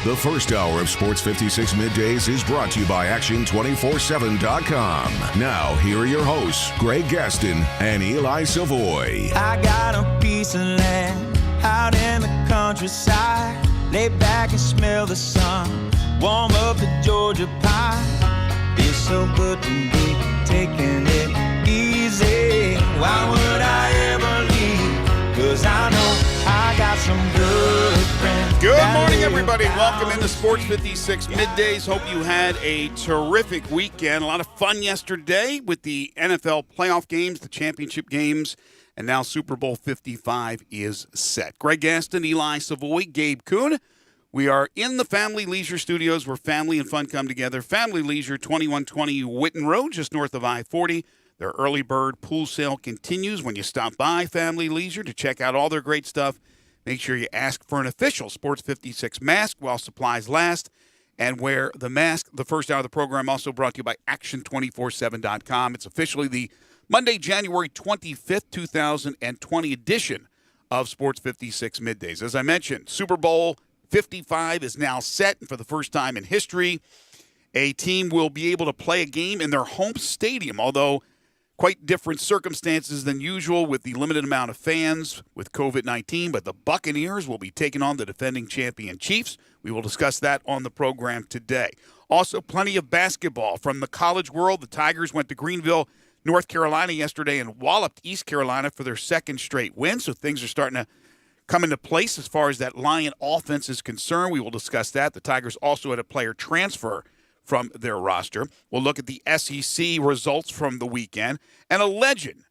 The first hour of Sports 56 Middays is brought to you by Action247.com. Now, here are your hosts, Greg Gaston and Eli Savoy. I got a piece of land out in the countryside. Lay back and smell the sun. Warm up the Georgia pie. It's so good to be taking it easy. Why would I ever leave? 'Cause I know I got some good friends. Good morning, everybody. Welcome into Sports 56 Middays. Hope you had a terrific weekend. A lot of fun yesterday with the NFL playoff games, the championship games, and now Super Bowl 55 is set. Greg Gaston, Eli Savoy, Gabe Kuhn. We are in the Family Leisure Studios where family and fun come together. Family Leisure, 2120 Whitten Road, just north of I-40. Their early bird pool sale continues when you stop by Family Leisure to check out all their great stuff. Make sure you ask for an official Sports 56 mask while supplies last. And wear the mask. The first hour of the program also brought to you by Action247.com. It's officially the Monday, January 25th, 2020 edition of Sports 56 Middays. As I mentioned, Super Bowl 55 is now set, and for the first time in history, a team will be able to play a game in their home stadium, although quite different circumstances than usual with the limited amount of fans with COVID-19, but the Buccaneers will be taking on the defending champion Chiefs. We will discuss that on the program today. Also, plenty of basketball from the college world. The Tigers went to Greenville, North Carolina yesterday and walloped East Carolina for their second straight win, so things are starting to come into place as far as that Lion offense is concerned. We will discuss that. The Tigers also had a player transfer from their roster. We'll look at the SEC results from the weekend. And a legend,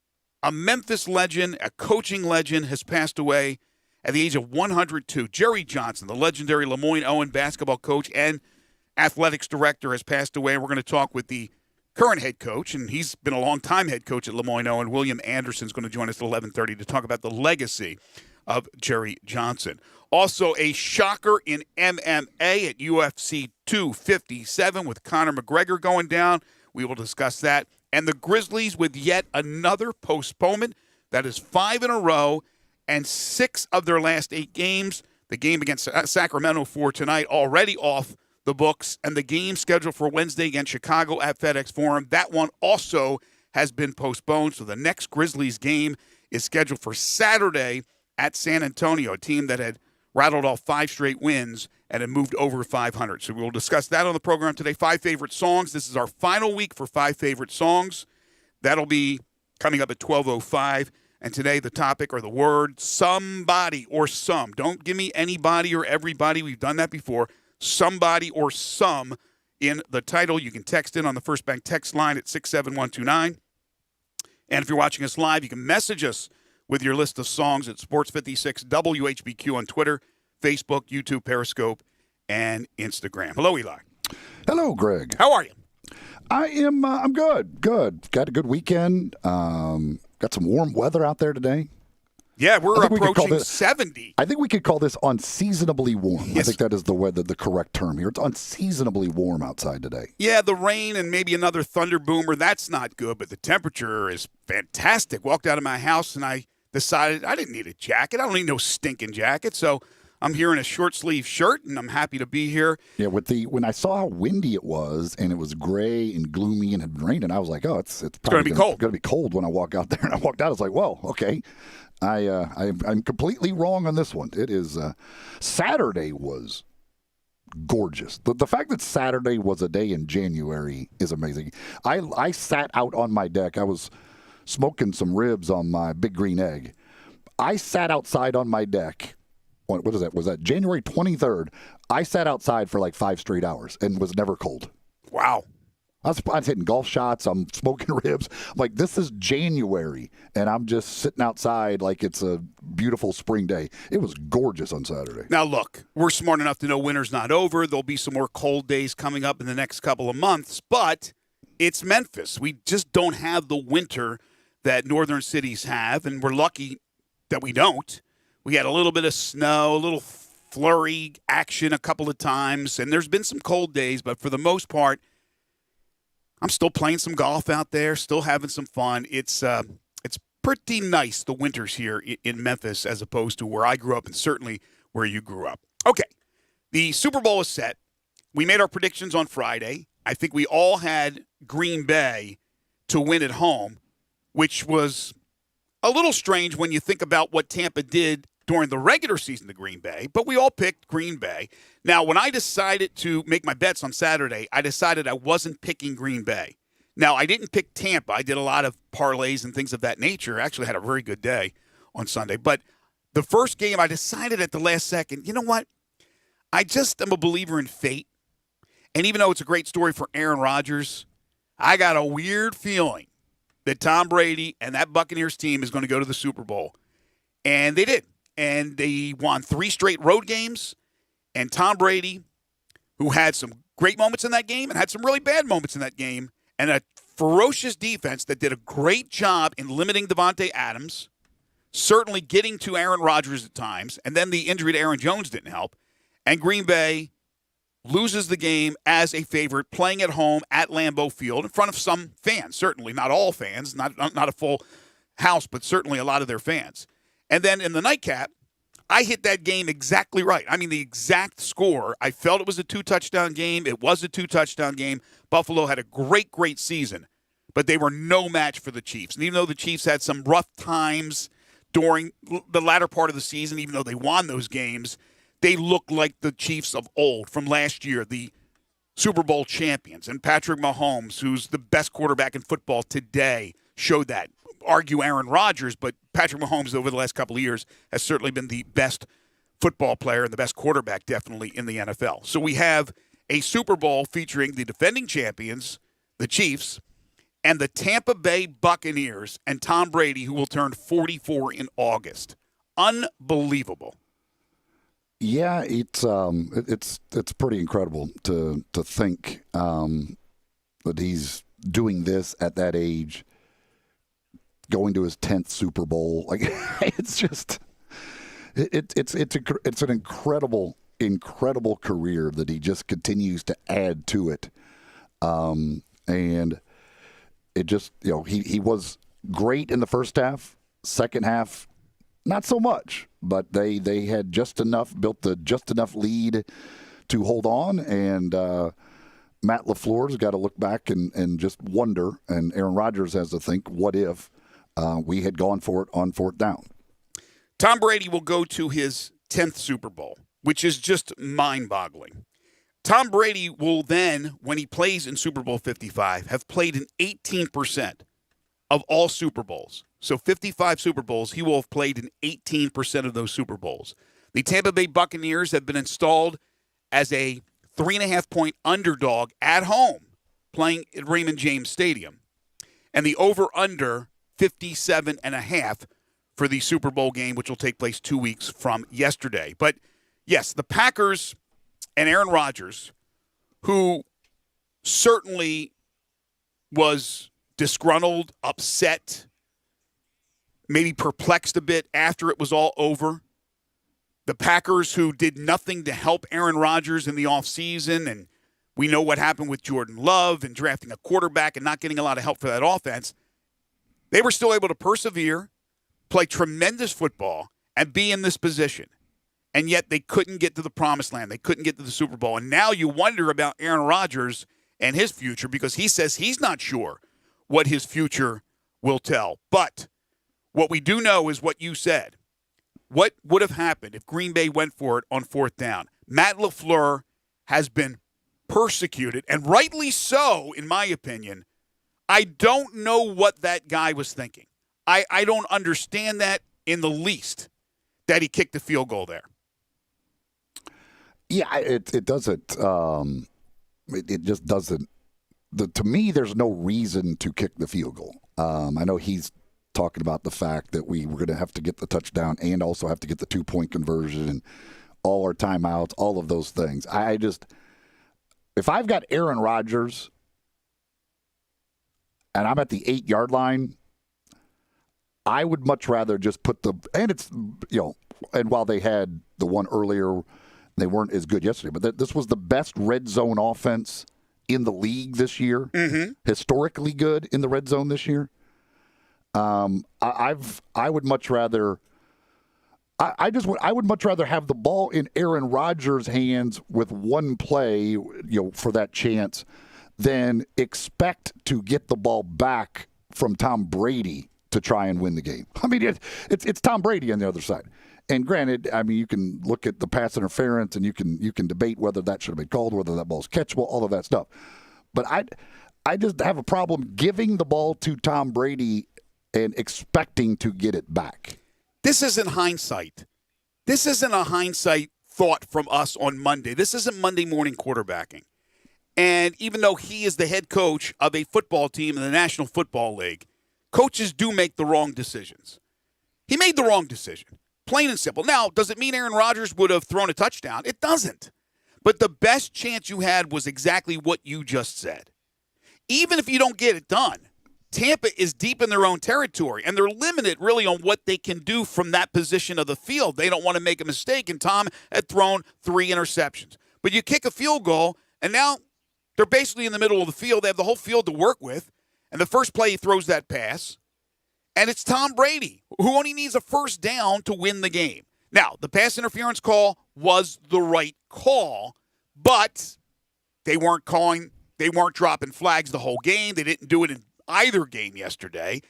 a Memphis legend, a coaching legend, has passed away at the age of 102. Jerry Johnson, the legendary Lemoyne Owen basketball coach and athletics director, has passed away. We're going to talk with the current head coach, and he's been a long-time head coach at Lemoyne Owen. William Anderson is going to join us at 11:30 to talk about the legacy of Jerry Johnson. Also, a shocker in MMA at UFC 257 with Conor McGregor going down. We will discuss that. And the Grizzlies with yet another postponement. That is 5 in a row and 6 of their last 8 games. The game against Sacramento for tonight already off the books. And the game scheduled for Wednesday against Chicago at FedEx Forum. That one also has been postponed. So the next Grizzlies game is scheduled for Saturday at San Antonio, a team that had rattled off 5 straight wins and had moved over 500. So we will discuss that on the program today. 5 favorite songs. This is our final week for 5 favorite songs. That'll be coming up at 12:05. And today the topic or the word somebody or some. Don't give me anybody or everybody. We've done that before. Somebody or some in the title. You can text in on the First Bank text line at 67129. And if you're watching us live, you can message us with your list of songs at Sports56 WHBQ on Twitter, Facebook, YouTube, Periscope, and Instagram. Hello, Eli. Hello, Greg. How are you? I'm good. Good. Got a good weekend. Got some warm weather out there today. Yeah, we're approaching 70. I think we could call this unseasonably warm. Yes. I think that is the correct term here. It's unseasonably warm outside today. Yeah, the rain and maybe another thunder boomer, that's not good, but the temperature is fantastic. Walked out of my house and I decided I didn't need a jacket. I don't need no stinking jacket. So I'm here in a short sleeve shirt, and I'm happy to be here. Yeah, when I saw how windy it was, and it was gray and gloomy and it had rained, and I was like, oh, it's probably going to be cold. Going to be cold when I walk out there. And I walked out, I was like, whoa, okay. I'm completely wrong on this one. It is Saturday was gorgeous. The fact that Saturday was a day in January is amazing. I sat out on my deck. I was smoking some ribs on my big green egg. I sat outside on my deck. What is that? Was that January 23rd? I sat outside for like 5 straight hours and was never cold. Wow. I was hitting golf shots. I'm smoking ribs. I'm like, this is January, and I'm just sitting outside like it's a beautiful spring day. It was gorgeous on Saturday. Now, look, we're smart enough to know winter's not over. There'll be some more cold days coming up in the next couple of months, but it's Memphis. We just don't have the winter that northern cities have, and we're lucky that we don't. We had a little bit of snow, a little flurry action a couple of times, and there's been some cold days, but for the most part, I'm still playing some golf out there, still having some fun. It's pretty nice, the winters here in Memphis, as opposed to where I grew up and certainly where you grew up. Okay, The Super Bowl is set. We made our predictions on Friday. I think we all had Green Bay to win at home, which was a little strange when you think about what Tampa did during the regular season to Green Bay, but we all picked Green Bay. Now, when I decided to make my bets on Saturday, I decided I wasn't picking Green Bay. Now, I didn't pick Tampa. I did a lot of parlays and things of that nature. I actually had a very good day on Sunday. But the first game, I decided at the last second, you know what? I just am a believer in fate. And even though it's a great story for Aaron Rodgers, I got a weird feeling that Tom Brady and that Buccaneers team is going to go to the Super Bowl. And they did. And they won 3 straight road games. And Tom Brady, who had some great moments in that game and had some really bad moments in that game, and a ferocious defense that did a great job in limiting Devontae Adams, certainly getting to Aaron Rodgers at times, and then the injury to Aaron Jones didn't help. And Green Bay loses the game as a favorite, playing at home at Lambeau Field in front of some fans, certainly not all fans, not a full house, but certainly a lot of their fans. And then in the nightcap, I hit that game exactly right. I mean, the exact score. I felt it was a 2-touchdown game. It was a 2-touchdown game. Buffalo had a great, great season, but they were no match for the Chiefs. And even though the Chiefs had some rough times during the latter part of the season, even though they won those games, they looked like the Chiefs of old from last year, the Super Bowl champions. And Patrick Mahomes, who's the best quarterback in football today, showed that. Argue Aaron Rodgers, but Patrick Mahomes over the last couple of years has certainly been the best football player and the best quarterback definitely in the NFL. So we have a Super Bowl featuring the defending champions, the Chiefs, and the Tampa Bay Buccaneers and Tom Brady, who will turn 44 in August. Unbelievable. Yeah, it's pretty incredible to think that he's doing this at that age, going to his 10th Super Bowl. Like, it's just it's an incredible career that he just continues to add to it. And it just, he was great in the first half, second half not so much, but they had just enough lead to hold on, and Matt LaFleur's got to look back and just wonder, and Aaron Rodgers has to think, what if we had gone for it on 4th down? Tom Brady will go to his 10th Super Bowl, which is just mind-boggling. Tom Brady will then, when he plays in Super Bowl 55, have played in 18% of all Super Bowls. So 55 Super Bowls, he will have played in 18% of those Super Bowls. The Tampa Bay Buccaneers have been installed as a 3.5-point underdog at home, playing at Raymond James Stadium. And the over-under 57.5 for the Super Bowl game, which will take place 2 weeks from yesterday. But yes, the Packers and Aaron Rodgers, who certainly was disgruntled, upset, maybe perplexed a bit after it was all over. The Packers, who did nothing to help Aaron Rodgers in the offseason, and we know what happened with Jordan Love and drafting a quarterback and not getting a lot of help for that offense. They were still able to persevere, play tremendous football, and be in this position. And yet they couldn't get to the promised land. They couldn't get to the Super Bowl. And now you wonder about Aaron Rodgers and his future, because he says he's not sure what his future will tell. But what we do know is what you said. What would have happened if Green Bay went for it on 4th down? Matt LaFleur has been persecuted, and rightly so, in my opinion. I don't know what that guy was thinking. I don't understand that in the least, that he kicked the field goal there. Yeah, it doesn't. It just doesn't. To me, there's no reason to kick the field goal. I know he's talking about the fact that we were going to have to get the touchdown and also have to get the 2-point conversion and all our timeouts, all of those things. If I've got Aaron Rodgers and I'm at the 8-yard line, I would much rather just put and while they had the one earlier, they weren't as good yesterday, but this was the best red zone offense in the league this year, historically good in the red zone this year. I would much rather I would much rather have the ball in Aaron Rodgers' hands with one play, for that chance, than expect to get the ball back from Tom Brady to try and win the game. I mean, it's Tom Brady on the other side. And granted, I mean, you can look at the pass interference and you can debate whether that should have been called, whether that ball's catchable, all of that stuff. But I just have a problem giving the ball to Tom Brady and expecting to get it back. This isn't hindsight. This isn't a hindsight thought from us on Monday. This isn't Monday morning quarterbacking. And even though he is the head coach of a football team in the National Football League, coaches do make the wrong decisions. He made the wrong decision, plain and simple. Now, does it mean Aaron Rodgers would have thrown a touchdown? It doesn't. But the best chance you had was exactly what you just said. Even if you don't get it done, Tampa is deep in their own territory, and they're limited really on what they can do from that position of the field. They don't want to make a mistake, and Tom had thrown 3 interceptions. But you kick a field goal, and now they're basically in the middle of the field. They have the whole field to work with, and the first play he throws that pass, and it's Tom Brady, who only needs a first down to win the game. Now, the pass interference call was the right call, but they weren't dropping flags the whole game. They didn't do it in either game yesterday,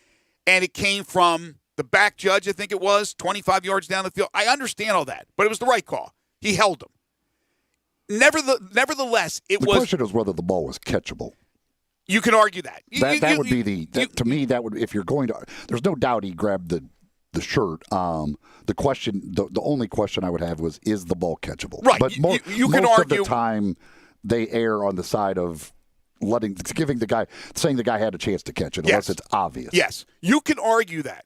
and it came from the back judge, I think it was, 25 yards down the field. I understand all that, but it was the right call. He held him. Nevertheless, the question is whether the ball was catchable. You can argue that. To me, that would, if you're going to, there's no doubt he grabbed the shirt. The only question I would have was, is the ball catchable? Right. But you can most argue of the time they err on the side of saying the guy had a chance to catch it, unless it's obvious. Yes. You can argue that.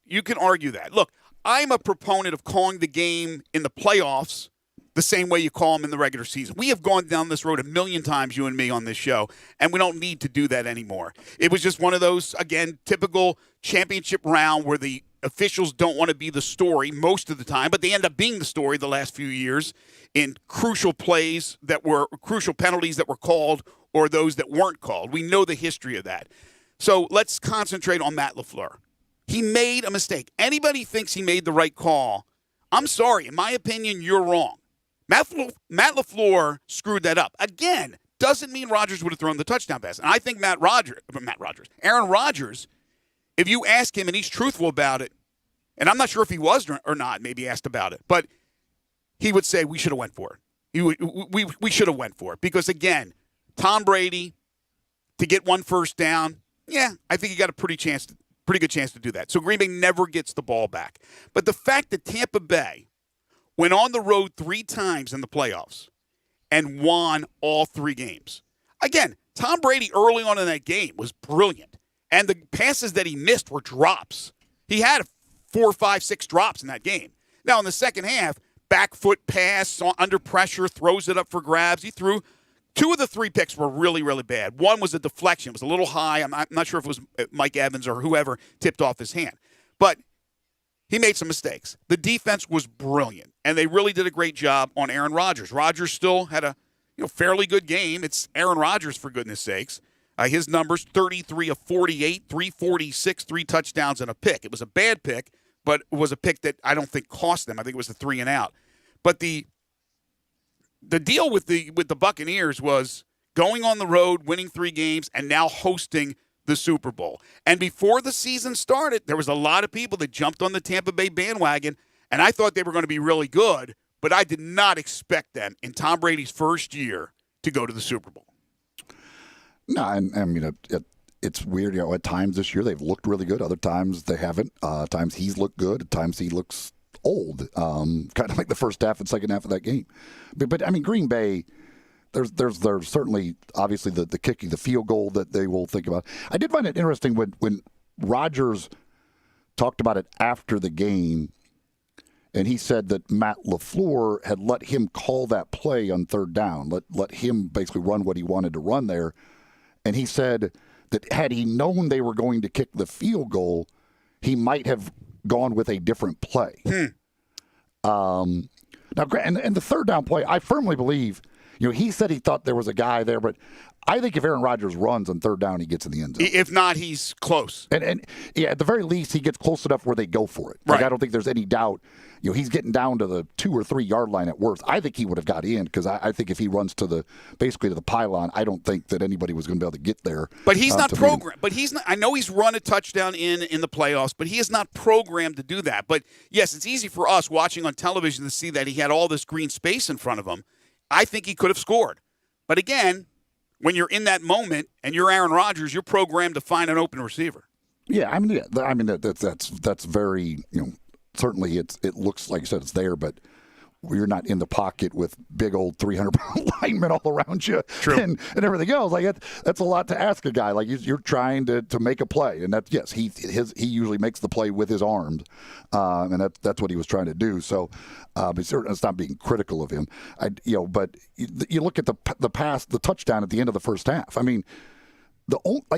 Look, I'm a proponent of calling the game in the playoffs the same way you call them in the regular season. We have gone down this road a million times, you and me, on this show, and we don't need to do that anymore. It was just one of those, again, typical championship round where the officials don't want to be the story most of the time, but they end up being the story the last few years in crucial penalties that were called or those that weren't called. We know the history of that. So let's concentrate on Matt LaFleur. He made a mistake. Anybody thinks he made the right call, I'm sorry. In my opinion, you're wrong. Matt LaFleur screwed that up. Again, doesn't mean Rodgers would have thrown the touchdown pass. And I think Aaron Rodgers, if you ask him and he's truthful about it, and I'm not sure if he was or not, maybe asked about it, but he would say we should have went for it. We should have went for it. Because, again, Tom Brady, to get one first down, I think he got a pretty good chance to do that. So Green Bay never gets the ball back. But the fact that Tampa Bay went on the road 3 times in the playoffs and won all 3 games. Again, Tom Brady early on in that game was brilliant. And the passes that he missed were drops. He had 4, 5, 6 drops in that game. Now, in the second half, back foot pass, under pressure, throws it up for grabs. He threw 2 of the 3 picks were really, really bad. One was a deflection. It was a little high. I'm not sure if it was Mike Evans or whoever tipped off his hand. But he made some mistakes. The defense was brilliant, and they really did a great job on Aaron Rodgers. Rodgers still had a fairly good game. It's Aaron Rodgers, for goodness sakes. His numbers, 33 of 48, 346, 3 touchdowns, and a pick. It was a bad pick, but it was a pick that I don't think cost them. I think it was a 3 and out. But the deal with the Buccaneers was going on the road, winning 3 games, and now hosting the Super Bowl. And before the season started, there was a lot of people that jumped on the Tampa Bay bandwagon, and I thought they were going to be really good, but I did not expect them in Tom Brady's first year to go to the Super Bowl. No, I mean, it's weird. At times this year they've looked really good. Other times they haven't. At times he's looked good. At times he looks old, kind of like the first half and second half of that game. But I mean, Green Bay, there's certainly, obviously, the kicking, the field goal that they will think about. I did find it interesting when Rodgers talked about it after the game, and he said that Matt LaFleur had let him call that play on 3rd down, let him basically run what he wanted to run there. And he said that had he known they were going to kick the field goal, he might have gone with a different play. Now, and the 3rd down play, I firmly believe, he said he thought there was a guy there, but I think if Aaron Rodgers runs on third down, he gets in the end zone. If not, he's close. And yeah, at the very least, he gets close enough where they go for it. Like, Right. I don't think there's any doubt. He's getting down to the 2 or 3 yard line at worst. I think he would have got in because I think if he runs to basically to the pylon, I don't think that anybody was going to be able to get there. But he's not to programmed. But he's not. I know he's run a touchdown in the playoffs, but he is not programmed to do that. But yes, it's easy for us watching on television to see that he had all this green space in front of him. I think he could have scored. But again, when you're in that moment and you're Aaron Rodgers, you're programmed to find an open receiver. Yeah, that's very, certainly it looks like you said it's there, but you're not in the pocket with big old 300-pound linemen all around you. True. And everything else. Like that's a lot to ask a guy. Like you're trying to make a play, and that's yes, he usually makes the play with his arms, and that's what he was trying to do. So, but certainly it's not being critical of him. But you look at the touchdown at the end of the first half. I mean.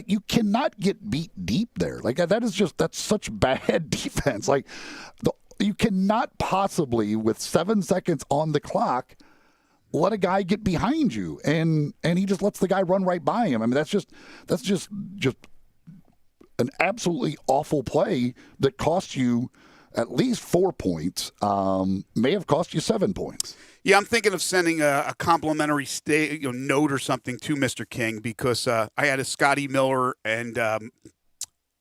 You cannot get beat deep there. Like that's such bad defense. Like you cannot possibly, with 7 seconds on the clock, let a guy get behind you, and he just lets the guy run right by him. I mean, that's just an absolutely awful play that cost you at least 4 points. May have cost you 7 points. Yeah, I'm thinking of sending a complimentary note or something to Mr. King because I had a Scotty Miller and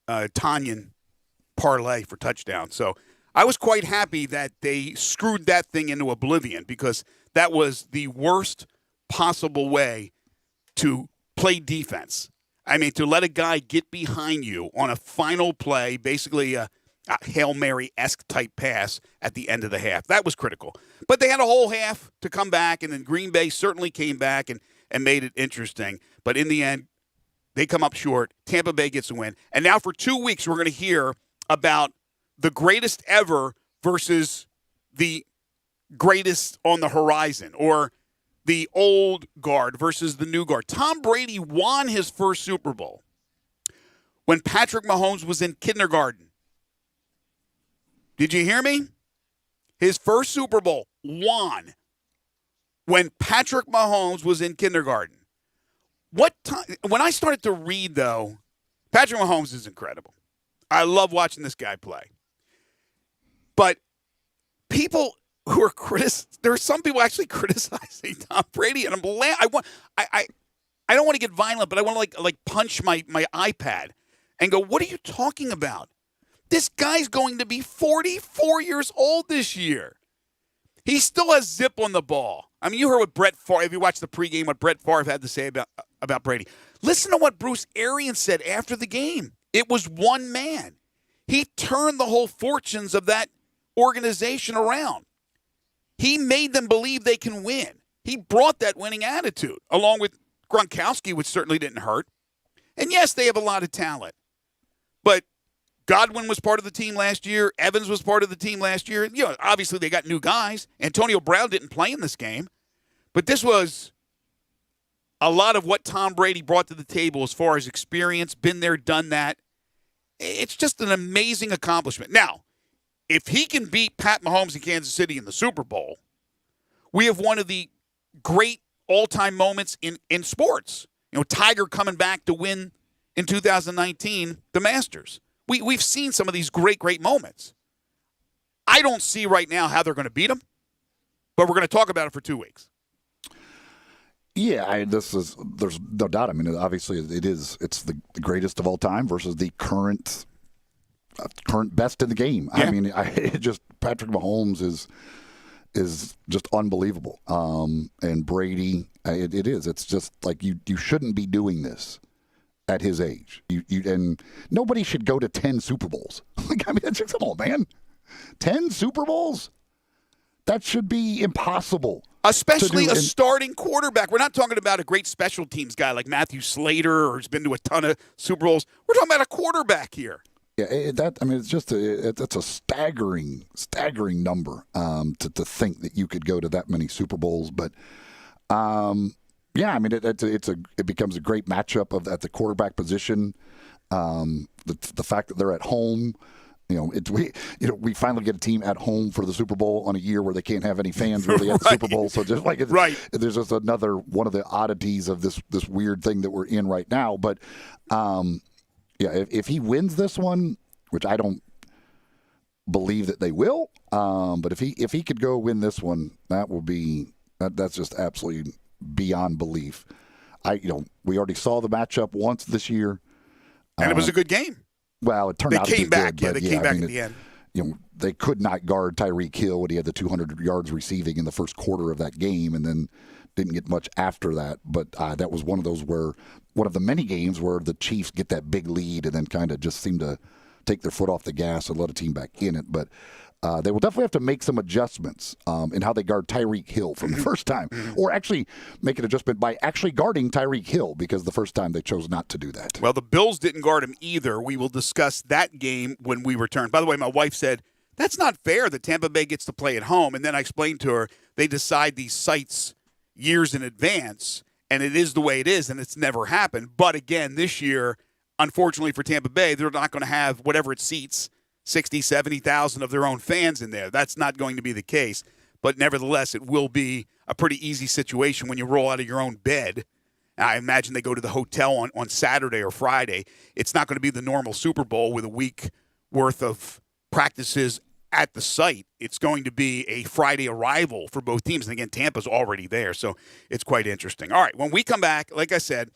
Tanyan parlay for touchdown. So I was quite happy that they screwed that thing into oblivion because that was the worst possible way to play defense. I mean, to let a guy get behind you on a final play, basically a Hail Mary-esque type pass at the end of the half. That was critical. But they had a whole half to come back, and then Green Bay certainly came back and made it interesting. But in the end, they come up short. Tampa Bay gets a win. And now for 2 weeks, we're going to hear about the greatest ever versus the greatest on the horizon, or the old guard versus the new guard. Tom Brady won his first Super Bowl when Patrick Mahomes was in kindergarten. Did you hear me? His first Super Bowl won when Patrick Mahomes was in kindergarten. When I started to read, though, Patrick Mahomes is incredible. I love watching this guy play. But people who are there are some people actually criticizing Tom Brady, and I don't want to get violent, but I want to like punch my iPad and go, what are you talking about? This guy's going to be 44 years old this year. He still has zip on the ball. I mean, you heard what Brett Favre, if you watched the pregame, what Brett Favre had to say about Brady. Listen to what Bruce Arians said after the game. It was one man. He turned the whole fortunes of that organization around. He made them believe they can win. He brought that winning attitude, along with Gronkowski, which certainly didn't hurt. And yes, they have a lot of talent. But Godwin was part of the team last year. Evans was part of the team last year. Obviously they got new guys. Antonio Brown didn't play in this game. But this was a lot of what Tom Brady brought to the table as far as experience, been there, done that. It's just an amazing accomplishment. Now, if he can beat Pat Mahomes in Kansas City in the Super Bowl, we have one of the great all-time moments in sports. Tiger coming back to win in 2019 the Masters. We've seen some of these great moments. I don't see right now how they're going to beat them, but we're going to talk about it for 2 weeks. Yeah, there's no doubt. I mean, obviously it's the greatest of all time versus the current best in the game. Yeah. I mean, Patrick Mahomes is just unbelievable. And Brady, it is. It's just like you shouldn't be doing this at his age. And nobody should go to 10 Super Bowls. Like, I mean, that's just, come on, man. 10 Super Bowls? That should be impossible. Especially a starting quarterback. We're not talking about a great special teams guy like Matthew Slater, or who's been to a ton of Super Bowls. We're talking about a quarterback here. Yeah, it's just it's a staggering number to think that you could go to that many Super Bowls. But yeah, I mean it becomes a great matchup at the quarterback position. The fact that they're at home, We finally get a team at home for the Super Bowl on a year where they can't have any fans really at the Super Bowl. So just like there's just another one of the oddities of this weird thing that we're in right now. But if he wins this one, which I don't believe that they will, but if he could go win this one, that's just absolutely beyond belief. We already saw the matchup once this year, and it was a good game. Well, it turned out to be good. They came back at the end. They could not guard Tyreek Hill when he had the 200 yards receiving in the first quarter of that game, and then didn't get much after that. But that was one of the many games where the Chiefs get that big lead and then kind of just seem to take their foot off the gas and let a team back in it. But they will definitely have to make some adjustments in how they guard Tyreek Hill from the first time, or actually make an adjustment by actually guarding Tyreek Hill, because the first time they chose not to do that. Well, the Bills didn't guard him either. We will discuss that game when we return. By the way, my wife said, that's not fair that Tampa Bay gets to play at home. And then I explained to her, they decide these sites years in advance, and it is the way it is, and it's never happened. But again, this year, unfortunately for Tampa Bay, they're not going to have whatever it seats, 60, 70,000 of their own fans in there. That's not going to be the case. But nevertheless, it will be a pretty easy situation when you roll out of your own bed. I imagine they go to the hotel on Saturday or Friday. It's not going to be the normal Super Bowl with a week worth of practices at the site. It's going to be a Friday arrival for both teams. And again, Tampa's already there, so it's quite interesting. All right, when we come back, like I said,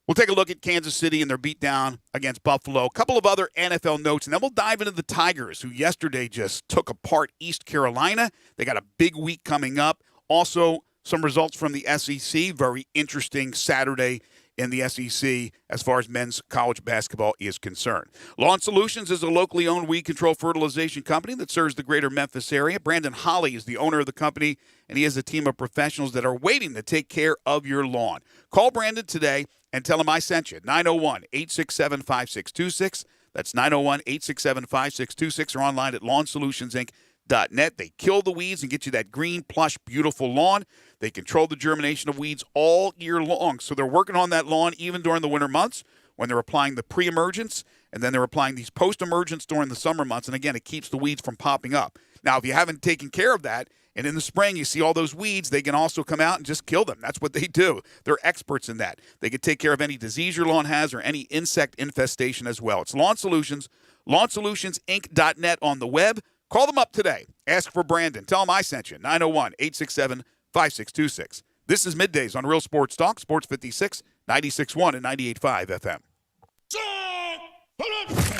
we'll take a look at Kansas City and their beatdown against Buffalo. A couple of other NFL notes, and then we'll dive into the Tigers, who yesterday just took apart East Carolina. They got a big week coming up. Also, some results from the SEC. Very interesting Saturday in the SEC as far as men's college basketball is concerned. Lawn Solutions is a locally owned weed control fertilization company that serves the greater Memphis area. Brandon Holly is the owner of the company, and he has a team of professionals that are waiting to take care of your lawn. Call Brandon today and tell him I sent you. 901-867-5626. That's 901-867-5626, or online at lawnsolutionsinc.net. They kill the weeds and get you that green, plush, beautiful lawn. They control the germination of weeds all year long. So they're working on that lawn even during the winter months when they're applying the pre-emergence, and then they're applying these post-emergence during the summer months. And again, it keeps the weeds from popping up. Now, if you haven't taken care of that, and in the spring you see all those weeds, they can also come out and just kill them. That's what they do. They're experts in that. They can take care of any disease your lawn has or any insect infestation as well. It's Lawn Solutions, lawnsolutionsinc.net on the web. Call them up today. Ask for Brandon. Tell them I sent you. 901-867-5626. This is Middays on Real Sports Talk, Sports 56, 96.1 and 98.5 FM.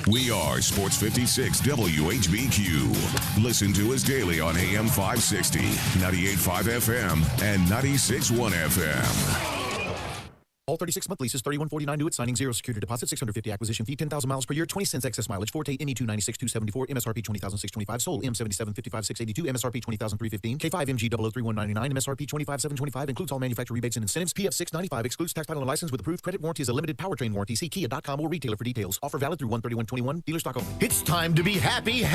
We are Sports 56 WHBQ. Listen to us daily on AM 560, 98.5 FM, and 96.1 FM. All 36-month leases, $31.49 new at signing, 0 security deposit, $650 acquisition fee, 10,000 miles per year, 20 cents excess mileage. Forte ME296,274, MSRP $20,625, Soul M7755,682, MSRP $20,315, K5 MG 003199, MSRP $25,725, includes all manufacturer rebates and incentives. PF 695 excludes tax title and license with approved credit. Warranty is a limited powertrain warranty. See Kia.com or retailer for details. Offer valid through 1/31/21. Dealer stock only. It's time to be happy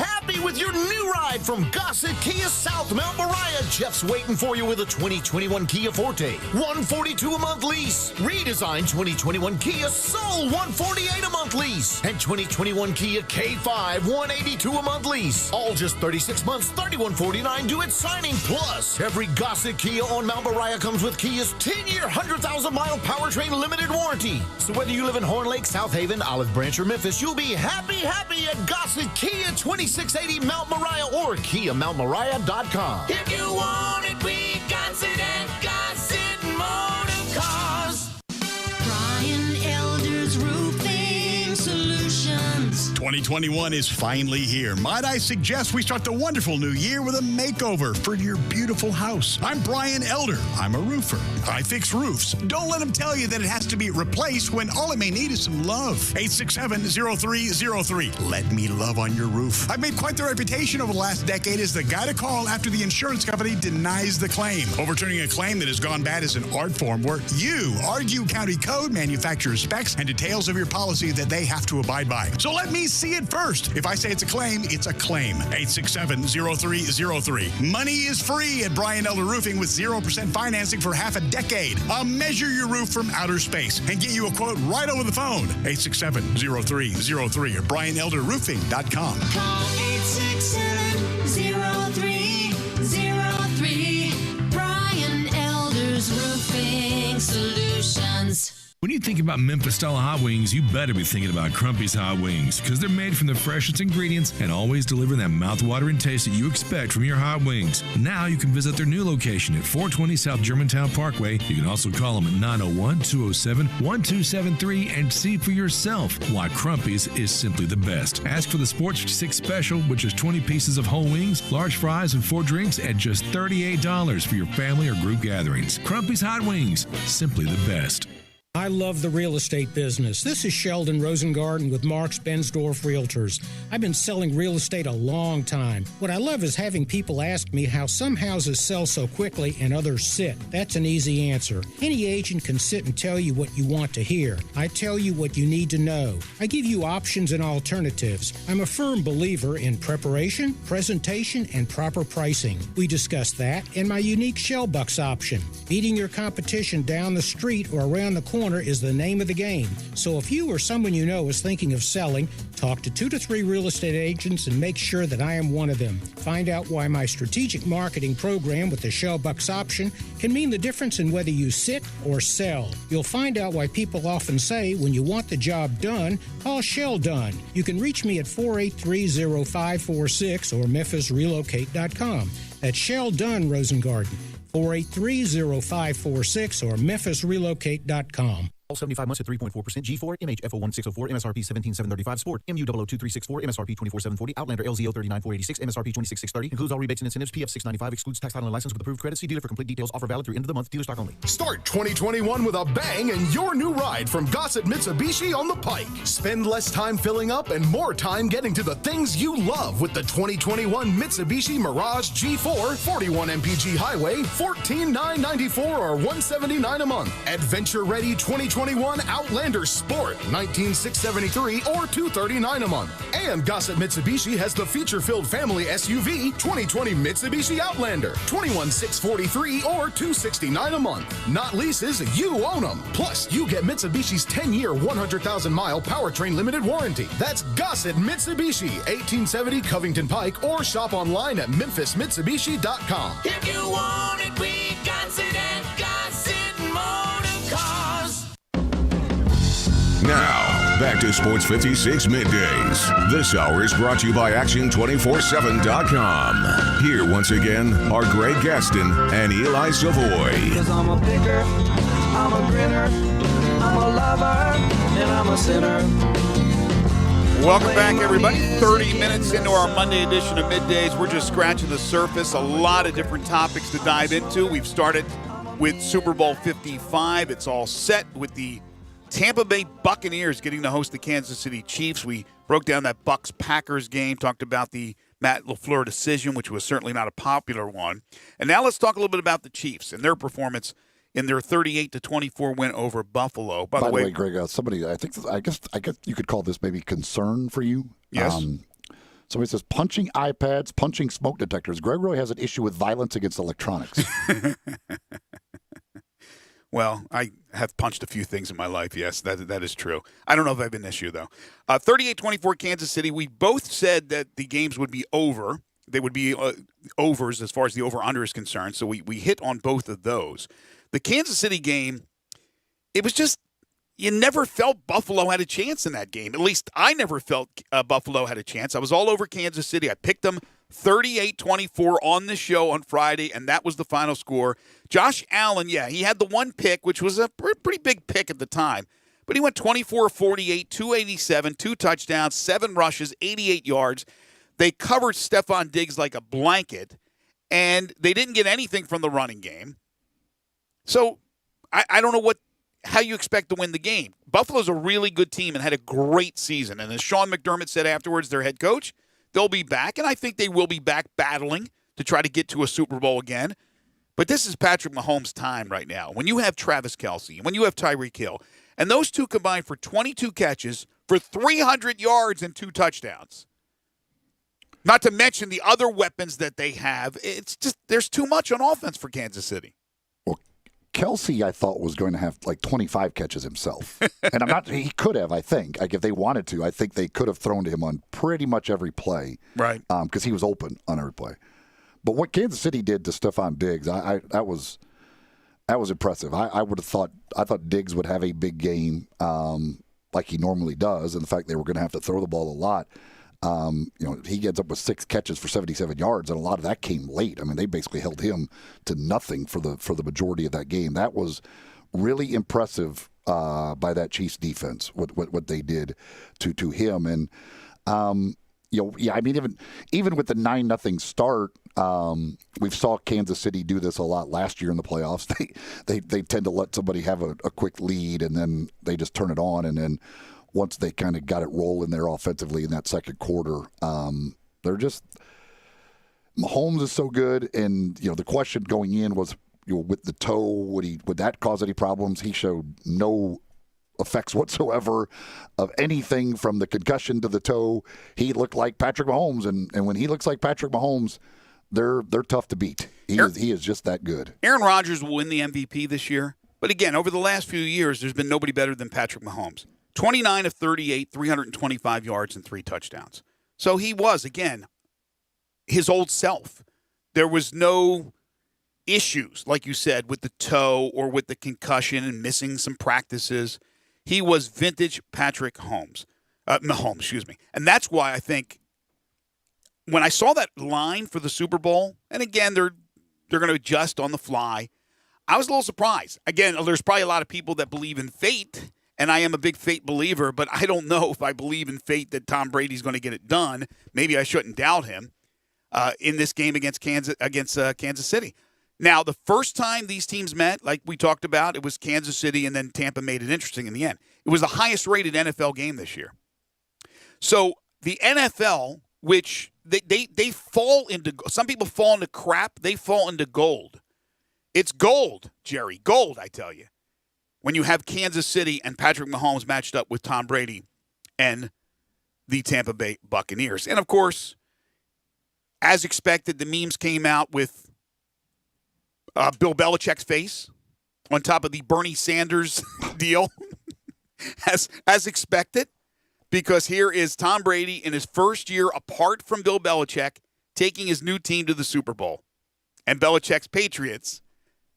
with your new ride from Gossett Kia South Mount Moriah. Jeff's waiting for you with a 2021 Kia Forte, $142 a month lease. Redesigned 2021 Kia Soul, $148 a month lease. And 2021 Kia K5, $182 a month lease. All just 36 months, $31.49 due at signing. Plus, every Gossett Kia on Mount Moriah comes with Kia's 10-year, 100,000-mile powertrain limited warranty. So whether you live in Horn Lake, South Haven, Olive Branch, or Memphis, you'll be happy at Gossett Kia 2680 Mount Moriah or KiaMountMoriah.com. If you want it, we got it at Gossett Motor Cars. Brian Elder's Roofing Solutions. 2021 is finally here. Might I suggest we start the wonderful new year with a makeover for your beautiful house. I'm Brian Elder. I'm a roofer. I fix roofs. Don't let them tell you that it has to be replaced when all it may need is some love. 867-0303. Let me love on your roof. I've made quite the reputation over the last decade as the guy to call after the insurance company denies the claim. Overturning a claim that has gone bad is an art form where you argue county code, manufacturer specs, and details of your policy that they have to abide by. So let me see see it first. If I say it's a claim, it's a claim. 867-0303. Money is free at Brian Elder Roofing with 0% financing for half a decade. I'll measure your roof from outer space and get you a quote right over the phone. 867-0303 or BrianElderRoofing.com. Call 867-0303. Brian Elder's Roofing Solutions. When you think about Memphis-style hot wings, you better be thinking about Crumpy's Hot Wings, because they're made from the freshest ingredients and always deliver that mouth-watering taste that you expect from your hot wings. Now you can visit their new location at 420 South Germantown Parkway. You can also call them at 901-207-1273 and see for yourself why Crumpy's is simply the best. Ask for the Sports 56 Special, which is 20 pieces of whole wings, large fries, and 4 drinks at just $38 for your family or group gatherings. Crumpy's Hot Wings, simply the best. I love the real estate business. This is Sheldon Rosengarten with Marks Bensdorf Realtors. I've been selling real estate a long time. What I love is having people ask me how some houses sell so quickly and others sit. That's an easy answer. Any agent can sit and tell you what you want to hear. I tell you what you need to know. I give you options and alternatives. I'm a firm believer in preparation, presentation, and proper pricing. We discuss that and my unique Shellbucks option. Beating your competition down the street or around the corner is the name of the game. So if you or someone you know is thinking of selling, talk to 2 to 3 real estate agents and make sure that I am one of them. Find out why my strategic marketing program with the Shellbucks option can mean the difference in whether you sit or sell. You'll find out why people often say when you want the job done, call Shell Done. You can reach me at 483-0546 or memphisrelocate.com. That's Shell Done Rosengarten. 483-0546 or memphisrelocate.com. All 75 months at 3.4%. G4, MHFO1604, MSRP 17735 Sport, MU0023664, MSRP 24740, Outlander LZO 39486, MSRP 26630. Includes all rebates and incentives. PF 695 excludes tax title and license with approved credit. See dealer for complete details. Offer valid through end of the month. Dealer stock only. Start 2021 with a bang and your new ride from Gossett Mitsubishi on the Pike. Spend less time filling up and more time getting to the things you love with the 2021 Mitsubishi Mirage G4, 41 mpg highway, $14,994 or $179 a month. Adventure ready 2021 Outlander Sport, $19,673 or $239 a month. And Gossett Mitsubishi has the feature-filled family SUV 2020 Mitsubishi Outlander, $21,643 or $269 a month. Not leases, you own them. Plus, you get Mitsubishi's 10-year, 100,000-mile powertrain limited warranty. That's Gossett Mitsubishi, 1870 Covington Pike, or shop online at memphismitsubishi.com. If you want it, we got it at Gossett Motor Cars. Now, back to Sports 56 Middays. This hour is brought to you by Action247.com. Here once again are Greg Gaston and Eli Savoy. Cause I'm a picker, I'm a grinner, I'm a lover, and I'm a sinner. Welcome back, everybody. 30 minutes into our Monday edition of Middays. We're just scratching the surface. A lot of different topics to dive into. We've started with Super Bowl 55. It's all set with the Tampa Bay Buccaneers getting to host the Kansas City Chiefs. We broke down that Bucs-Packers game, talked about the Matt LaFleur decision, which was certainly not a popular one. And now let's talk a little bit about the Chiefs and their performance in their 38-24 win over Buffalo. By the way, Greg, somebody, I guess you could call this maybe concern for you. Yes. Somebody says punching iPads, punching smoke detectors. Greg really has an issue with violence against electronics. Well, I have punched a few things in my life, yes, that is true. I don't know if I have an issue, though. 38-24 Kansas City, we both said that the games would be over. They would be overs as far as the over-under is concerned, so we hit on both of those. The Kansas City game, it was just, you never felt Buffalo had a chance in that game. At least I never felt Buffalo had a chance. I was all over Kansas City. I picked them 38-24 on the show on Friday, and that was the final score. Josh Allen, yeah, he had the one pick, which was a pretty big pick at the time. But he went 24-48, 287, 2 touchdowns, 7 rushes, 88 yards. They covered Stephon Diggs like a blanket, and they didn't get anything from the running game. So I don't know how you expect to win the game. Buffalo's a really good team and had a great season. And as Sean McDermott said afterwards, their head coach, they'll be back, and I think they will be back battling to try to get to a Super Bowl again. But this is Patrick Mahomes' time right now. When you have Travis Kelce, when you have Tyreek Hill, and those two combined for 22 catches for 300 yards and 2 touchdowns. Not to mention the other weapons that they have. It's just there's too much on offense for Kansas City. Well, Kelsey, I thought, was going to have like 25 catches himself. And he could have, I think. Like if they wanted to, I think they could have thrown to him on pretty much every play. Right. Because he was open on every play. But what Kansas City did to Stephon Diggs, that was impressive. I would have thought Diggs would have a big game like he normally does, and the fact they were going to have to throw the ball a lot. He ends up with 6 catches for 77 yards, and a lot of that came late. I mean, they basically held him to nothing for the majority of that game. That was really impressive by that Chiefs defense. What they did to him, and I mean, even with the 9-0 start, we saw Kansas City do this a lot last year in the playoffs. They tend to let somebody have a quick lead, and then they just turn it on, and then once they kind of got it rolling there offensively in that second quarter, they're just Mahomes is so good. And the question going in was, with the toe, would that cause any problems? He showed no effects whatsoever of anything from the concussion to the toe. He looked like Patrick Mahomes, and when he looks like Patrick Mahomes, they're tough to beat. He is just that good. Aaron Rodgers will win the MVP this year, but again, over the last few years, there's been nobody better than Patrick Mahomes. 29 of 38, 325 yards and 3 touchdowns. So he was, again, his old self. There was no issues, like you said, with the toe or with the concussion and missing some practices. He was vintage Patrick Mahomes. And that's why I think when I saw that line for the Super Bowl, and again, they're going to adjust on the fly, I was a little surprised. Again, there's probably a lot of people that believe in fate, and I am a big fate believer, but I don't know if I believe in fate that Tom Brady's going to get it done. Maybe I shouldn't doubt him in this game against Kansas City. Now, the first time these teams met, like we talked about, it was Kansas City, and then Tampa made it interesting in the end. It was the highest-rated NFL game this year. So the NFL, which they fall into – some people fall into crap. They fall into gold. It's gold, Jerry. Gold, I tell you. When you have Kansas City and Patrick Mahomes matched up with Tom Brady and the Tampa Bay Buccaneers. And, of course, as expected, the memes came out with Bill Belichick's face on top of the Bernie Sanders deal, as expected, because here is Tom Brady in his first year apart from Bill Belichick taking his new team to the Super Bowl. And Belichick's Patriots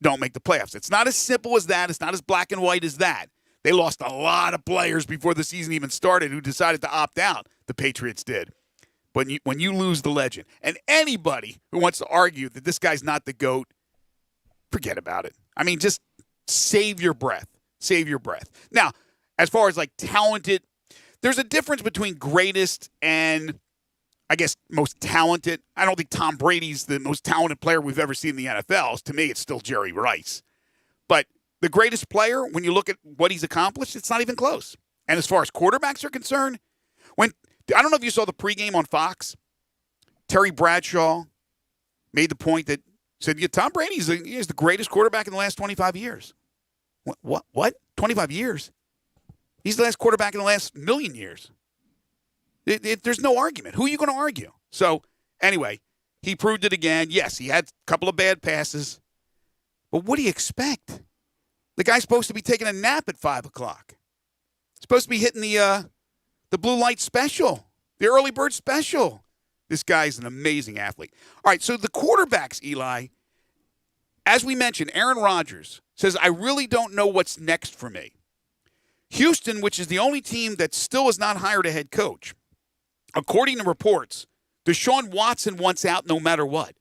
don't make the playoffs. It's not as simple as that. It's not as black and white as that. They lost a lot of players before the season even started who decided to opt out. The Patriots did. But when you lose the legend, and anybody who wants to argue that this guy's not the GOAT, forget about it. I mean, just save your breath. Save your breath. Now, as far as like talented, there's a difference between greatest and I guess most talented. I don't think Tom Brady's the most talented player we've ever seen in the NFL. To me, it's still Jerry Rice. But the greatest player, when you look at what he's accomplished, it's not even close. And as far as quarterbacks are concerned, I don't know if you saw the pregame on Fox. Terry Bradshaw made the point that said, Tom Brady is the greatest quarterback in the last 25 years. What? 25 years? He's the last quarterback in the last million years. There's no argument. Who are you going to argue? So, anyway, he proved it again. Yes, he had a couple of bad passes. But what do you expect? The guy's supposed to be taking a nap at 5 o'clock. Supposed to be hitting the blue light special, the early bird special. This guy's an amazing athlete. All right, so the quarterbacks, Eli, as we mentioned, Aaron Rodgers says, I really don't know what's next for me. Houston, which is the only team that still has not hired a head coach, according to reports, Deshaun Watson wants out no matter what.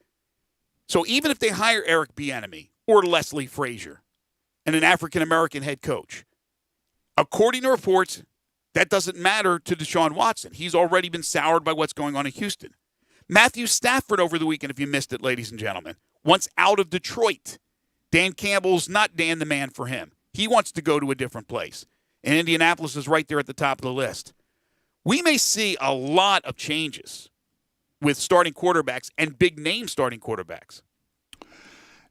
So even if they hire Eric Bieniemy or Leslie Frazier and an African-American head coach, according to reports, that doesn't matter to Deshaun Watson. He's already been soured by what's going on in Houston. Matthew Stafford over the weekend, if you missed it, ladies and gentlemen, wants out of Detroit. Dan Campbell's not Dan the man for him. He wants to go to a different place. And Indianapolis is right there at the top of the list. We may see a lot of changes with starting quarterbacks and big-name starting quarterbacks.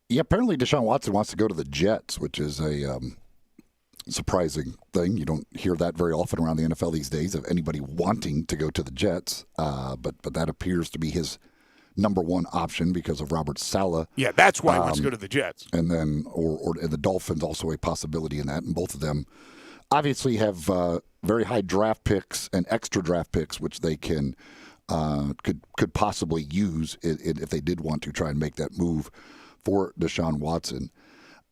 Yeah, apparently Deshaun Watson wants to go to the Jets, which is a surprising thing. You don't hear that very often around the NFL these days of anybody wanting to go to the Jets. But that appears to be his number one option because of Robert Saleh. Yeah, that's why he wants to go to the Jets. And then, or the Dolphins also a possibility in that. And both of them obviously have very high draft picks and extra draft picks, which they can could possibly use if they did want to try and make that move for Deshaun Watson.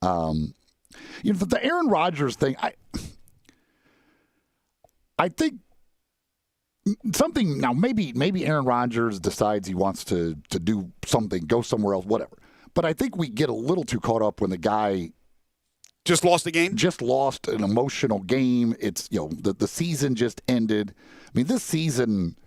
The Aaron Rodgers thing, I think something now. Maybe Aaron Rodgers decides he wants to do something, go somewhere else, whatever. But I think we get a little too caught up when the guy just lost a game, just lost an emotional game. It's the season just ended. I mean, this season,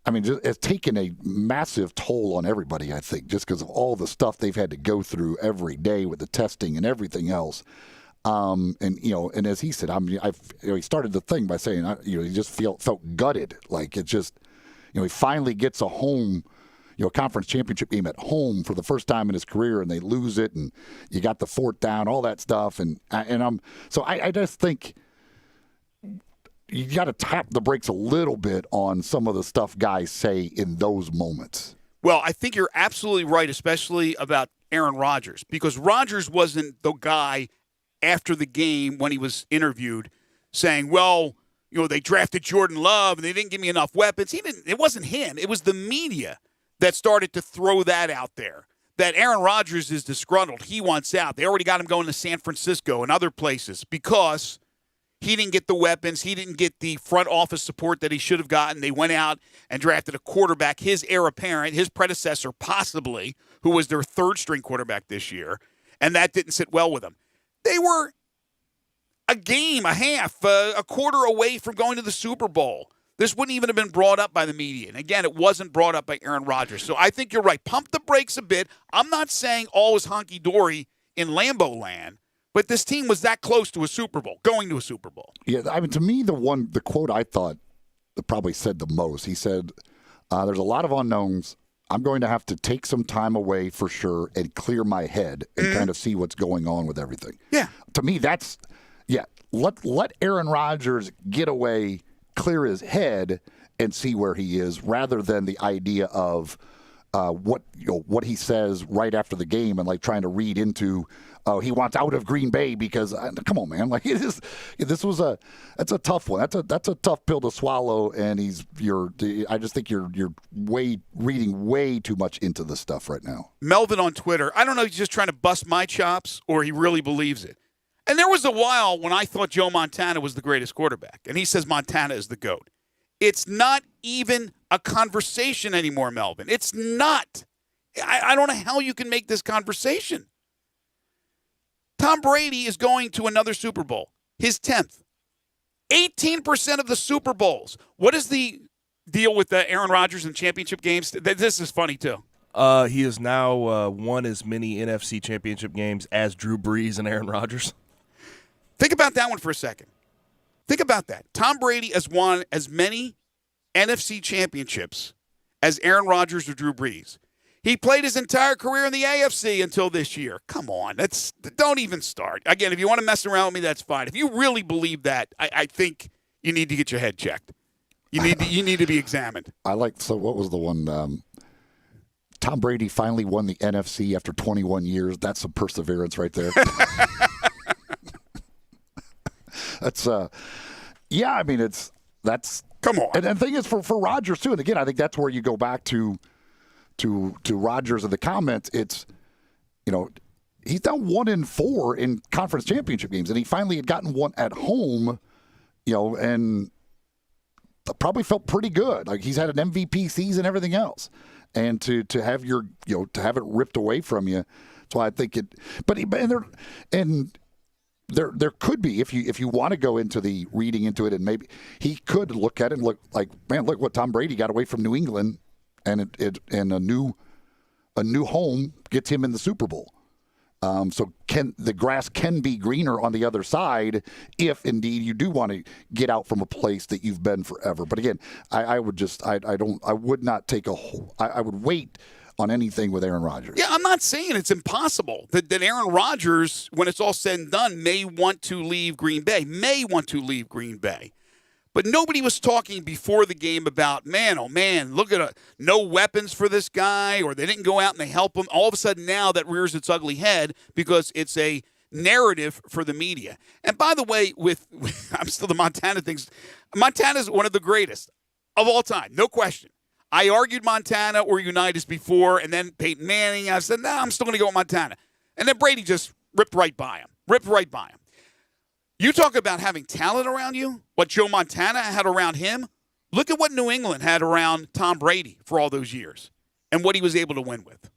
it's taken a massive toll on everybody. I think just because of all the stuff they've had to go through every day with the testing and everything else. And as he said, he started the thing by saying, he just felt gutted. Like it just, he finally gets a home, conference championship game at home for the first time in his career, and they lose it, and you got the fourth down, all that stuff, I just think you got to tap the brakes a little bit on some of the stuff guys say in those moments. Well, I think you're absolutely right, especially about Aaron Rodgers, because Rodgers wasn't the guy after the game when he was interviewed saying, well, they drafted Jordan Love and they didn't give me enough weapons. It wasn't him. It was the media that started to throw that out there, that Aaron Rodgers is disgruntled. He wants out. They already got him going to San Francisco and other places because he didn't get the weapons. He didn't get the front office support that he should have gotten. They went out and drafted a quarterback, his heir apparent, his predecessor possibly, who was their third-string quarterback this year, and that didn't sit well with him. They were a game, a half, a quarter away from going to the Super Bowl. This wouldn't even have been brought up by the media. And again, it wasn't brought up by Aaron Rodgers. So I think you're right. Pump the brakes a bit. I'm not saying all is honky-dory in Lambeau land, but this team was that close to a Super Bowl, going to a Super Bowl. Yeah, to me, the quote I thought that probably said the most, he said, there's a lot of unknowns. I'm going to have to take some time away for sure and clear my head and kind of see what's going on with everything. Yeah. To me, that's, let Aaron Rodgers get away, clear his head, and see where he is, rather than the idea of what he says right after the game and like trying to read into he wants out of Green Bay because come on, man, like that's a tough one. That's a tough pill to swallow, and I just think you're reading way too much into this stuff right now. Melvin on Twitter, I don't know if he's just trying to bust my chops or he really believes it. And there was a while when I thought Joe Montana was the greatest quarterback, and he says Montana is the GOAT. It's not even a conversation anymore, Melvin. It's not. I don't know how you can make this conversation. Tom Brady is going to another Super Bowl, his 10th. 18% of the Super Bowls. What is the deal with Aaron Rodgers in championship games? This is funny, too. He has now won as many NFC championship games as Drew Brees and Aaron Rodgers. Think about that one for a second. Think about that. Tom Brady has won as many NFC championships as Aaron Rodgers or Drew Brees. He played his entire career in the AFC until this year. Come on. Don't even start. Again, if you want to mess around with me, that's fine. If you really believe that, I think you need to get your head checked. You need to be examined. So what was the one? Tom Brady finally won the NFC after 21 years. That's some perseverance right there. That's come on. And the thing is for Rodgers too, and again, I think that's where you go back to Rodgers in the comments. It's he's now 1-4 in conference championship games, and he finally had gotten one at home, and probably felt pretty good. Like he's had an MVP season, and everything else, and to have to have it ripped away from you. So I think it, but There could be, if you want to go into the reading into it, and maybe he could look at it and look like, man, look what Tom Brady got away from New England, and a new home gets him in the Super Bowl. So the grass can be greener on the other side if indeed you do want to get out from a place that you've been forever. But again, I would not take I would wait on anything with Aaron Rodgers. Yeah, I'm not saying it's impossible that Aaron Rodgers, when it's all said and done, may want to leave Green Bay. But nobody was talking before the game about, man, oh, man, look at no weapons for this guy, or they didn't go out and they help him. All of a sudden now that rears its ugly head because it's a narrative for the media. And by the way, I'm still the Montana things. Montana's one of the greatest of all time, no question. I argued Montana or Unitas before, and then Peyton Manning. I said, I'm still going to go with Montana. And then Brady just ripped right by him. You talk about having talent around you, what Joe Montana had around him. Look at what New England had around Tom Brady for all those years and what he was able to win with.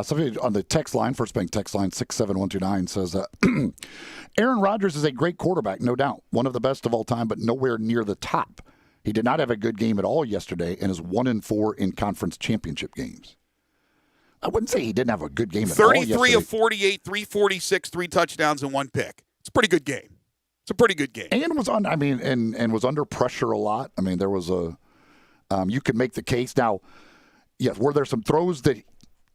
Somebody on the text line, First Bank text line 67129 says, Aaron Rodgers is a great quarterback, no doubt. One of the best of all time, but nowhere near the top. He did not have a good game at all yesterday and is 1-4 in conference championship games. I wouldn't say he didn't have a good game at all yesterday. 33 of 48, 346, 3 touchdowns and 1 pick. It's a pretty good game. And was on. And was under pressure a lot. I mean, there was you could make the case. Now, yes, were there some throws that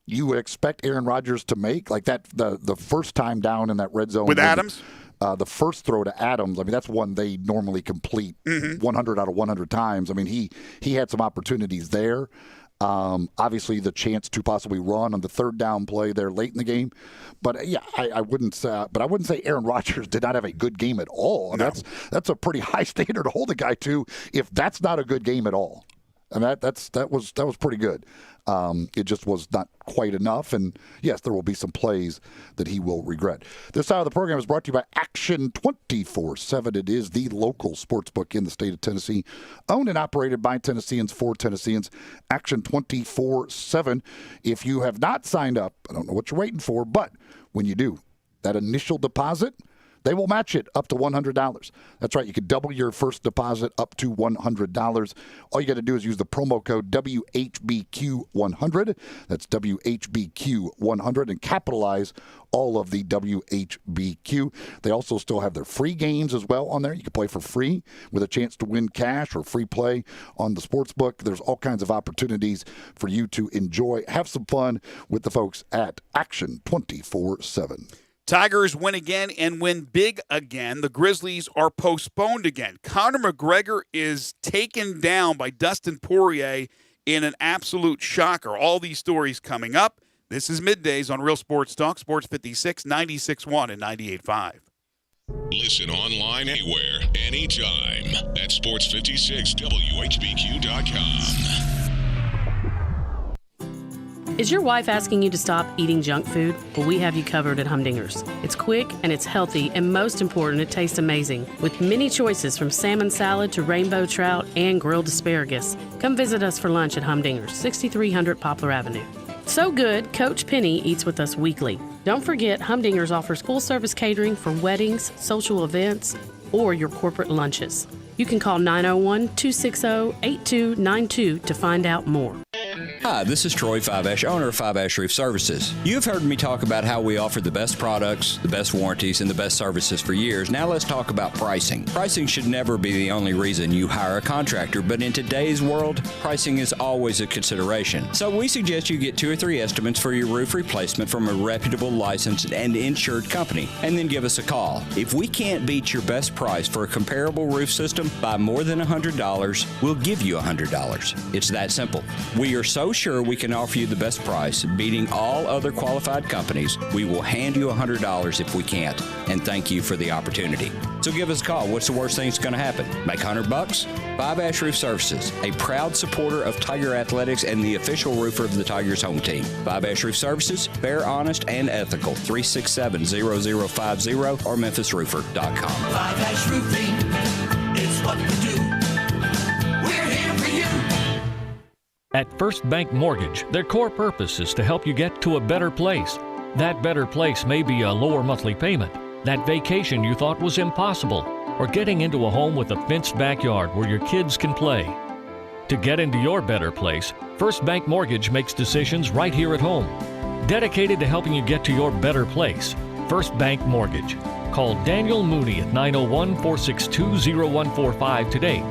you would expect Aaron Rodgers to make, like that the first time down in that red zone with Adams? The first throw to Adams, I mean, that's one they normally complete 100 out of 100 times. I mean, he had some opportunities there. Obviously, the chance to possibly run on the third down play there late in the game. But, yeah, I wouldn't say Aaron Rodgers did not have a good game at all. No. That's a pretty high standard to hold a guy to if that's not a good game at all. And that was pretty good. It just was not quite enough. And, yes, there will be some plays that he will regret. This side of the program is brought to you by Action 24/7. It is the local sports book in the state of Tennessee, owned and operated by Tennesseans for Tennesseans. Action 24/7. If you have not signed up, I don't know what you're waiting for, but when you do, that initial deposit, they will match it up to $100. That's right. You can double your first deposit up to $100. All you got to do is use the promo code WHBQ100. That's WHBQ100 and capitalize all of the WHBQ. They also still have their free games as well on there. You can play for free with a chance to win cash or free play on the sports book. There's all kinds of opportunities for you to enjoy. Have some fun with the folks at Action 24/7. Tigers win again and win big again. The Grizzlies are postponed again. Conor McGregor is taken down by Dustin Poirier in an absolute shocker. All these stories coming up. This is Middays on Real Sports Talk, Sports 56, 96.1 and 98.5. Listen online anywhere, anytime at sports56whbq.com. Is your wife asking you to stop eating junk food? Well, we have you covered at Humdinger's. It's quick and it's healthy, and most important, it tastes amazing. With many choices from salmon salad to rainbow trout and grilled asparagus. Come visit us for lunch at Humdinger's, 6300 Poplar Avenue. So good, Coach Penny eats with us weekly. Don't forget, Humdinger's offers full-service catering for weddings, social events, or your corporate lunches. You can call 901-260-8292 to find out more. Hi, this is Troy Five-Ash, owner of Five-Ash Roof Services. You've heard me talk about how we offer the best products, the best warranties, and the best services for years. Now let's talk about pricing. Pricing should never be the only reason you hire a contractor, but in today's world, pricing is always a consideration. So we suggest you get 2 or 3 estimates for your roof replacement from a reputable, licensed, and insured company, and then give us a call. If we can't beat your best price for a comparable roof system by more than $100, we'll give you $100. It's that simple. We are so sure we can offer you the best price, beating all other qualified companies. We will hand you $100 if we can't, and thank you for the opportunity. So give us a call. What's the worst thing that's going to happen? Make $100? Five-Ash Roof Services, a proud supporter of Tiger Athletics and the official roofer of the Tigers home team. Five-Ash Roof Services, fair, honest, and ethical. 367-0050 or memphisroofer.com. Five-Ash Roofing, it's what we do. We're here for you. At First Bank Mortgage, their core purpose is to help you get to a better place. That better place may be a lower monthly payment, that vacation you thought was impossible, or getting into a home with a fenced backyard where your kids can play. To get into your better place, First Bank Mortgage makes decisions right here at home. Dedicated to helping you get to your better place, First Bank Mortgage. Call Daniel Mooney at 901-462-0145 today.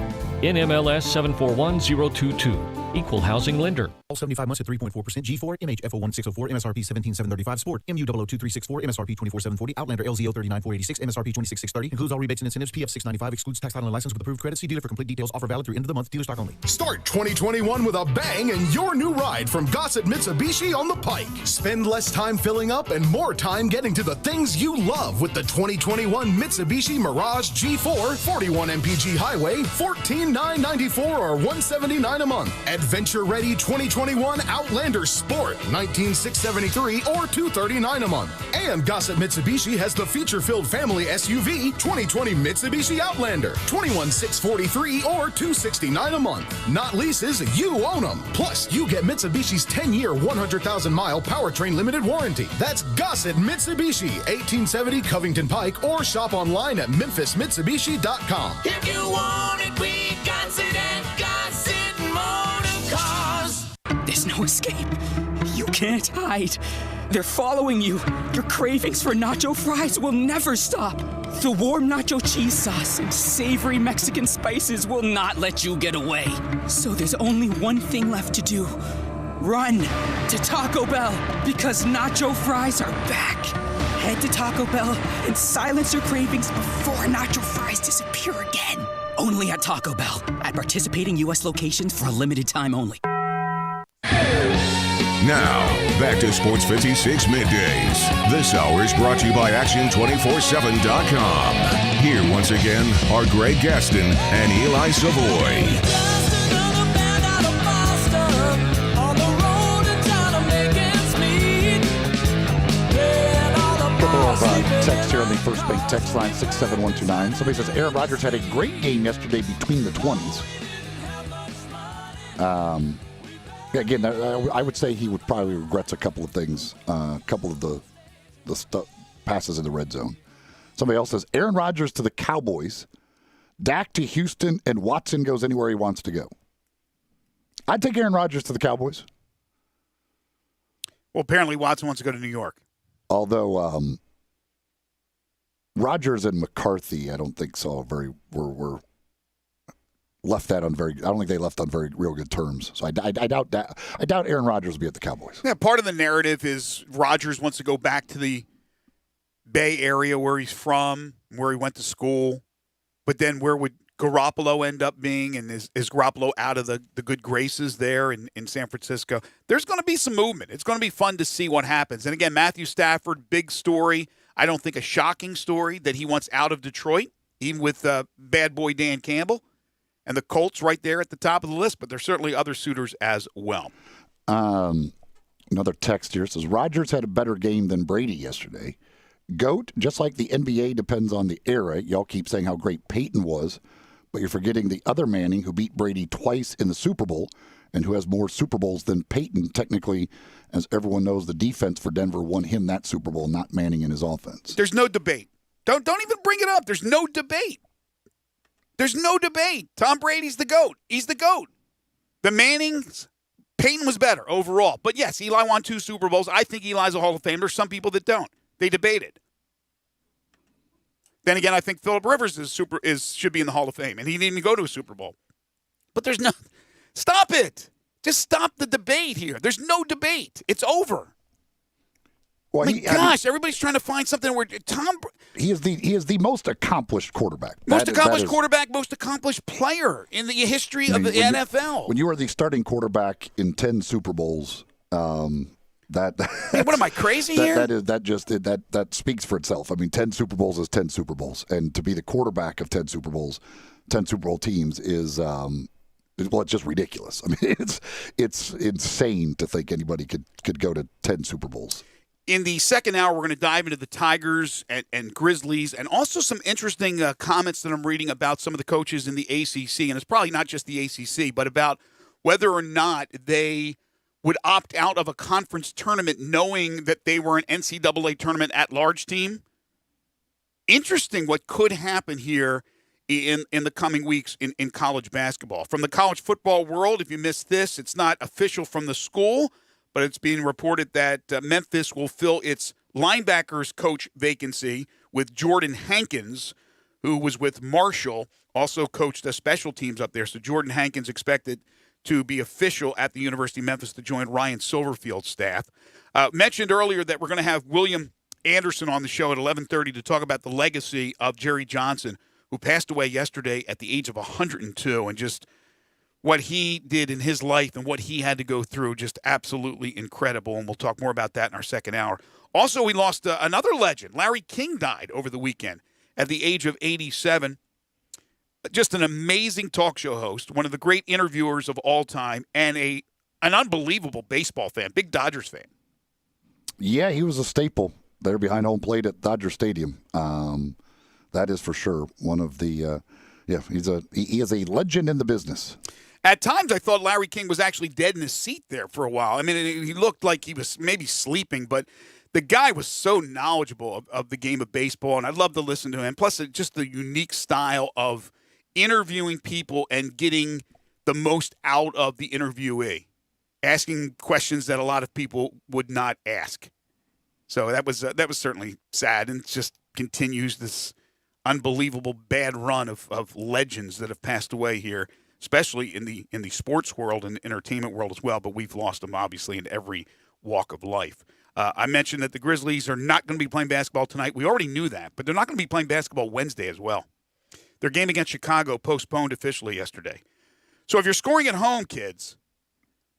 NMLS 741022. Equal housing lender. All 75 months at 3.4%. G4, MHFO1604, MSRP 17735. Sport, MU002364, MSRP 24740. Outlander, LZO 39486, MSRP 26630. Includes all rebates and incentives. PF 695. Excludes tax title and license with approved credit. See dealer for complete details. Offer valid through end of the month. Dealer stock only. Start 2021 with a bang and your new ride from Gossett Mitsubishi on the Pike. Spend less time filling up and more time getting to the things you love with the 2021 Mitsubishi Mirage G4, 41 mpg highway, $14,994 or $179 a month. Adventure-ready 2021 Outlander Sport, $19,673 or $239 a month. And Gossett Mitsubishi has the feature-filled family SUV 2020 Mitsubishi Outlander, $21,643 or $269 a month. Not leases, you own them. Plus, you get Mitsubishi's 10-year, 100,000-mile powertrain limited warranty. That's Gossett Mitsubishi, 1870 Covington Pike, or shop online at memphismitsubishi.com. If you want it, we got it at Gossett Motor Cars. There's no escape. You can't hide. They're following you. Your cravings for nacho fries will never stop. The warm nacho cheese sauce and savory Mexican spices will not let you get away. So there's only one thing left to do. Run to Taco Bell, because nacho fries are back. Head to Taco Bell and silence your cravings before nacho fries disappear again. Only at Taco Bell, at participating U.S. locations for a limited time only. Now, back to Sports 56 Middays. This hour is brought to you by Action247.com. Here once again are Greg Gaston and Eli Savoy. Text here on the First Bank text line 67129. Somebody says Aaron Rodgers had a great game yesterday between the 20s. Again, I would say he would probably regrets a couple of things, a couple of the passes in the red zone. Somebody else says Aaron Rodgers to the Cowboys, Dak to Houston, and Watson goes anywhere he wants to go. I'd take Aaron Rodgers to the Cowboys. Well, apparently Watson wants to go to New York. Although Rodgers and McCarthy, I don't think were left that on very. I don't think they left on very real good terms. So I doubt that. I doubt Aaron Rodgers will be at the Cowboys. Yeah, part of the narrative is Rodgers wants to go back to the Bay Area where he's from, where he went to school. But then where would Garoppolo end up being? And is Garoppolo out of the good graces there in San Francisco? There's going to be some movement. It's going to be fun to see what happens. And again, Matthew Stafford, big story. I don't think a shocking story that he wants out of Detroit, even with bad boy Dan Campbell. And the Colts right there at the top of the list, but there's certainly other suitors as well. Another text here says, Rodgers had a better game than Brady yesterday. GOAT, just like the NBA depends on the era. Y'all keep saying how great Peyton was, but you're forgetting the other Manning who beat Brady twice in the Super Bowl and who has more Super Bowls than Peyton. Technically, as everyone knows, the defense for Denver won him that Super Bowl, not Manning and his offense. There's no debate. Don't even bring it up. There's no debate. There's no debate. Tom Brady's the GOAT. He's the GOAT. The Mannings, Peyton was better overall. But yes, Eli won 2 Super Bowls. I think Eli's a Hall of Famer. There's some people that don't. They debated. Then again, I think Phillip Rivers should be in the Hall of Fame, and he didn't even go to a Super Bowl. But there's no – stop it. Just stop the debate here. There's no debate. It's over. Well, everybody's trying to find something where he is the most accomplished quarterback. Most accomplished, most accomplished player in the history of the NFL. When you are the starting quarterback in 10 Super Bowls, what am I crazy here? That speaks for itself. I mean, 10 Super Bowls is 10 Super Bowls, and to be the quarterback of 10 Super Bowls, 10 Super Bowl teams is it's just ridiculous. I mean, it's insane to think anybody could go to 10 Super Bowls. In the second hour, we're going to dive into the Tigers and Grizzlies, and also some interesting comments that I'm reading about some of the coaches in the ACC. And it's probably not just the ACC, but about whether or not they would opt out of a conference tournament knowing that they were an NCAA tournament at-large team. Interesting what could happen here in the coming weeks in college basketball. From the college football world, if you missed this, it's not official from the school, but it's being reported that Memphis will fill its linebackers coach vacancy with Jordan Hankins, who was with Marshall, also coached the special teams up there. So Jordan Hankins expected to be official at the University of Memphis to join Ryan Silverfield's staff. Mentioned earlier that we're going to have William Anderson on the show at 11:30 to talk about the legacy of Jerry Johnson, who passed away yesterday at the age of 102, and just what he did in his life and what he had to go through, just absolutely incredible. And we'll talk more about that in our second hour. Also, we lost another legend. Larry King died over the weekend at the age of 87. Just an amazing talk show host, one of the great interviewers of all time, and an unbelievable baseball fan, big Dodgers fan. Yeah, he was a staple there behind home plate at Dodger Stadium. That is for sure. One of the, he is a legend in the business. At times, I thought Larry King was actually dead in his seat there for a while. I mean, he looked like he was maybe sleeping, but the guy was so knowledgeable of the game of baseball, and I love to listen to him. Plus, just the unique style of interviewing people and getting the most out of the interviewee, asking questions that a lot of people would not ask. So that was certainly sad, and just continues this unbelievable bad run of legends that have passed away here, especially in the sports world and entertainment world as well. But we've lost them obviously in every walk of life. I mentioned that the Grizzlies are not going to be playing basketball tonight. We already knew that, but they're not going to be playing basketball Wednesday as well. Their game against Chicago postponed officially yesterday. So if you're scoring at home, kids,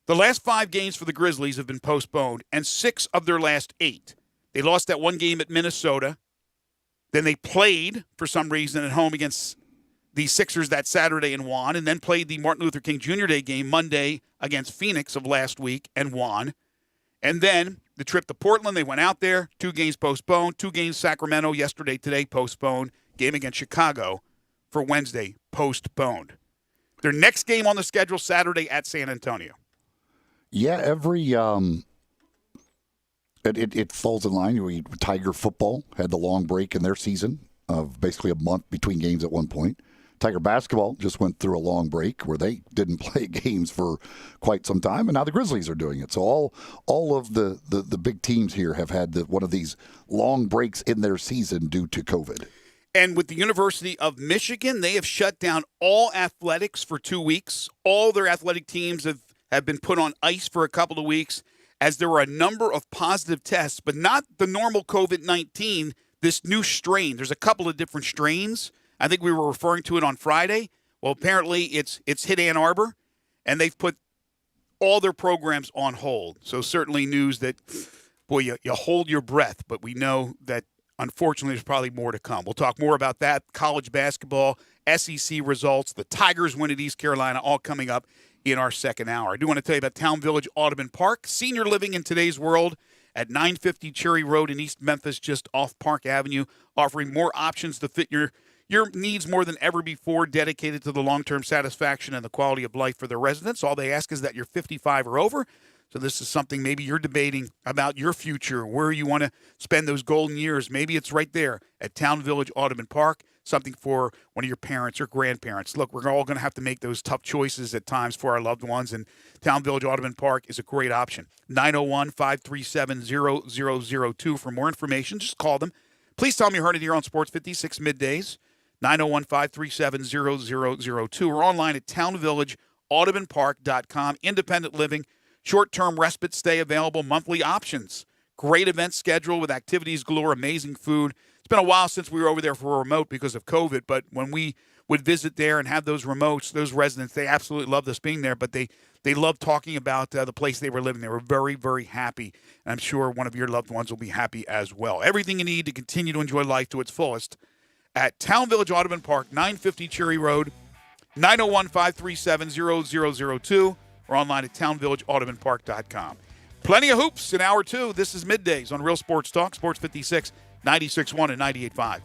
the last 5 games for the Grizzlies have been postponed, and 6 of their last 8. They lost that one game at Minnesota. Then they played, for some reason, at home against the Sixers that Saturday and won, and then played the Martin Luther King Jr. Day game Monday against Phoenix of last week and won. And then the trip to Portland, they went out there, 2 games postponed, 2 games Sacramento yesterday, today postponed, game against Chicago for Wednesday postponed. Their next game on the schedule Saturday at San Antonio. Yeah, every it falls in line. Tiger football had the long break in their season of basically a month between games at one point. Tiger basketball just went through a long break where they didn't play games for quite some time, and now the Grizzlies are doing it. So all of the big teams here have had one of these long breaks in their season due to COVID. And with the University of Michigan, they have shut down all athletics for 2 weeks. All their athletic teams have been put on ice for a couple of weeks as there were a number of positive tests, but not the normal COVID-19, this new strain. There's a couple of different strains. I think we were referring to it on Friday. Well, apparently it's hit Ann Arbor, and they've put all their programs on hold. So certainly news that, boy, you hold your breath, but we know that unfortunately there's probably more to come. We'll talk more about that, college basketball, SEC results, the Tigers win at East Carolina, all coming up in our second hour. I do want to tell you about Town Village Audubon Park, senior living in today's world at 950 Cherry Road in East Memphis, just off Park Avenue, offering more options to fit your needs more than ever before, dedicated to the long-term satisfaction and the quality of life for their residents. All they ask is that you're 55 or over. So this is something maybe you're debating about your future, where you want to spend those golden years. Maybe it's right there at Town Village Audubon Park, something for one of your parents or grandparents. Look, we're all going to have to make those tough choices at times for our loved ones, and Town Village Audubon Park is a great option. 901-537-0002 for more information. Just call them. Please tell them you heard it here on Sports 56 Middays. 901-537-0002 or online at townvillageaudubonpark.com. Independent living, short-term respite stay available, monthly options. Great event schedule with activities galore, amazing food. It's been a while since we were over there for a remote because of COVID, but when we would visit there and have those remotes, those residents, they absolutely loved us being there, but they loved talking about the place they were living. They were very, very happy, and I'm sure one of your loved ones will be happy as well. Everything you need to continue to enjoy life to its fullest at Town Village Audubon Park, 950 Cherry Road, 901-537-0002, or online at townvillageaudubonpark.com. Plenty of hoops in Hour 2. This is Middays on Real Sports Talk, Sports 56, 96.1 and 98.5.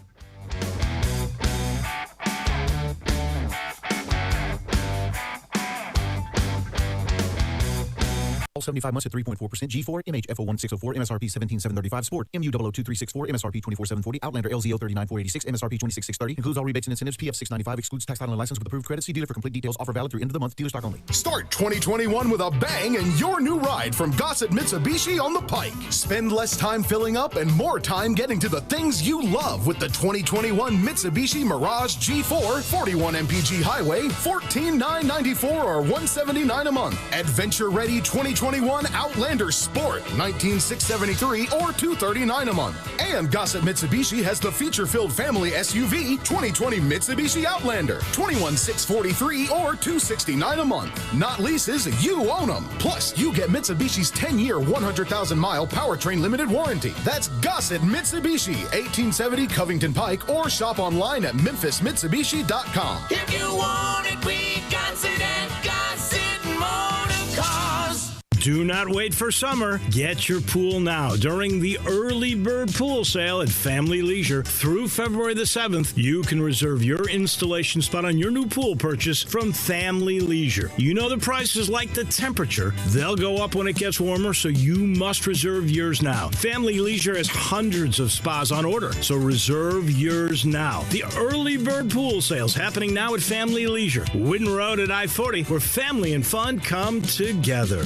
75 months at 3.4%. G4, MHFO1604, MSRP 17735. Sport, MU002364, MSRP 24740. Outlander LZO 39486, MSRP 26630. Includes all rebates and incentives. PF 695. Excludes tax title and license with approved credit. See dealer for complete details. Offer valid through end of the month. Dealer stock only. Start 2021 with a bang and your new ride from Gossett Mitsubishi on the Pike. Spend less time filling up and more time getting to the things you love with the 2021 Mitsubishi Mirage G4, 41 mpg highway, $14,994 or $179 a month. Adventure-ready 2021 Outlander Sport, $19,673 or $239 a month. And Gossett Mitsubishi has the feature-filled family SUV 2020 Mitsubishi Outlander, $21,643 or $269 a month. Not leases, you own them. Plus, you get Mitsubishi's 10-year, 100,000-mile powertrain limited warranty. That's Gossett Mitsubishi, 1870 Covington Pike, or shop online at memphismitsubishi.com. If you want it, we got it at Gossett Motor Cars. Do not wait for summer. Get your pool now during the early bird pool sale at Family Leisure. Through February the 7th, you can reserve your installation spot on your new pool purchase from Family Leisure. You know the prices like the temperature. They'll go up when it gets warmer, so you must reserve yours now. Family Leisure has hundreds of spas on order, so reserve yours now. The early bird pool sales happening now at Family Leisure. Whidden Road at I-40, where family and fun come together.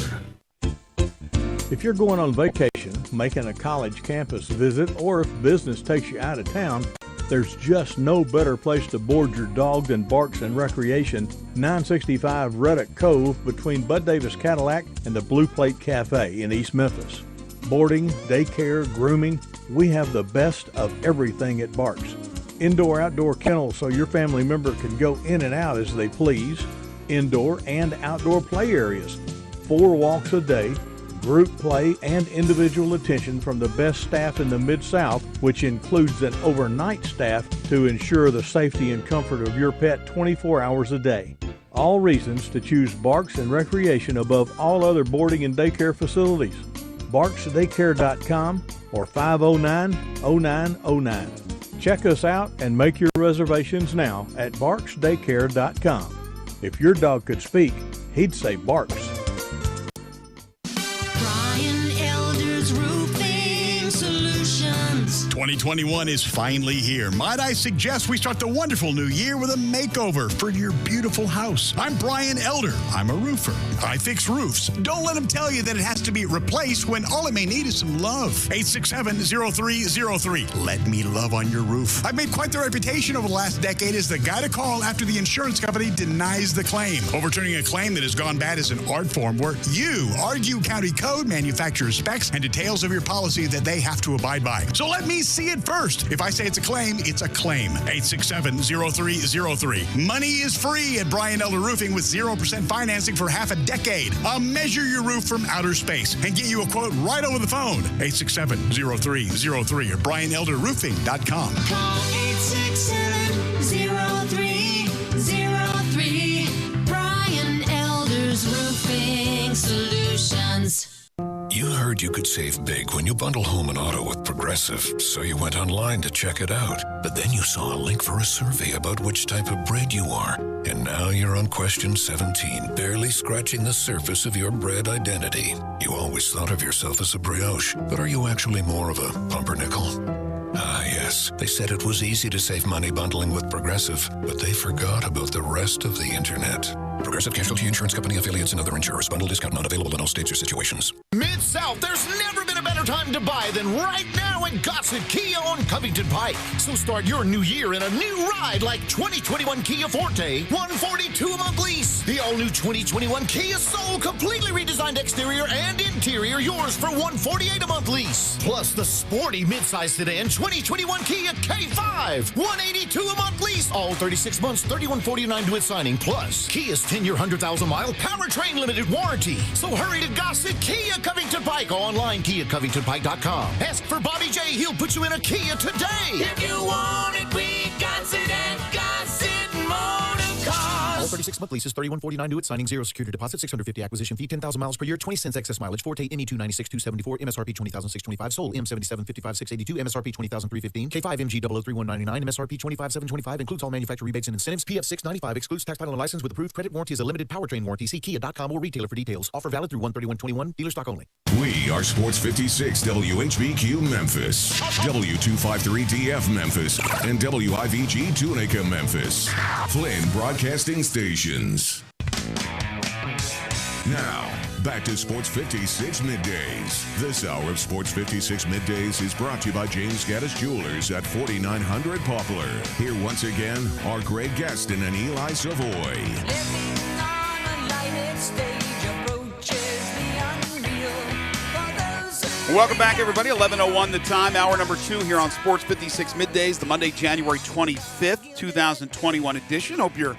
If you're going on vacation, making a college campus visit, or if business takes you out of town, there's just no better place to board your dog than Barks and Recreation, 965 Reddick Cove between Bud Davis Cadillac and the Blue Plate Cafe in East Memphis. Boarding, daycare, grooming, we have the best of everything at Barks. Indoor-outdoor kennels so your family member can go in and out as they please. Indoor and outdoor play areas. 4 walks a day. Group play and individual attention from the best staff in the Mid-South, which includes an overnight staff to ensure the safety and comfort of your pet 24 hours a day. All reasons to choose Barks and Recreation above all other boarding and daycare facilities. BarksDaycare.com or 509-0909. Check us out and make your reservations now at BarksDaycare.com. If your dog could speak, he'd say Barks. 2021 is finally here. Might I suggest we start the wonderful new year with a makeover for your beautiful house. I'm Brian Elder. I'm a roofer. I fix roofs. Don't let them tell you that it has to be replaced when all it may need is some love. 867-0303. Let me love on your roof. I've made quite the reputation over the last decade as the guy to call after the insurance company denies the claim. Overturning a claim that has gone bad is an art form where you argue county code, manufacturer specs, and details of your policy that they have to abide by. So let me see it first. If I say it's a claim, it's a claim. 867-0303. Money is free at Brian Elder Roofing with 0% financing for half a decade. I'll measure your roof from outer space and get you a quote right over the phone. 867-0303 or BrianElderRoofing.com. Call 867-0303. Brian Elder's Roofing Solutions. You heard you could save big when you bundle home and auto with Progressive, so you went online to check it out. But then you saw a link for a survey about which type of bread you are. And now you're on question 17, barely scratching the surface of your bread identity. You always thought of yourself as a brioche, but are you actually more of a pumpernickel? Ah, yes. They said it was easy to save money bundling with Progressive, but they forgot about the rest of the internet. Progressive Casualty Insurance Company, affiliates, and other insurers. Bundle discount not available in all states or situations. Mid-South, there's never been a better time to buy than right now at Gossett Kia on Covington Pike. So start your new year in a new ride like 2021 Kia Forte, $142 a month lease. The all-new 2021 Kia Soul, completely redesigned exterior and interior, yours for $148 a month lease. Plus the sporty midsize sedan 2021 Kia K5, $182 a month lease. All 36 months, $3149 to its signing. Plus Kia's 10-year, 100,000-mile powertrain limited warranty. So hurry to Gossett Kia Covington Pike. Online, KiaCovingtonPike.com. Ask for Bobby J. He'll put you in a Kia today. If you want it, we got it at Gossett Motor Cars. All 36 36-month leases, $31.49 due at signing, 0 security deposit, $650 acquisition fee, 10,000 miles per year, 20 cents excess mileage, Forte ME296-274, MSRP $20,625, sold M77-55-682, MSRP $20,315, K5 MG 003-199, MSRP $25,725, includes all manufacturer rebates and incentives, PF $695, excludes tax title and license with approved credit, warranty is a limited powertrain warranty, see Kia.com or retailer for details. Offer valid through 1/31/21, dealer stock only. We are Sports 56 WHBQ Memphis, W253DF Memphis, and WIVG Tunica Memphis. Flynn Broadcasting Stations. Now, back to Sports 56 Middays. This hour of Sports 56 Middays is brought to you by James Gaddis Jewelers at 4900 Poplar. Here once again are Greg Gaston and Eli Savoy. Welcome back, everybody. 11:01 the time, hour number 2 here on Sports 56 Middays, the Monday, January 25th, 2021 edition. Hope your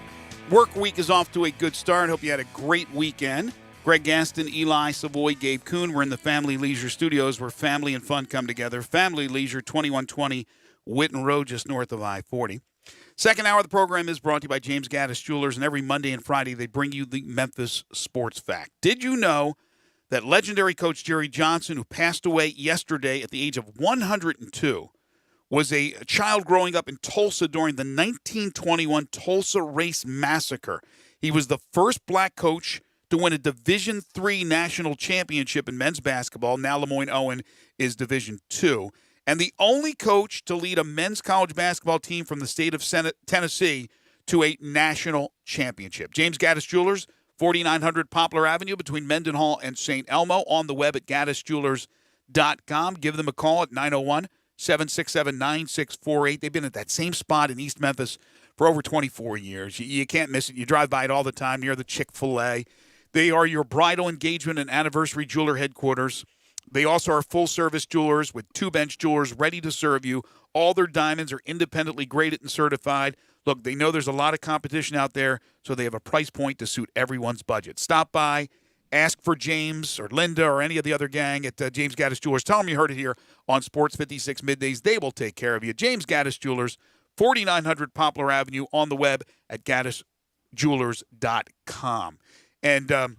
work week is off to a good start. Hope you had a great weekend. Greg Gaston, Eli Savoy, Gabe Kuhn. We're in the Family Leisure Studios where family and fun come together. Family Leisure, 2120 Whitten Road, just north of I-40. Second hour of the program is brought to you by James Gaddis Jewelers, and every Monday and Friday they bring you the Memphis Sports Fact. Did you know that legendary coach Jerry Johnson, who passed away yesterday at the age of 102, was a child growing up in Tulsa during the 1921 Tulsa Race Massacre? He was the first black coach to win a Division III national championship in men's basketball. Now Lemoyne Owen is Division II. And the only coach to lead a men's college basketball team from the state of Tennessee to a national championship. James Gaddis Jewelers, 4900 Poplar Avenue between Mendenhall and St. Elmo, on the web at gaddisjewelers.com. Give them a call at 901-767-9648. They've been at that same spot in East Memphis for over 24 years. You can't miss it. You drive by it all the time near the Chick-fil-A. They are your bridal engagement and anniversary jeweler headquarters. They also are full-service jewelers with 2-bench jewelers ready to serve you. All their diamonds are independently graded and certified. Look, they know there's a lot of competition out there, so they have a price point to suit everyone's budget. Stop by, ask for James or Linda or any of the other gang at James Gaddis Jewelers. Tell them you heard it here on Sports 56 Middays. They will take care of you. James Gaddis Jewelers, 4900 Poplar Avenue, on the web at gaddisjewelers.com. And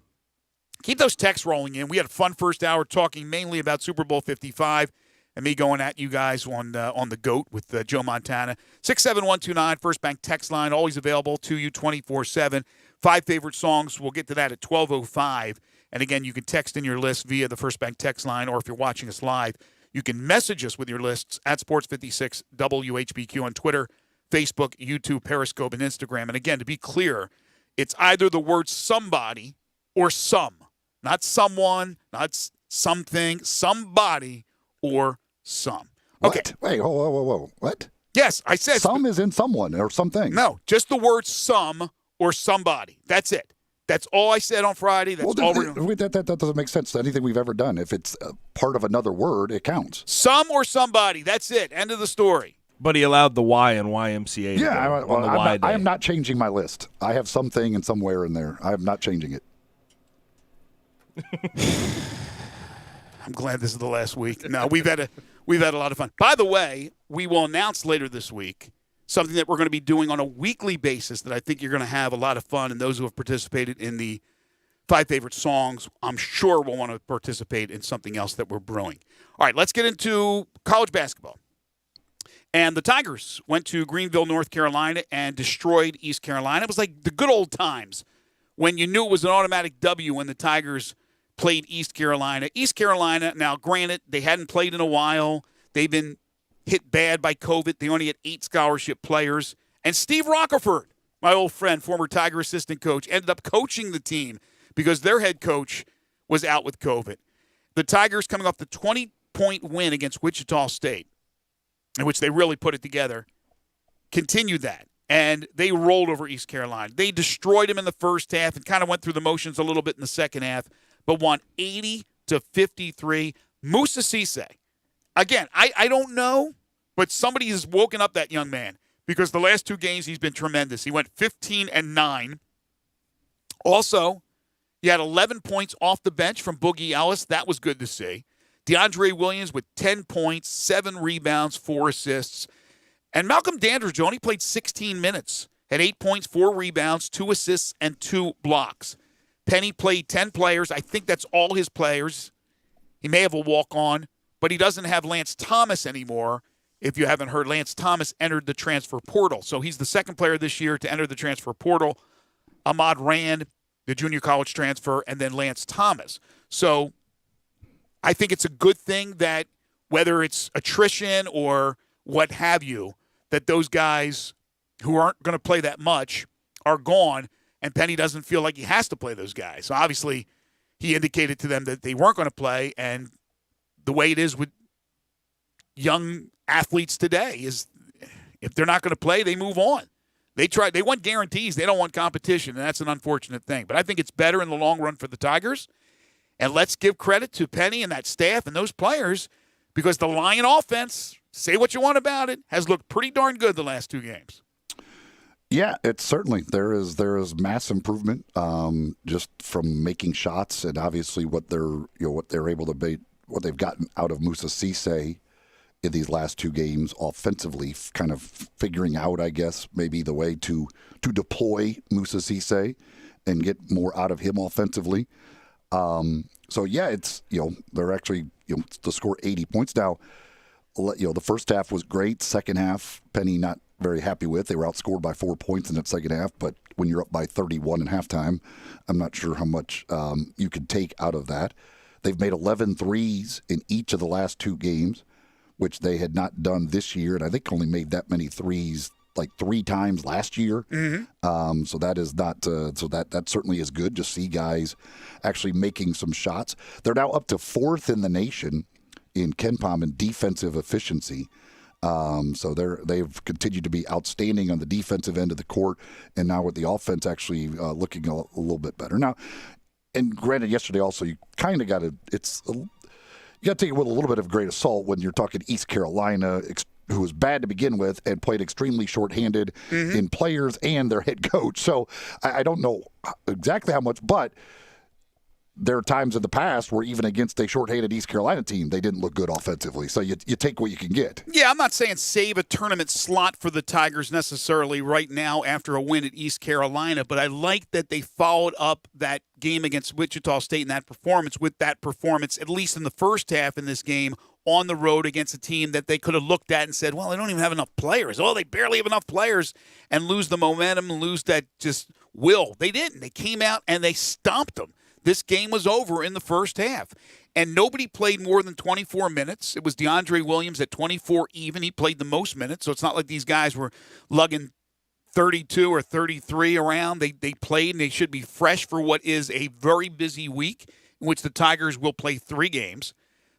keep those texts rolling in. We had a fun first hour talking mainly about Super Bowl 55. And me going at you guys on the GOAT with Joe Montana. 67129, First Bank text line, always available to you 24/7. 5 favorite songs, we'll get to that at 12:05. And again, you can text in your list via the First Bank text line, or if you're watching us live, you can message us with your lists at Sports56 WHBQ on Twitter, Facebook, YouTube, Periscope, and Instagram. And again, to be clear, it's either the word somebody or some. Not someone, not something, somebody, or some. Okay. What? Wait, whoa. What? Yes, I said some is in someone or something. No, just the word some or somebody. That's it. That's all I said on Friday. That's all we're doing. That doesn't make sense to anything we've ever done. If it's part of another word, it counts. Some or somebody. That's it. End of the story. But he allowed the Y and YMCA. Yeah, on the Y day. I am not changing my list. I have something and somewhere in there. I am not changing it. I'm glad this is the last week. No, we've had a lot of fun. By the way, we will announce later this week something that we're going to be doing on a weekly basis that I think you're going to have a lot of fun. And those who have participated in the 5 favorite songs, I'm sure will want to participate in something else that we're brewing. All right, let's get into college basketball. And the Tigers went to Greenville, North Carolina, and destroyed East Carolina. It was like the good old times when you knew it was an automatic W when the Tigers played East Carolina. East Carolina, now granted, they hadn't played in a while. They've been hit bad by COVID. They only had 8 scholarship players. And Steve Rockerford, my old friend, former Tiger assistant coach, ended up coaching the team because their head coach was out with COVID. The Tigers, coming off the 20-point win against Wichita State, in which they really put it together, continued that. And they rolled over East Carolina. They destroyed them in the first half and kind of went through the motions a little bit in the second half, but won 80-53. Moussa Cisse. Again, I don't know, but somebody has woken up that young man because the last 2 games he's been tremendous. He went 15-9. Also, he had 11 points off the bench from Boogie Ellis. That was good to see. DeAndre Williams with 10 points, 7 rebounds, 4 assists. And Malcolm Dandridge only played 16 minutes. had 8 points, 4 rebounds, 2 assists, and 2 blocks. Penny played 10 players. I think that's all his players. He may have a walk-on, but he doesn't have Lance Thomas anymore. If you haven't heard, Lance Thomas entered the transfer portal. So he's the second player this year to enter the transfer portal. Ahmad Rand, the junior college transfer, and then Lance Thomas. So I think it's a good thing that whether it's attrition or what have you, that those guys who aren't going to play that much are gone, and Penny doesn't feel like he has to play those guys. So obviously he indicated to them that they weren't going to play, and the way it is with young athletes today is if they're not going to play, they move on. They want guarantees. They don't want competition, and that's an unfortunate thing. But I think it's better in the long run for the Tigers. And let's give credit to Penny and that staff and those players because the Lion offense, say what you want about it, has looked pretty darn good the last 2 games. Yeah, it's certainly there is mass improvement just from making shots and obviously what they're able to be, what they've gotten out of Musa Cisse in these last 2 games offensively, kind of figuring out, I guess, maybe the way to deploy Musa Cisse and get more out of him offensively. So yeah, it's they're actually to score 80 points now. The first half was great. Second half, Penny not very happy with. They were outscored by 4 points in that second half, but when you're up by 31 at halftime, I'm not sure how much you can take out of that. They've made 11 threes in each of the last 2 games, which they had not done this year, and I think only made that many threes like 3 times last year. Mm-hmm. So that is not. So that certainly is good to see guys actually making some shots. They're now up to 4th in the nation in KenPom in defensive efficiency. So they've continued to be outstanding on the defensive end of the court, and now with the offense actually looking a little bit better. Now, and granted, yesterday also you kind of got to. You got to take it with a little bit of grain of salt when you're talking East Carolina, who was bad to begin with and played extremely shorthanded in players and their head coach. So I don't know exactly how much, but there are times in the past where even against a shorthanded East Carolina team, they didn't look good offensively. So you take what you can get. Yeah, I'm not saying save a tournament slot for the Tigers necessarily right now after a win at East Carolina, but I like that they followed up that game against Wichita State and that performance with that performance, at least in the first half in this game, on the road against a team that they could have looked at and said, well, they don't even have enough players. Oh, they barely have enough players, and lose the momentum, lose that just will. They didn't. They came out and they stomped them. This game was over in the first half, and nobody played more than 24 minutes. It was DeAndre Williams at 24 even. He played the most minutes, so it's not like these guys were lugging 32 or 33 around. They played, and they should be fresh for what is a very busy week in which the Tigers will play 3 games.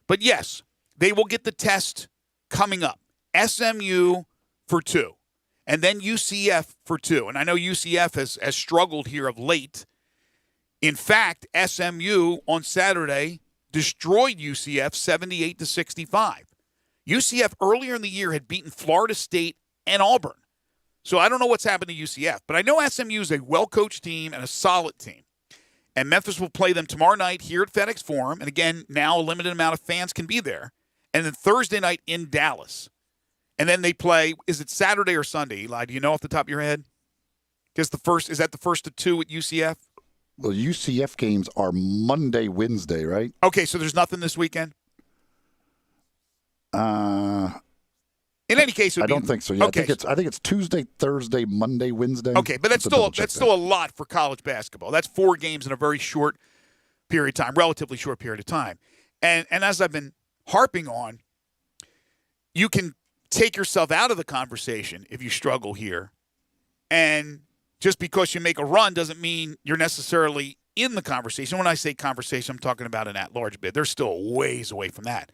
But, yes, they will get the test coming up. SMU for 2, and then UCF for 2. And I know UCF has struggled here of late. In fact, SMU on Saturday destroyed UCF 78-65. UCF earlier in the year had beaten Florida State and Auburn. So I don't know what's happened to UCF, but I know SMU is a well-coached team and a solid team. And Memphis will play them tomorrow night here at FedEx Forum. And again, now a limited amount of fans can be there. And then Thursday night in Dallas. And then they play, is it Saturday or Sunday, Eli? Do you know off the top of your head? Is that the first of 2 at UCF? Well, UCF games are Monday, Wednesday, right? Okay, so there's nothing this weekend? In any case, I don't think so. Yeah, okay. I think it's Tuesday, Thursday, Monday, Wednesday. Okay, but that's still a lot for college basketball. That's 4 games in a very short period of time, relatively short period of time. And as I've been harping on, you can take yourself out of the conversation if you struggle here. And just because you make a run doesn't mean you're necessarily in the conversation. When I say conversation, I'm talking about an at-large bid. They're still ways away from that.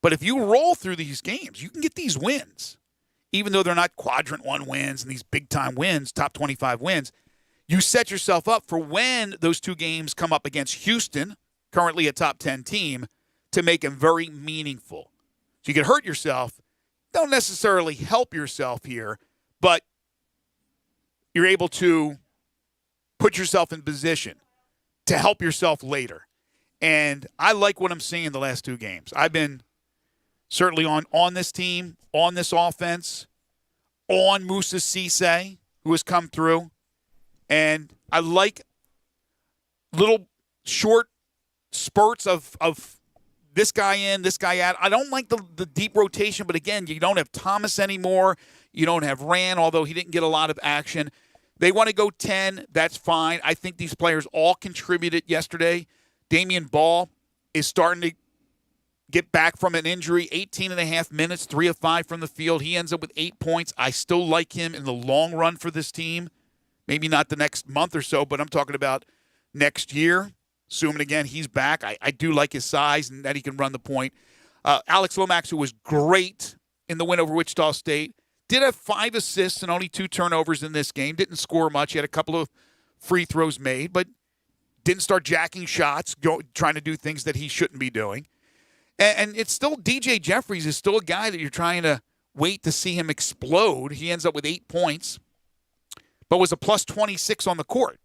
But if you roll through these games, you can get these wins. Even though they're not quadrant 1 wins and these big-time wins, top 25 wins, you set yourself up for when those 2 games come up against Houston, currently a top 10 team, to make them very meaningful. So you can hurt yourself. Don't necessarily help yourself here, but you're able to put yourself in position to help yourself later. And I like what I'm seeing the last 2 games. I've been certainly on this team, on this offense, on Musa Cisse. who has come through. And I like little short spurts of this guy in, this guy out. I don't like the deep rotation, but again, you don't have Thomas anymore. You don't have Rand, although he didn't get a lot of action. They want to go 10. That's fine. I think these players all contributed yesterday. Damian Ball is starting to get back from an injury. 18 and a half minutes, 3 of 5 from the field. He ends up with 8 points. I still like him in the long run for this team. Maybe not the next month or so, but I'm talking about next year. Assuming, again, he's back. I do like his size and that he can run the point. Alex Lomax, who was great in the win over Wichita State, did have 5 assists and only 2 turnovers in this game. Didn't score much. He had a couple of free throws made, but didn't start jacking shots, trying to do things that he shouldn't be doing. And it's still DJ Jeffries is still a guy that you're trying to wait to see him explode. He ends up with 8 points, but was a plus 26 on the court,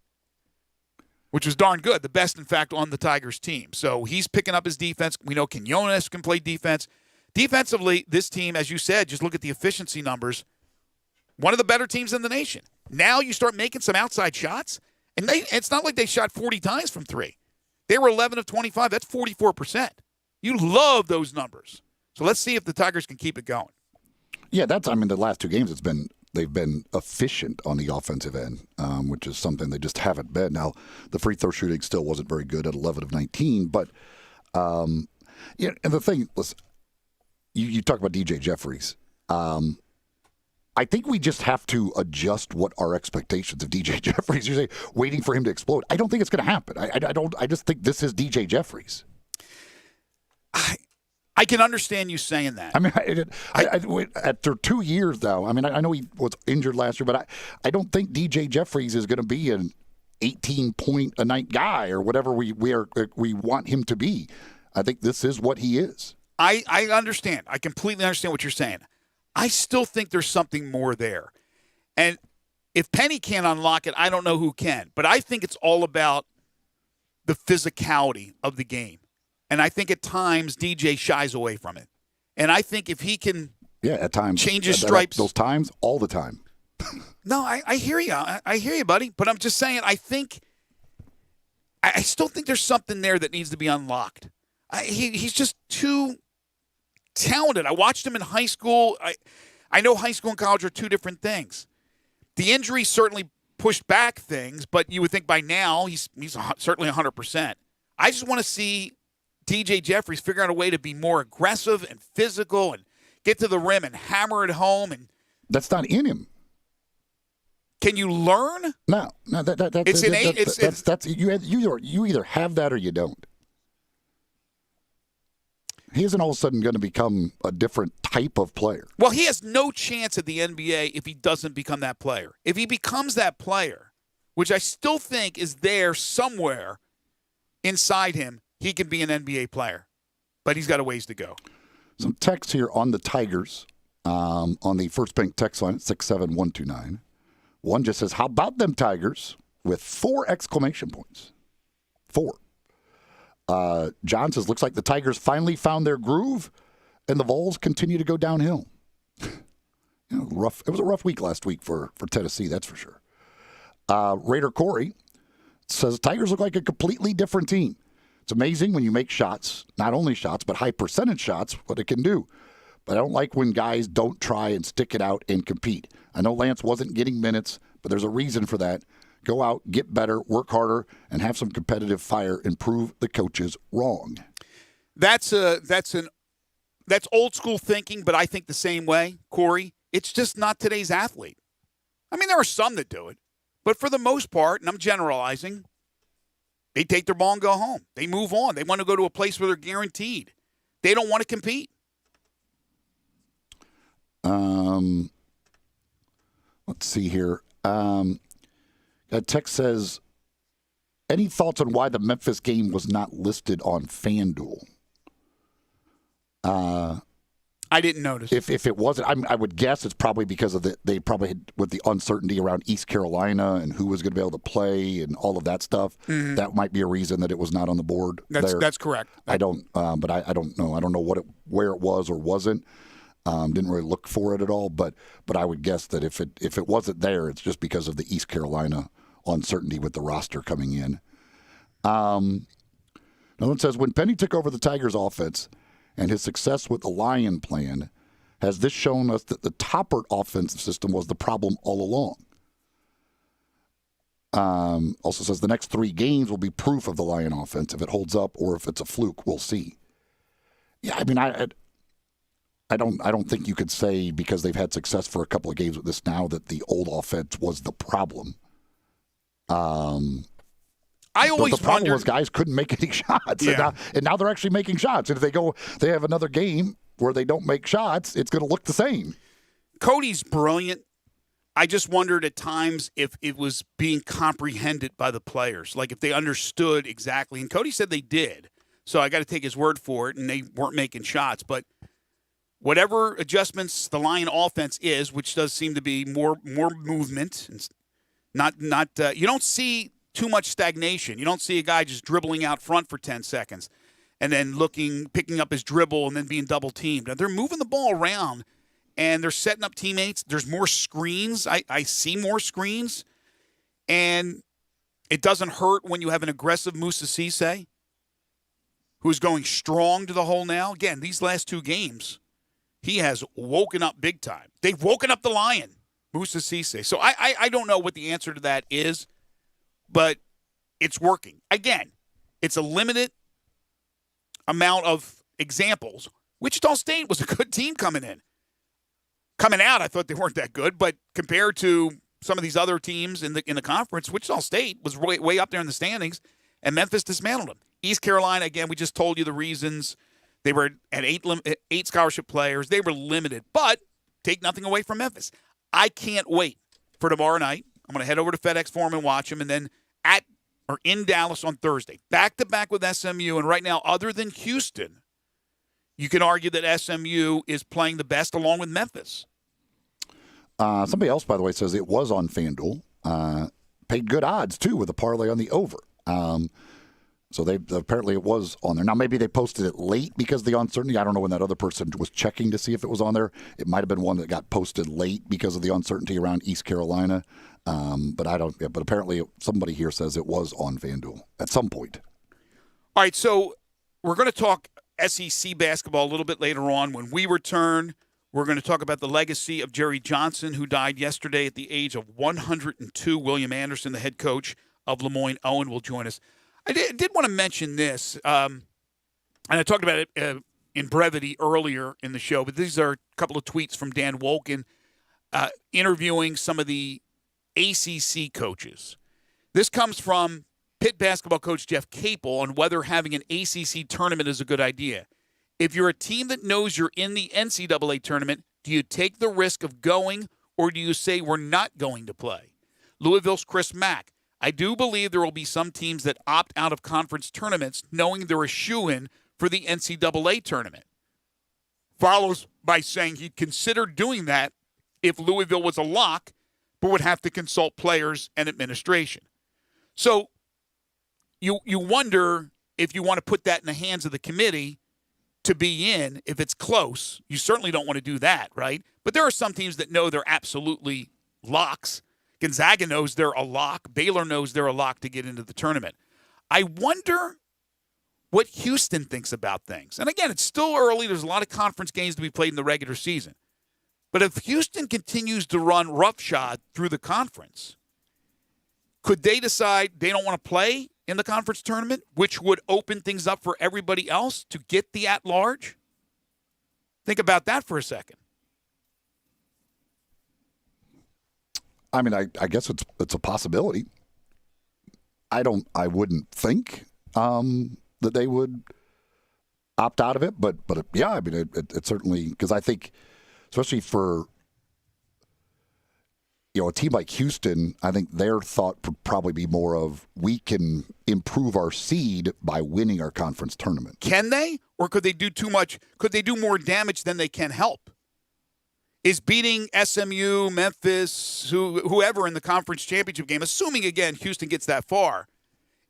which was darn good. The best, in fact, on the Tigers team. So he's picking up his defense. We know Quinones can play defense. Defensively, this team, as you said, just look at the efficiency numbers, one of the better teams in the nation. Now you start making some outside shots, and it's not like they shot 40 times from 3. They were 11 of 25. That's 44%. You love those numbers. So let's see if the Tigers can keep it going. Yeah, the last 2 games they've been efficient on the offensive end, which is something they just haven't been. Now, the free throw shooting still wasn't very good at 11 of 19, but and the thing, listen, you talk about DJ Jeffries. I think we just have to adjust what our expectations of DJ Jeffries. You say waiting for him to explode. I don't think it's going to happen. I just think this is DJ Jeffries. I can understand you saying that. I mean, after 2 years, though, I mean, I know he was injured last year, but I don't think DJ Jeffries is going to be an 18-point-a-night guy or whatever we want him to be. I think this is what he is. I understand. I completely understand what you're saying. I still think there's something more there. And if Penny can't unlock it, I don't know who can. But I think it's all about the physicality of the game. And I think at times DJ shies away from it. And I think if he can at times change his stripes. Those times, all the time. No, I hear you. I hear you, buddy. But I'm just saying, I still think there's something there that needs to be unlocked. He's just too talented. I watched him in high school. I know high school and college are 2 different things. The injury certainly pushed back things, but you would think by now he's certainly 100%. I just want to see DJ Jeffries figure out a way to be more aggressive and physical and get to the rim and hammer it home. And that's not in him. Can you learn? No, it's innate. You either have that or you don't. He isn't all of a sudden going to become a different type of player. Well, he has no chance at the NBA if he doesn't become that player. If he becomes that player, which I still think is there somewhere inside him, he can be an NBA player, but he's got a ways to go. Some text here on the Tigers on the First Bank text line at 67129. One just says, how about them Tigers with 4 exclamation points? 4. John says, looks like the Tigers finally found their groove and the Vols continue to go downhill. Rough. It was a rough week last week for Tennessee, that's for sure. Raider Corey says, Tigers look like a completely different team. It's amazing when you make shots, not only shots, but high percentage shots, what it can do. But I don't like when guys don't try and stick it out and compete. I know Lance wasn't getting minutes, but there's a reason for that. Go out, get better, work harder, and have some competitive fire and prove the coaches wrong. That's old school thinking, but I think the same way, Corey. It's just not today's athlete. I mean, there are some that do it, but for the most part, and I'm generalizing, they take their ball and go home. They move on. They want to go to a place where they're guaranteed. They don't want to compete. Let's see here. A text says, any thoughts on why the Memphis game was not listed on FanDuel? I didn't notice. If it wasn't, I would guess it's probably because of they probably had, with the uncertainty around East Carolina and who was going to be able to play and all of that stuff. Mm-hmm. That might be a reason that it was not on the board. That's correct. I don't know. I don't know where it was or wasn't. Didn't really look for it at all, but I would guess that if it wasn't there, it's just because of the East Carolina uncertainty with the roster coming in. Another one says, when Penny took over the Tigers offense and his success with the Lion plan, has this shown us that the Toppert offensive system was the problem all along? Also says the next 3 games will be proof of the Lion offense. If it holds up or if it's a fluke, we'll see. Yeah, I mean, I don't think you could say because they've had success for a couple of games with this now that the old offense was the problem. I always the problem was guys couldn't make any shots, Yeah. and now they're actually making shots. And if they have another game where they don't make shots, it's going to look the same. Cody's brilliant. I just wondered at times if it was being comprehended by the players, like if they understood exactly. And Cody said they did, so I got to take his word for it, and they weren't making shots. But whatever adjustments the Lion offense is, which does seem to be more movement, and not you don't see too much stagnation. You don't see a guy just dribbling out front for 10 seconds and then picking up his dribble and then being double teamed. Now, they're moving the ball around and they're setting up teammates. There's more screens. I see more screens. And it doesn't hurt when you have an aggressive Moussa Cisse who's going strong to the hole now. Again, these last 2 games, he has woken up big time. They've woken up the Lion, Moussa Cisse. So I don't know what the answer to that is, but it's working. Again, it's a limited amount of examples. Wichita State was a good team coming in. Coming out, I thought they weren't that good, but compared to some of these other teams in the conference, Wichita State was way up there in the standings, and Memphis dismantled them. East Carolina, again, we just told you the reasons. They were at 8 scholarship players. They were limited, but take nothing away from Memphis. I can't wait for tomorrow night. I'm going to head over to FedEx Forum and watch them, and then in Dallas on Thursday, back-to-back with SMU. And right now, other than Houston, you can argue that SMU is playing the best along with Memphis. Somebody else, by the way, says it was on FanDuel. Paid good odds, too, with a parlay on the over. So apparently it was on there. Now, maybe they posted it late because of the uncertainty. I don't know when that other person was checking to see if it was on there. It might have been one that got posted late because of the uncertainty around East Carolina. But I don't. Yeah, but apparently somebody here says it was on FanDuel at some point. All right, so we're going to talk SEC basketball a little bit later on. When we return, we're going to talk about the legacy of Jerry Johnson, who died yesterday at the age of 102. William Anderson, the head coach of Lemoyne Owen, will join us. I did want to mention this, and I talked about it in brevity earlier in the show, but these are a couple of tweets from Dan Wolken interviewing some of the ACC coaches. This comes from Pitt basketball coach Jeff Capel on whether having an ACC tournament is a good idea. If you're a team that knows you're in the NCAA tournament, do you take the risk of going, or do you say we're not going to play? Louisville's Chris Mack. I do believe there will be some teams that opt out of conference tournaments knowing they're a shoo-in for the NCAA tournament. Follows by saying he'd consider doing that if Louisville was a lock, but would have to consult players and administration. So you wonder if you want to put that in the hands of the committee to be in if it's close. You certainly don't want to do that, right? But there are some teams that know they're absolutely locks. Gonzaga knows they're a lock. Baylor knows they're a lock to get into the tournament. I wonder what Houston thinks about things. And again, it's still early. There's a lot of conference games to be played in the regular season. But if Houston continues to run roughshod through the conference, could they decide they don't want to play in the conference tournament, which would open things up for everybody else to get the at-large? Think about that for a second. I mean, I guess it's a possibility. I wouldn't think that they would opt out of it, but yeah, I mean, it certainly, because I think, especially for a team like Houston, I think their thought would probably be more of, we can improve our seed by winning our conference tournament. Can they? Or could they do too much? Could they do more damage than they can help? Is beating SMU, Memphis, whoever in the conference championship game, assuming, again, Houston gets that far,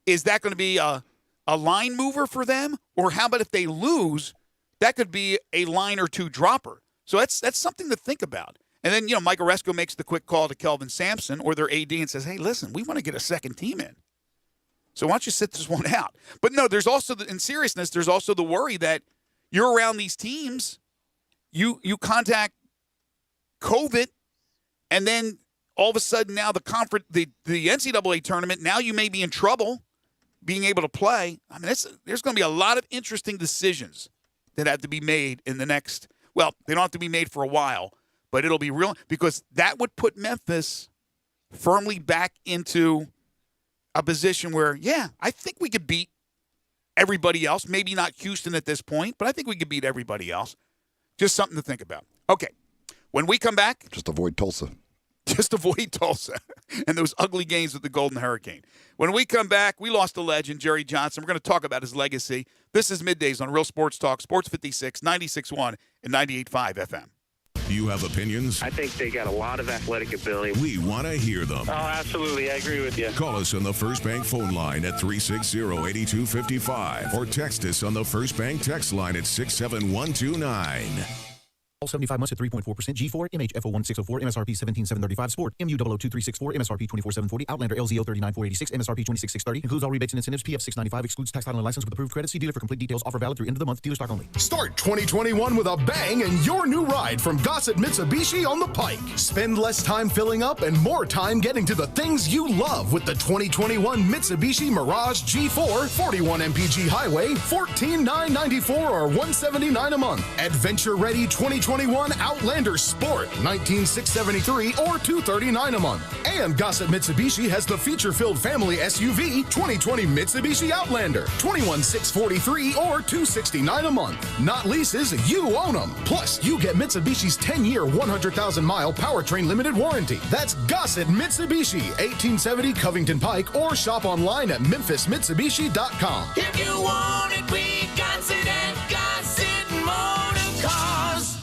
is that going to be a line mover for them? Or how about if they lose, that could be a line or two dropper? So that's something to think about. And then, Mike Oresco makes the quick call to Kelvin Sampson or their AD and says, hey, listen, we want to get a second team in. So why don't you sit this one out? But no, there's also, in seriousness, there's also the worry that you're around these teams, you contact COVID, and then all of a sudden now the NCAA tournament, now you may be in trouble being able to play. I mean, there's going to be a lot of interesting decisions that have to be made in the next, well, they don't have to be made for a while, but it'll be real, because that would put Memphis firmly back into a position where, yeah, I think we could beat everybody else. Maybe not Houston at this point, but I think we could beat everybody else. Just something to think about. Okay, when we come back. Just avoid Tulsa. Just avoid Tulsa and those ugly games with the Golden Hurricane. When we come back, we lost a legend, Jerry Johnson. We're going to talk about his legacy. This is Middays on Real Sports Talk, Sports 56, 96.1 and 98.5 FM. You have opinions? I think they got a lot of athletic ability. We want to hear them. Oh, absolutely. I agree with you. Call us on the First Bank phone line at 360-8255 or text us on the First Bank text line at 67129. All 75 months at 3.4%. G4, MHFO1604, MSRP 17735. Sport, MU00236 MSRP 24740. Outlander LZO 39486, MSRP 26630. Includes all rebates and incentives. PF 695 excludes tax title and license with approved credit. See dealer for complete details. Offer valid through end of the month. Dealer stock only. Start 2021 with a bang and your new ride from Gossett Mitsubishi on the Pike. Spend less time filling up and more time getting to the things you love with the 2021 Mitsubishi Mirage G4, 41 mpg highway, $14,994 or $179 a month. Adventure ready 2021 Outlander Sport, $19,673 or $239 a month. And Gossett Mitsubishi has the feature-filled family SUV 2020 Mitsubishi Outlander, $21,643 or $269 a month. Not leases, you own them. Plus, you get Mitsubishi's 10-year, 100,000-mile powertrain limited warranty. That's Gossett Mitsubishi, 1870 Covington Pike, or shop online at memphismitsubishi.com. If you want it, we got it at Gossett Motor Cars.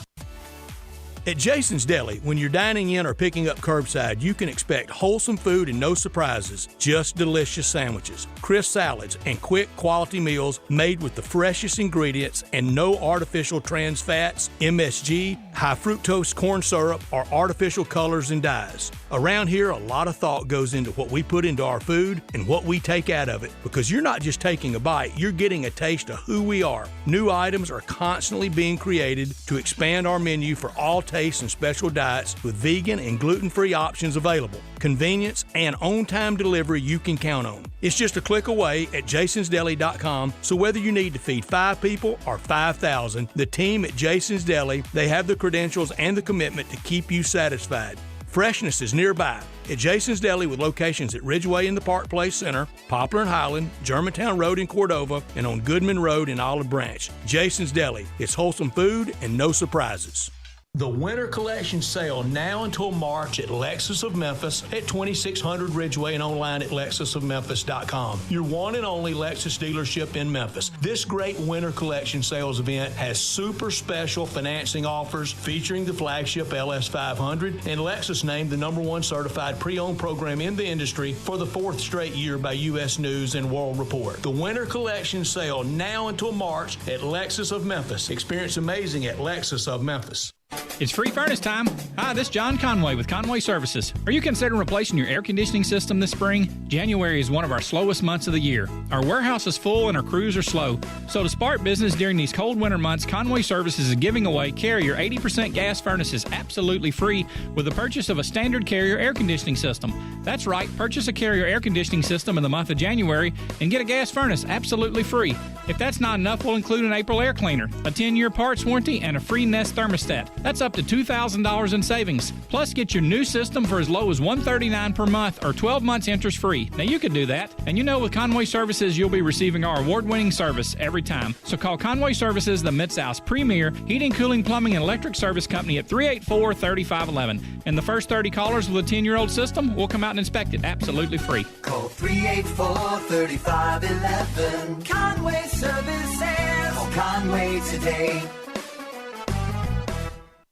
At Jason's Deli, when you're dining in or picking up curbside, you can expect wholesome food and no surprises, just delicious sandwiches, crisp salads, and quick quality meals made with the freshest ingredients and no artificial trans fats, MSG, high fructose corn syrup, or artificial colors and dyes. Around here, a lot of thought goes into what we put into our food and what we take out of it, because you're not just taking a bite, you're getting a taste of who we are. New items are constantly being created to expand our menu for all tastes and special diets with vegan and gluten-free options available. Convenience and on-time delivery you can count on. It's just a click away at jasonsdeli.com, so whether you need to feed 5 people or 5,000, the team at Jason's Deli, they have the credentials and the commitment to keep you satisfied. Freshness is nearby at Jason's Deli with locations at Ridgeway in the Park Place Center, Poplar and Highland, Germantown Road in Cordova, and on Goodman Road in Olive Branch. Jason's Deli. It's wholesome food and no surprises. The Winter Collection sale now until March at Lexus of Memphis at 2600 Ridgeway and online at lexusofmemphis.com. Your one and only Lexus dealership in Memphis. This great Winter Collection sales event has super special financing offers featuring the flagship LS500, and Lexus named the #1 certified pre-owned program in the industry for the 4th straight year by U.S. News and World Report. The Winter Collection sale now until March at Lexus of Memphis. Experience amazing at Lexus of Memphis. It's free furnace time. Hi, this is John Conway with Conway Services. Are you considering replacing your air conditioning system this spring? January is one of our slowest months of the year. Our warehouse is full and our crews are slow. So to spark business during these cold winter months, Conway Services is giving away Carrier 80% gas furnaces absolutely free with the purchase of a standard Carrier air conditioning system. That's right, purchase a Carrier air conditioning system in the month of January and get a gas furnace absolutely free. If that's not enough, we'll include an April air cleaner, a 10-year parts warranty, and a free Nest thermostat. That's up to $2,000 in savings. Plus, get your new system for as low as $139 per month or 12 months interest free. Now, you can do that. And you know with Conway Services, you'll be receiving our award-winning service every time. So call Conway Services, the Mid-South's premier heating, cooling, plumbing, and electric service company at 384-3511. And the first 30 callers with a 10-year-old system will come out and inspect it absolutely free. Call 384-3511. Conway Services. Call Conway today.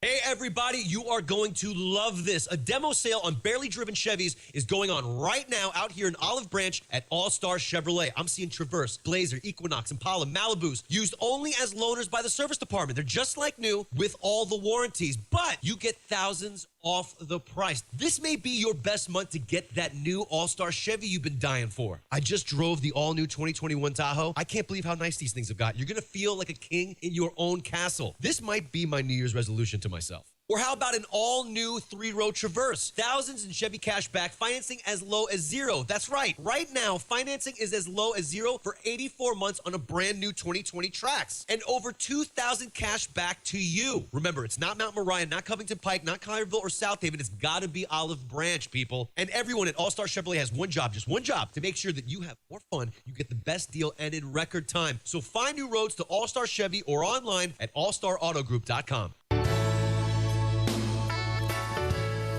Hey, everybody. You are going to love this. A demo sale on barely driven Chevys is going on right now out here in Olive Branch at All-Star Chevrolet. I'm seeing Traverse, Blazer, Equinox, Impala, Malibus used only as loaners by the service department. They're just like new with all the warranties, but you get thousands off the price. This may be your best month to get that new All-Star Chevy you've been dying for. I just drove the all-new 2021 Tahoe. I can't believe how nice these things have got. You're going to feel like a king in your own castle. This might be my New Year's resolution to myself. Or how about an all-new 3-row Traverse? Thousands in Chevy cash back, financing as low as $0. That's right. Right now, financing is as low as $0 for 84 months on a brand new 2020 Trax. And over $2,000 cash back to you. Remember, it's not Mount Moriah, not Covington Pike, not Collierville or South Haven. It's got to be Olive Branch, people. And everyone at All-Star Chevrolet has one job, just one job, to make sure that you have more fun, you get the best deal, and in record time. So find new roads to All-Star Chevy or online at allstarautogroup.com.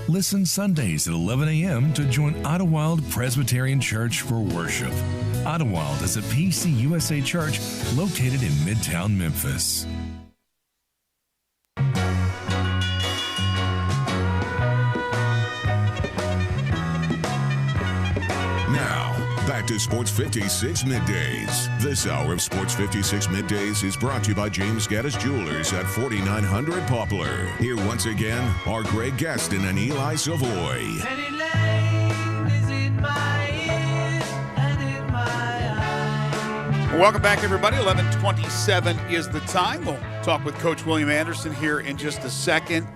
Listen Sundays at 11 a.m. to join Idlewild Presbyterian Church for worship. Idlewild is a PCUSA church located in Midtown Memphis. Now, back to Sports 56 Middays. This hour of Sports 56 Middays is brought to you by James Gaddis Jewelers at 4900 Poplar. Here once again are Greg Gaston and Eli Savoy. Welcome back, everybody. 11:27 is the time. We'll talk with Coach William Anderson here in just a second.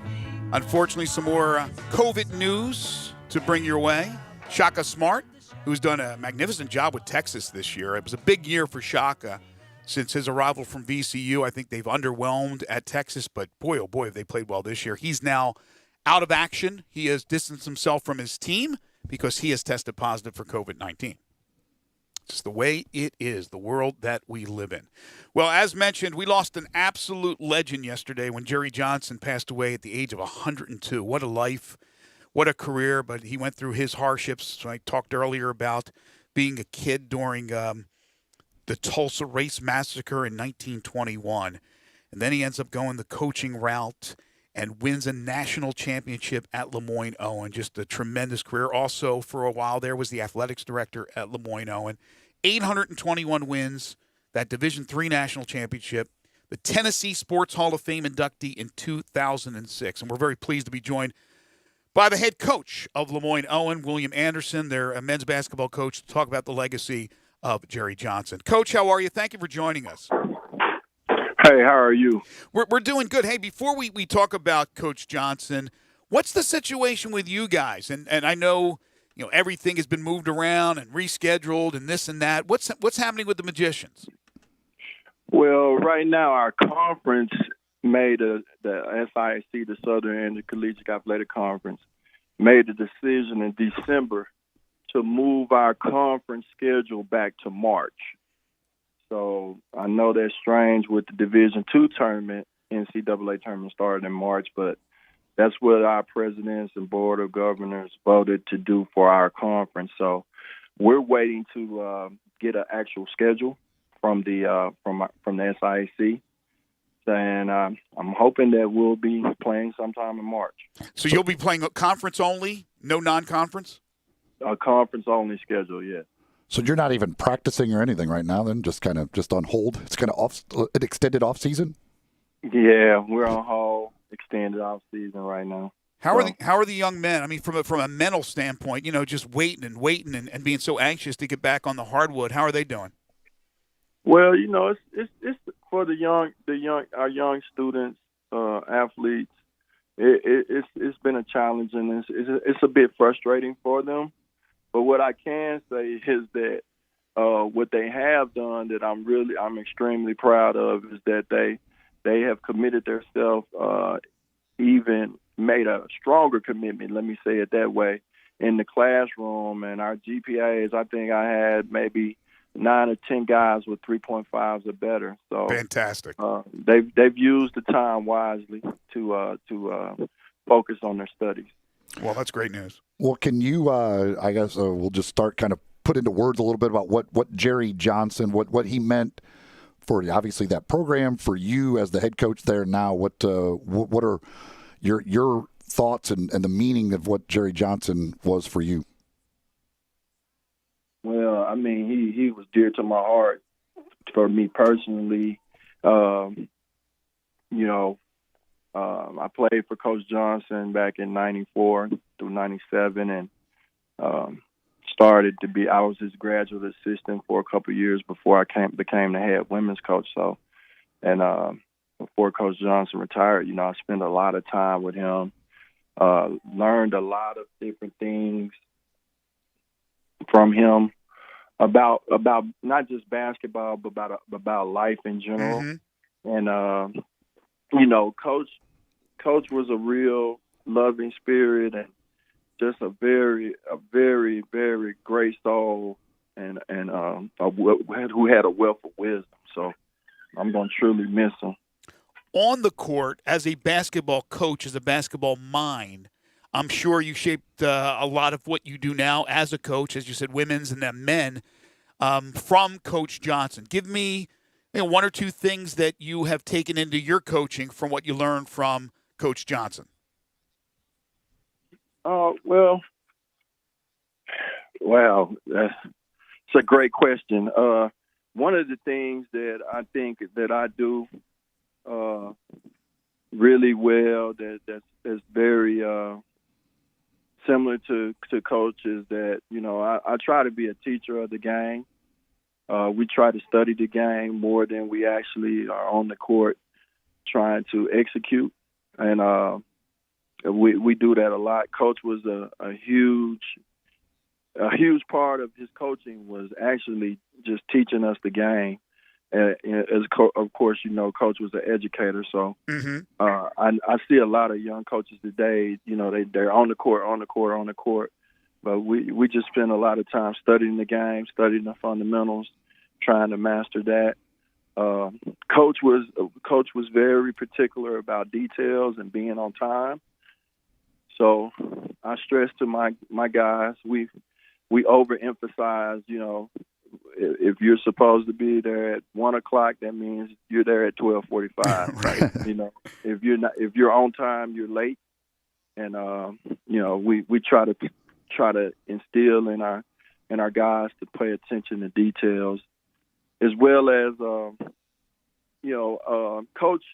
Unfortunately, some more COVID news to bring your way. Shaka Smart, who's done a magnificent job with Texas this year. It was a big year for Shaka since his arrival from VCU. I think they've underwhelmed at Texas, but boy, oh boy, have they played well this year. He's now out of action. He has distanced himself from his team because he has tested positive for COVID-19. It's the way it is, the world that we live in. Well, as mentioned, we lost an absolute legend yesterday when Jerry Johnson passed away at the age of 102. What a life. What a career, but he went through his hardships. So I talked earlier about being a kid during the Tulsa Race Massacre in 1921. And then he ends up going the coaching route and wins a national championship at Lemoyne-Owen. Just a tremendous career. Also, for a while there, was the athletics director at Lemoyne-Owen. 821 wins, that Division III national championship, the Tennessee Sports Hall of Fame inductee in 2006. And we're very pleased to be joined by the head coach of Lemoyne-Owen, William Anderson, their men's basketball coach, to talk about the legacy of Jerry Johnson. Coach, how are you? Thank you for joining us. Hey, how are you? We're doing good. Hey, before we talk about Coach Johnson, what's the situation with you guys? And I know everything has been moved around and rescheduled and this and that. What's happening with the Magicians? Well, right now our conference made the SIAC, the Southern Intercollegiate Athletic Conference, made the decision in December to move our conference schedule back to March. So I know that's strange with the Division II tournament, NCAA tournament started in March, but that's what our presidents and board of governors voted to do for our conference. So we're waiting to get an actual schedule from the SIAC. And I'm hoping that we'll be playing sometime in March. So you'll be playing a conference only, no non-conference? A conference only schedule, yeah. So you're not even practicing or anything right now, then? Just on hold? It's kind of an extended off season? Yeah, we're on hold, extended off season right now. How are the young men? I mean, from a mental standpoint, just waiting and being so anxious to get back on the hardwood. How are they doing? Well, it's for our young students, athletes. It's been a challenge, and it's a bit frustrating for them. But what I can say is that what they have done that I'm extremely proud of is that they have committed themselves, even made a stronger commitment. Let me say it that way, in the classroom. And our GPAs, I think I had maybe 9 or 10 guys with 3.5s or better. So fantastic. They've used the time wisely to focus on their studies. Well, that's great news. Well, can you? I guess we'll just start kind of put into words a little bit about what Jerry Johnson, what he meant for obviously that program, for you as the head coach there now. What are your thoughts and the meaning of what Jerry Johnson was for you. Well, I mean, he was dear to my heart for me personally. I played for Coach Johnson back in '94 through '97, and I was his graduate assistant for a couple of years before I became the head women's coach. So, and before Coach Johnson retired, I spent a lot of time with him, learned a lot of different things from him about not just basketball, but about life in general. Mm-hmm. And Coach was a real loving spirit and just a very, very great soul, and who had a wealth of wisdom. So I'm going to truly miss him. On the court, as a basketball coach, as a basketball mind, I'm sure you shaped a lot of what you do now as a coach, as you said, women's and then men, from Coach Johnson. Give me one or two things that you have taken into your coaching from what you learned from Coach Johnson. Wow, it's a great question. One of the things that I think that I do really well that's very similar to Coach is that, I try to be a teacher of the game. We try to study the game more than we actually are on the court trying to execute. And we do that a lot. Coach was a huge part of his coaching was actually just teaching us the game. Of course, Coach was an educator. So I see a lot of young coaches today, they're on the court. But we just spend a lot of time studying the game, studying the fundamentals, trying to master that. Coach was very particular about details and being on time. So I stress to my guys, we overemphasize, if you're supposed to be there at 1:00, that means you're there at 12:45. Right. If you're on time, you're late. And we try to instill in our guys to pay attention to details, as well as Coach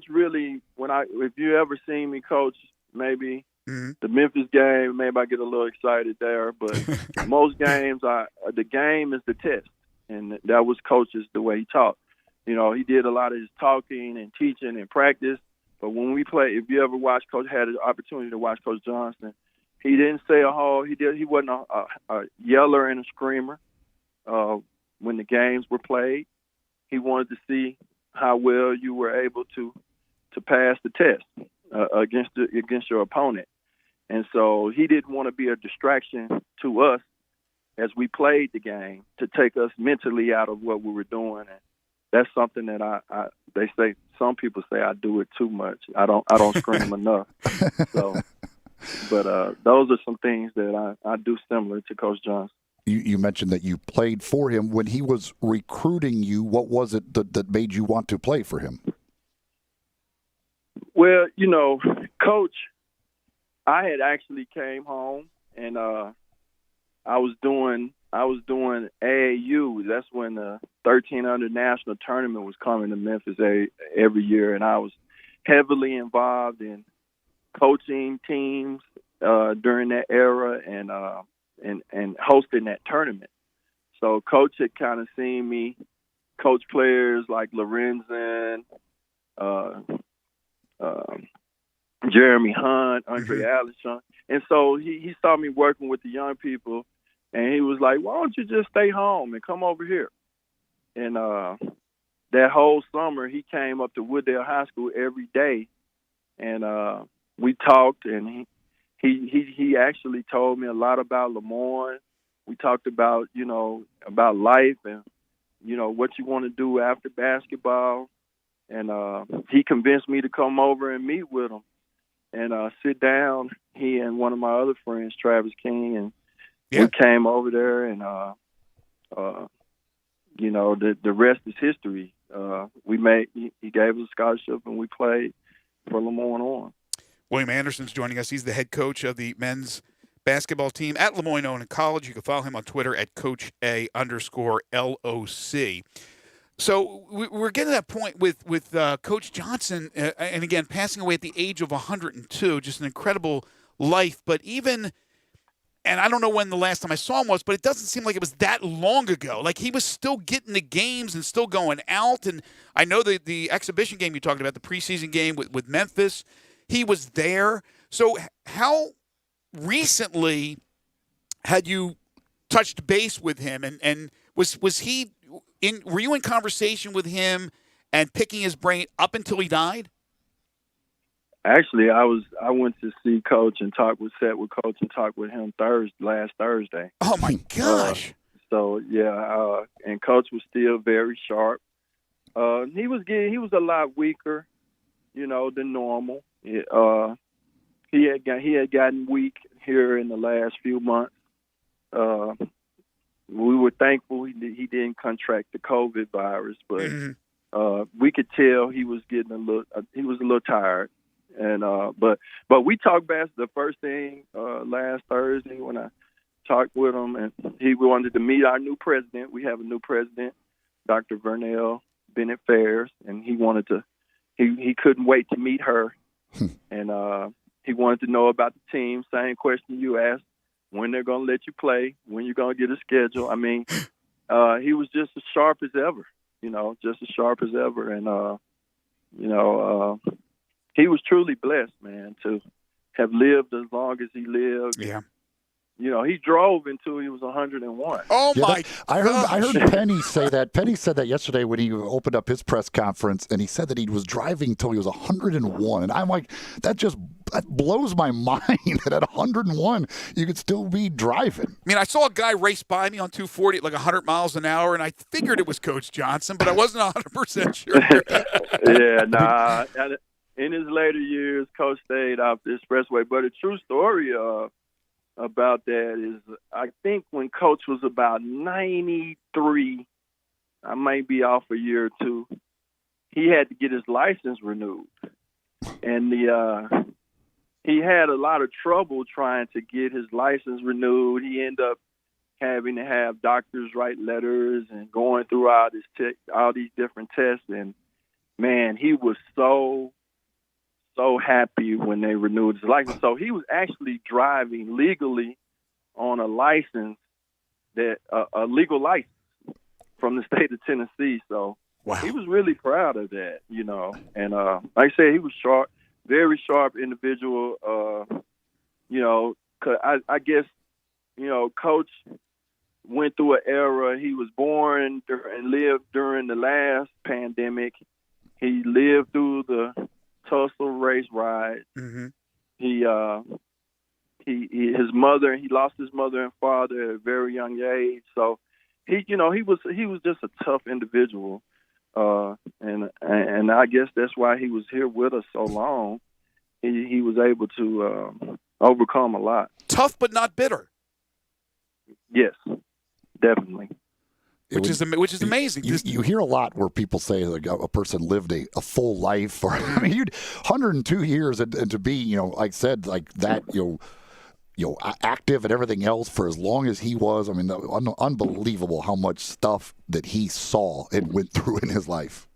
really, if you ever seen me coach, maybe the Memphis game, maybe I get a little excited there, but most games, the game is the test, and that was Coach's the way he taught. He did a lot of his talking and teaching and practice, but when we play, if you ever had an opportunity to watch Coach Johnson, he didn't say a whole. He wasn't a yeller and a screamer when the games were played. He wanted to see how well you were able to pass the test against your opponent. And so he didn't want to be a distraction to us as we played the game to take us mentally out of what we were doing. And that's something that some people say I do it too much. I don't scream enough. So, but those are some things that I do similar to Coach Johnson. You mentioned that you played for him. When he was recruiting you, what was it that made you want to play for him? Well, Coach, I had actually came home and I was doing AAU. That's when the 1300 national tournament was coming to Memphis every year, and I was heavily involved in coaching teams during that era and hosting that tournament. So Coach had kind of seen me coach players like Lorenzen, Jeremy Hunt, Andre Allison. And so he saw me working with the young people, and he was like, why don't you just stay home and come over here? And that whole summer, he came up to Wooddale High School every day, and we talked, and he actually told me a lot about Lemoyne. We talked about, about life and, what you want to do after basketball. And he convinced me to come over and meet with him and sit down. He and one of my other friends, Travis King, and we came over there, and the rest is history. He gave us a scholarship, and we played Lemoyne on. William Anderson's joining us. He's the head coach of the men's basketball team at Lemoyne Owen College. You can follow him on Twitter at CoachA_LOC. So we're getting to that point with Coach Johnson, and again, passing away at the age of 102, just an incredible life. But even, and I don't know when the last time I saw him was, but it doesn't seem like it was that long ago. Like he was still getting the games and still going out. And I know the exhibition game you talked about, the preseason game with Memphis, he was there. So how recently had you touched base with him, and was he were you in conversation with him and picking his brain up until he died? Actually, I went to see Coach and sat with Coach and talked with him last Thursday. Oh my gosh! And Coach was still very sharp. He was a lot weaker, than normal. He had gotten weak here in the last few months. We were thankful he didn't contract the COVID virus, but we could tell he was getting a little tired. And but we talked back the first thing last Thursday when I talked with him, and he wanted to meet our new president. We have a new president, Dr. Vernell Bennett Fairs, and he wanted to. He couldn't wait to meet her, and he wanted to know about the team. Same question you asked: when they're going to let you play, when you're going to get a schedule. I mean, he was just as sharp as ever. And he was truly blessed, man, to have lived as long as he lived. Yeah. He drove until he was 101. Oh, my I heard Penny say that. Penny said that yesterday when he opened up his press conference, and he said that he was driving until he was 101. And I'm like, that blows my mind that at 101 you could still be driving. I mean, I saw a guy race by me on 240 at like 100 miles an hour, and I figured it was Coach Johnson, but I wasn't 100% sure. Yeah, nah. In his later years, Coach stayed off the expressway. But a true story about that is, I think when Coach was about 93, I might be off a year or two, he had to get his license renewed. And he had a lot of trouble trying to get his license renewed. He ended up having to have doctors write letters and going through all these different tests. And, man, he was so happy when they renewed his license. So he was actually driving legally on a license a legal license from the state of Tennessee. So he was really proud of that, And like I said, he was sharp, very sharp individual. 'Cause I guess, Coach went through an era. He was born and lived during the last pandemic. He lived through the Tulsa race ride. Mm-hmm. He lost his mother and father at a very young age. So he was just a tough individual. And I guess that's why he was here with us so long. He was able to overcome a lot. Tough but not bitter. Yes, definitely. Which is amazing. You hear a lot where people say like a person lived a full life, or I mean, 102 years, and to be, like I said, like that, active and everything else for as long as he was. I mean, unbelievable how much stuff that he saw and went through in his life.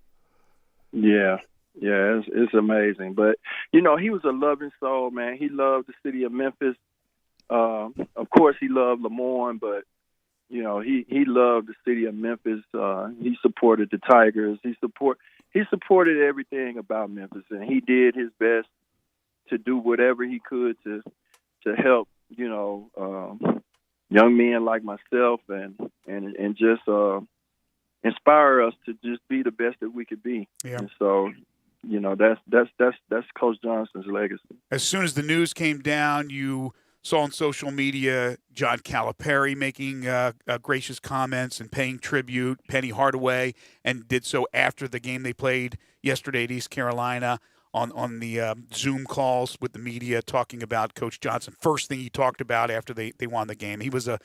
Yeah, it's amazing. But he was a loving soul, man. He loved the city of Memphis. Of course, he loved Lemoyne, but he loved the city of Memphis. He supported the Tigers. He supported everything about Memphis, and he did his best to do whatever he could to help, young men like myself and just inspire us to just be the best that we could be. Yeah. And so, that's Coach Johnson's legacy. As soon as the news came down, you saw on social media John Calipari making gracious comments and paying tribute, Penny Hardaway, and did so after the game they played yesterday at East Carolina on the Zoom calls with the media, talking about Coach Johnson. First thing he talked about after they won the game. He was a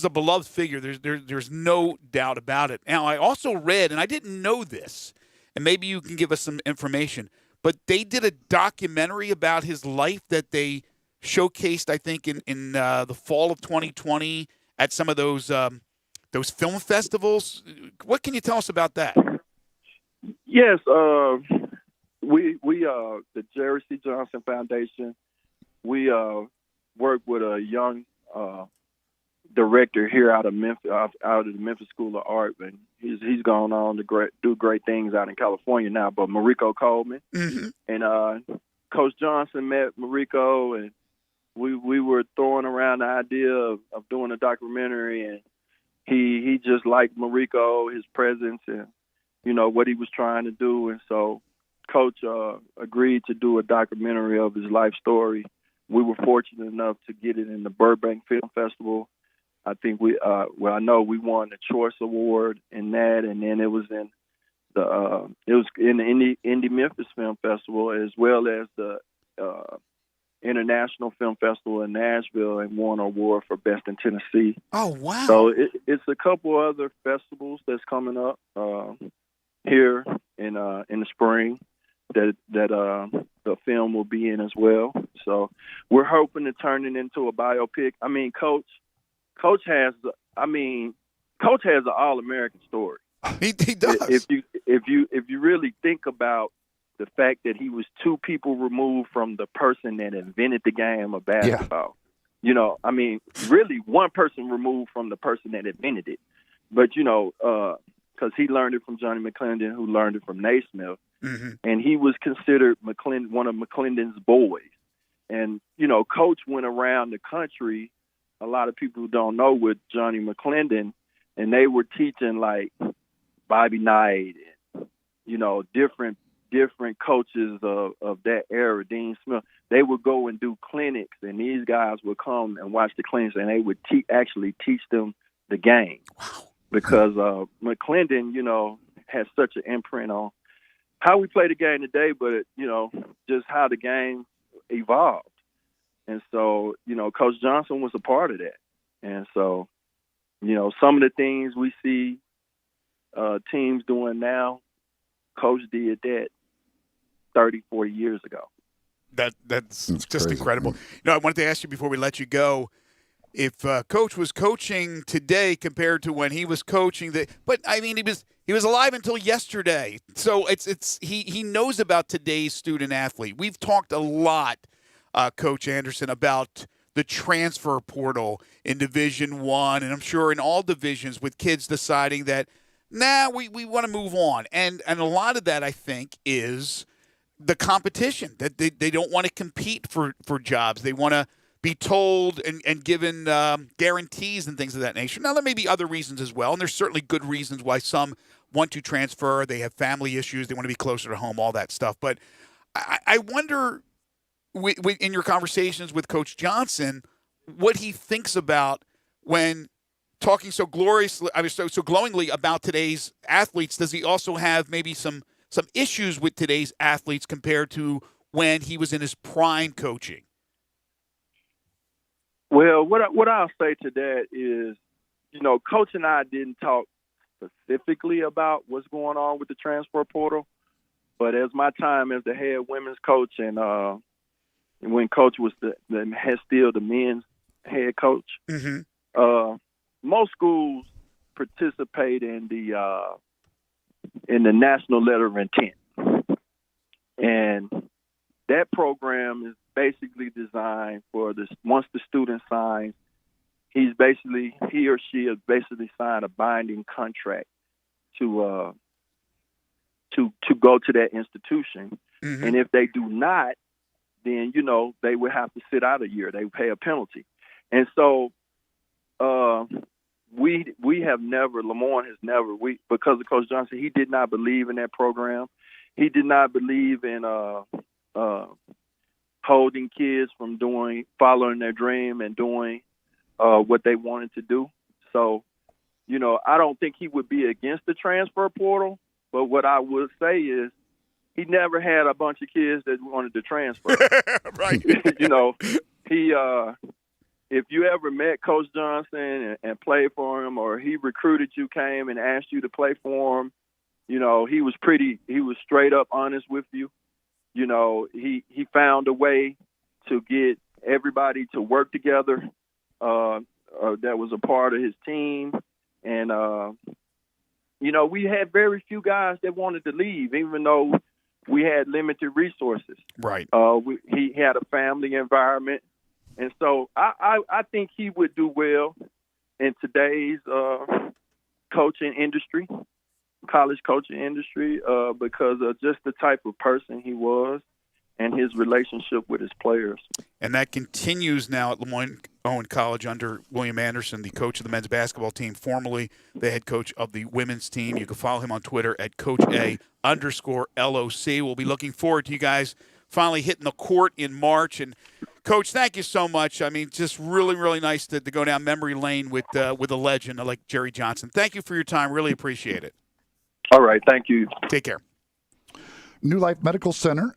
beloved figure. There's no doubt about it. Now, I also read, and I didn't know this, and maybe you can give us some information, but they did a documentary about his life that they showcased, I think, in the fall of 2020 at some of those film festivals. What can you tell us about that? Yes, we the Jerry C. Johnson Foundation. We work with a young director here out of Memphis, out of the Memphis School of Art, and he's gone on to do great things out in California now. But Mariko Coleman and Coach Johnson met Mariko, and we were throwing around the idea of doing a documentary, and he just liked Mariko, his presence, and what he was trying to do, and so Coach agreed to do a documentary of his life story. We were fortunate enough to get it in the Burbank Film Festival. I think I know we won the Choice Award in that, and then it was in the Indie Memphis Film Festival, as well as the International Film Festival in Nashville, and won an award for Best in Tennessee. Oh, wow. So it's a couple other festivals that's coming up here in the spring that the film will be in as well. So we're hoping to turn it into a biopic. I mean, Coach has an All-American story. He does. If you really think about the fact that he was two people removed from the person that invented the game of basketball. Yeah. I mean, really one person removed from the person that invented it. But, because he learned it from Johnny McClendon, who learned it from Naismith. Mm-hmm. And he was considered one of McClendon's boys. And, Coach went around the country, a lot of people who don't know, with Johnny McClendon, and they were teaching like Bobby Knight and, different coaches of that era, Dean Smith. They would go and do clinics, and these guys would come and watch the clinics, and they would actually teach them the game. Wow. Because McClendon, has such an imprint on how we play the game today, but, just how the game evolved. And so, Coach Johnson was a part of that. And so, some of the things we see teams doing now, Coach did that 30, 40 years ago. That's just crazy. Incredible. I wanted to ask you before we let you go, if Coach was coaching today compared to when he was coaching, but I mean he was alive until yesterday, so he knows about today's student athlete. We've talked a lot, Coach Anderson, about the transfer portal in Division I, and I'm sure in all divisions, with kids deciding that we want to move on, and a lot of that I think is the competition, that they don't want to compete for jobs. They want to be told and given guarantees and things of that nature. Now, there may be other reasons as well, and there's certainly good reasons why some want to transfer. They have family issues. They want to be closer to home, all that stuff. But I wonder, in your conversations with Coach Johnson, what he thinks about when talking so glowingly about today's athletes. Does he also have maybe some issues with today's athletes compared to when he was in his prime coaching? Well, what I'll say to that is, Coach and I didn't talk specifically about what's going on with the transfer portal, but as my time as the head women's coach and when Coach was still the men's head coach, mm-hmm. Most schools participate in the National Letter of Intent, and that program is basically designed for this. Once the student signs, he or she has basically signed a binding contract to go to that institution. Mm-hmm. And if they do not, then they would have to sit out a year. They would pay a penalty. And so we have never, Lamorne has never, because of Coach Johnson, he did not believe in that program. He did not believe in holding kids from following their dream and doing what they wanted to do. So, I don't think he would be against the transfer portal, but what I would say is he never had a bunch of kids that wanted to transfer. Right. If you ever met Coach Johnson and played for him, or he recruited you, came and asked you to play for him, he was straight up honest with you. he found a way to get everybody to work together that was a part of his team. And, we had very few guys that wanted to leave, even though we had limited resources. Right. He had a family environment. And so I think he would do well in today's coaching industry, college coaching industry, because of just the type of person he was and his relationship with his players. And that continues now at Lemoyne-Owen College under William Anderson, the coach of the men's basketball team, formerly the head coach of the women's team. You can follow him on Twitter at CoachA_LOC. We'll be looking forward to you guys finally hitting the court in March. And, Coach, thank you so much. I mean, just really, really nice to go down memory lane with a legend like Jerry Johnson. Thank you for your time. Really appreciate it. All right. Thank you. Take care. New Life Medical Center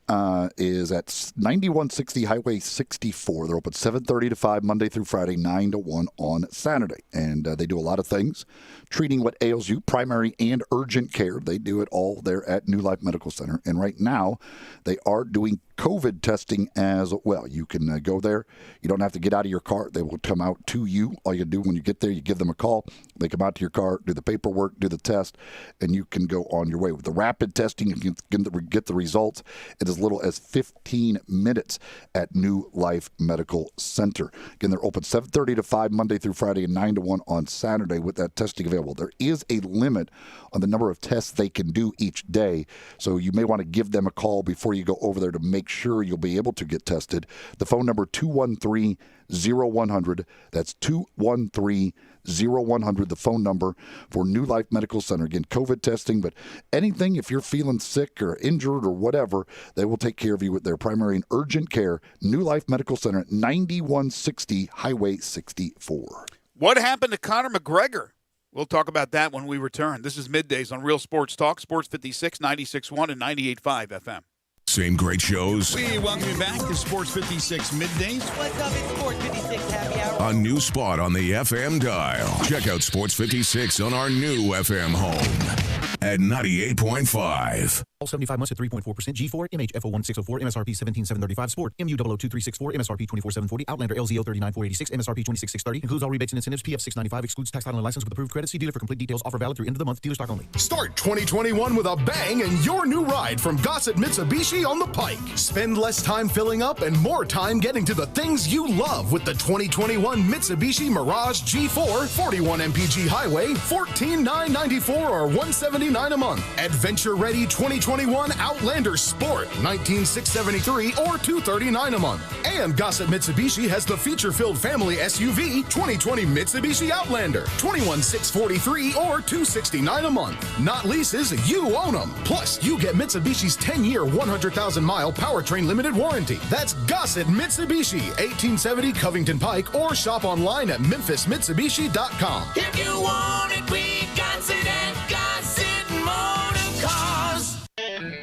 is at 9160 Highway 64. They're open 7:30 to 5 Monday through Friday, 9 to 1 on Saturday. And they do a lot of things, treating what ails you, primary and urgent care. They do it all there at New Life Medical Center. And right now, they are doing COVID testing as well. You can go there. You don't have to get out of your car. They will come out to you. All you do when you get there, you give them a call. They come out to your car, do the paperwork, do the test, and you can go on your way. With the rapid testing, you can get the results in as little as 15 minutes at New Life Medical Center. Again, they're open 7:30 to 5 Monday through Friday and 9 to 1 on Saturday with that testing available. There is a limit on the number of tests they can do each day, so you may want to give them a call before you go over there to make sure you'll be able to get tested. The phone number 213-0100. That's 213-0100, the phone number for New Life Medical Center. Again, COVID testing, but anything, if you're feeling sick or injured or whatever, they will take care of you with their primary and urgent care. New Life Medical Center at 9160 Highway 64. What happened to Conor McGregor? We'll talk about that when we return. This is Middays on Real Sports Talk, Sports 56, 96.1 and 98.5 FM. Same great shows. We welcome you back to Sports 56 Middays. What's up? It's Sports 56 Happy Hour. A new spot on the FM dial. Check out Sports 56 on our new FM home at 98.5. All 75 months at 3.4%. G4, MHFO1604, MSRP 17735. Sport, MU0023664, MSRP 24740. Outlander LZO 39486, MSRP 26630. Includes all rebates and incentives. PF 695. Excludes tax, title, and license with approved credit. See dealer for complete details. Offer valid through end of the month. Dealer stock only. Start 2021 with a bang and your new ride from Gossett Mitsubishi on the Pike. Spend less time filling up and more time getting to the things you love with the 2021 Mitsubishi Mirage G4, 41 mpg highway, $14,994 or $179 a month. Adventure ready 2021 Outlander Sport, $19,673 or $239 a month. And Gossett Mitsubishi has the feature-filled family SUV 2020 Mitsubishi Outlander, $21,643 or $269 a month. Not leases, you own them. Plus, you get Mitsubishi's 10-year, 100,000-mile powertrain limited warranty. That's Gossett Mitsubishi, 1870 Covington Pike, or shop online at memphismitsubishi.com. If you want it, we got it at Gossett Motor Cars.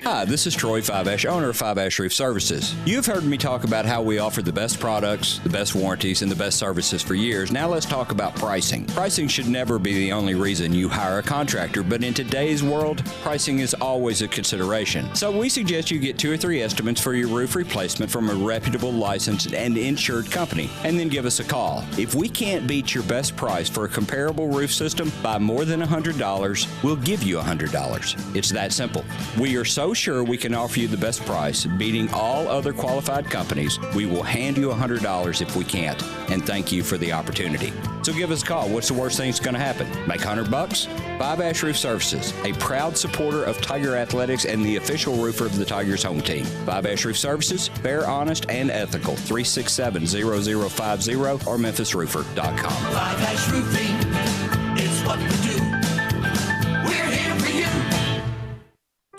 Hi, this is Troy 5-Ash, owner of 5-Ash Roof Services. You've heard me talk about how we offer the best products, the best warranties, and the best services for years. Now let's talk about pricing. Pricing should never be the only reason you hire a contractor, but in today's world, pricing is always a consideration. So we suggest you get 2 or 3 estimates for your roof replacement from a reputable, licensed, and insured company, and then give us a call. If we can't beat your best price for a comparable roof system by more than $100, we'll give you $100. It's that simple. We are so sure we can offer you the best price, beating all other qualified companies. We will hand you $100 if we can't, and thank you for the opportunity. So give us a call. What's the worst thing that's going to happen? Make $100? 5-Ash Roof Services, a proud supporter of Tiger Athletics and the official roofer of the Tigers home team. 5-Ash Roof Services, fair, honest, and ethical. 367-0050 or memphisroofer.com. 5-Ash Roofing, it's what we do. We're here for you.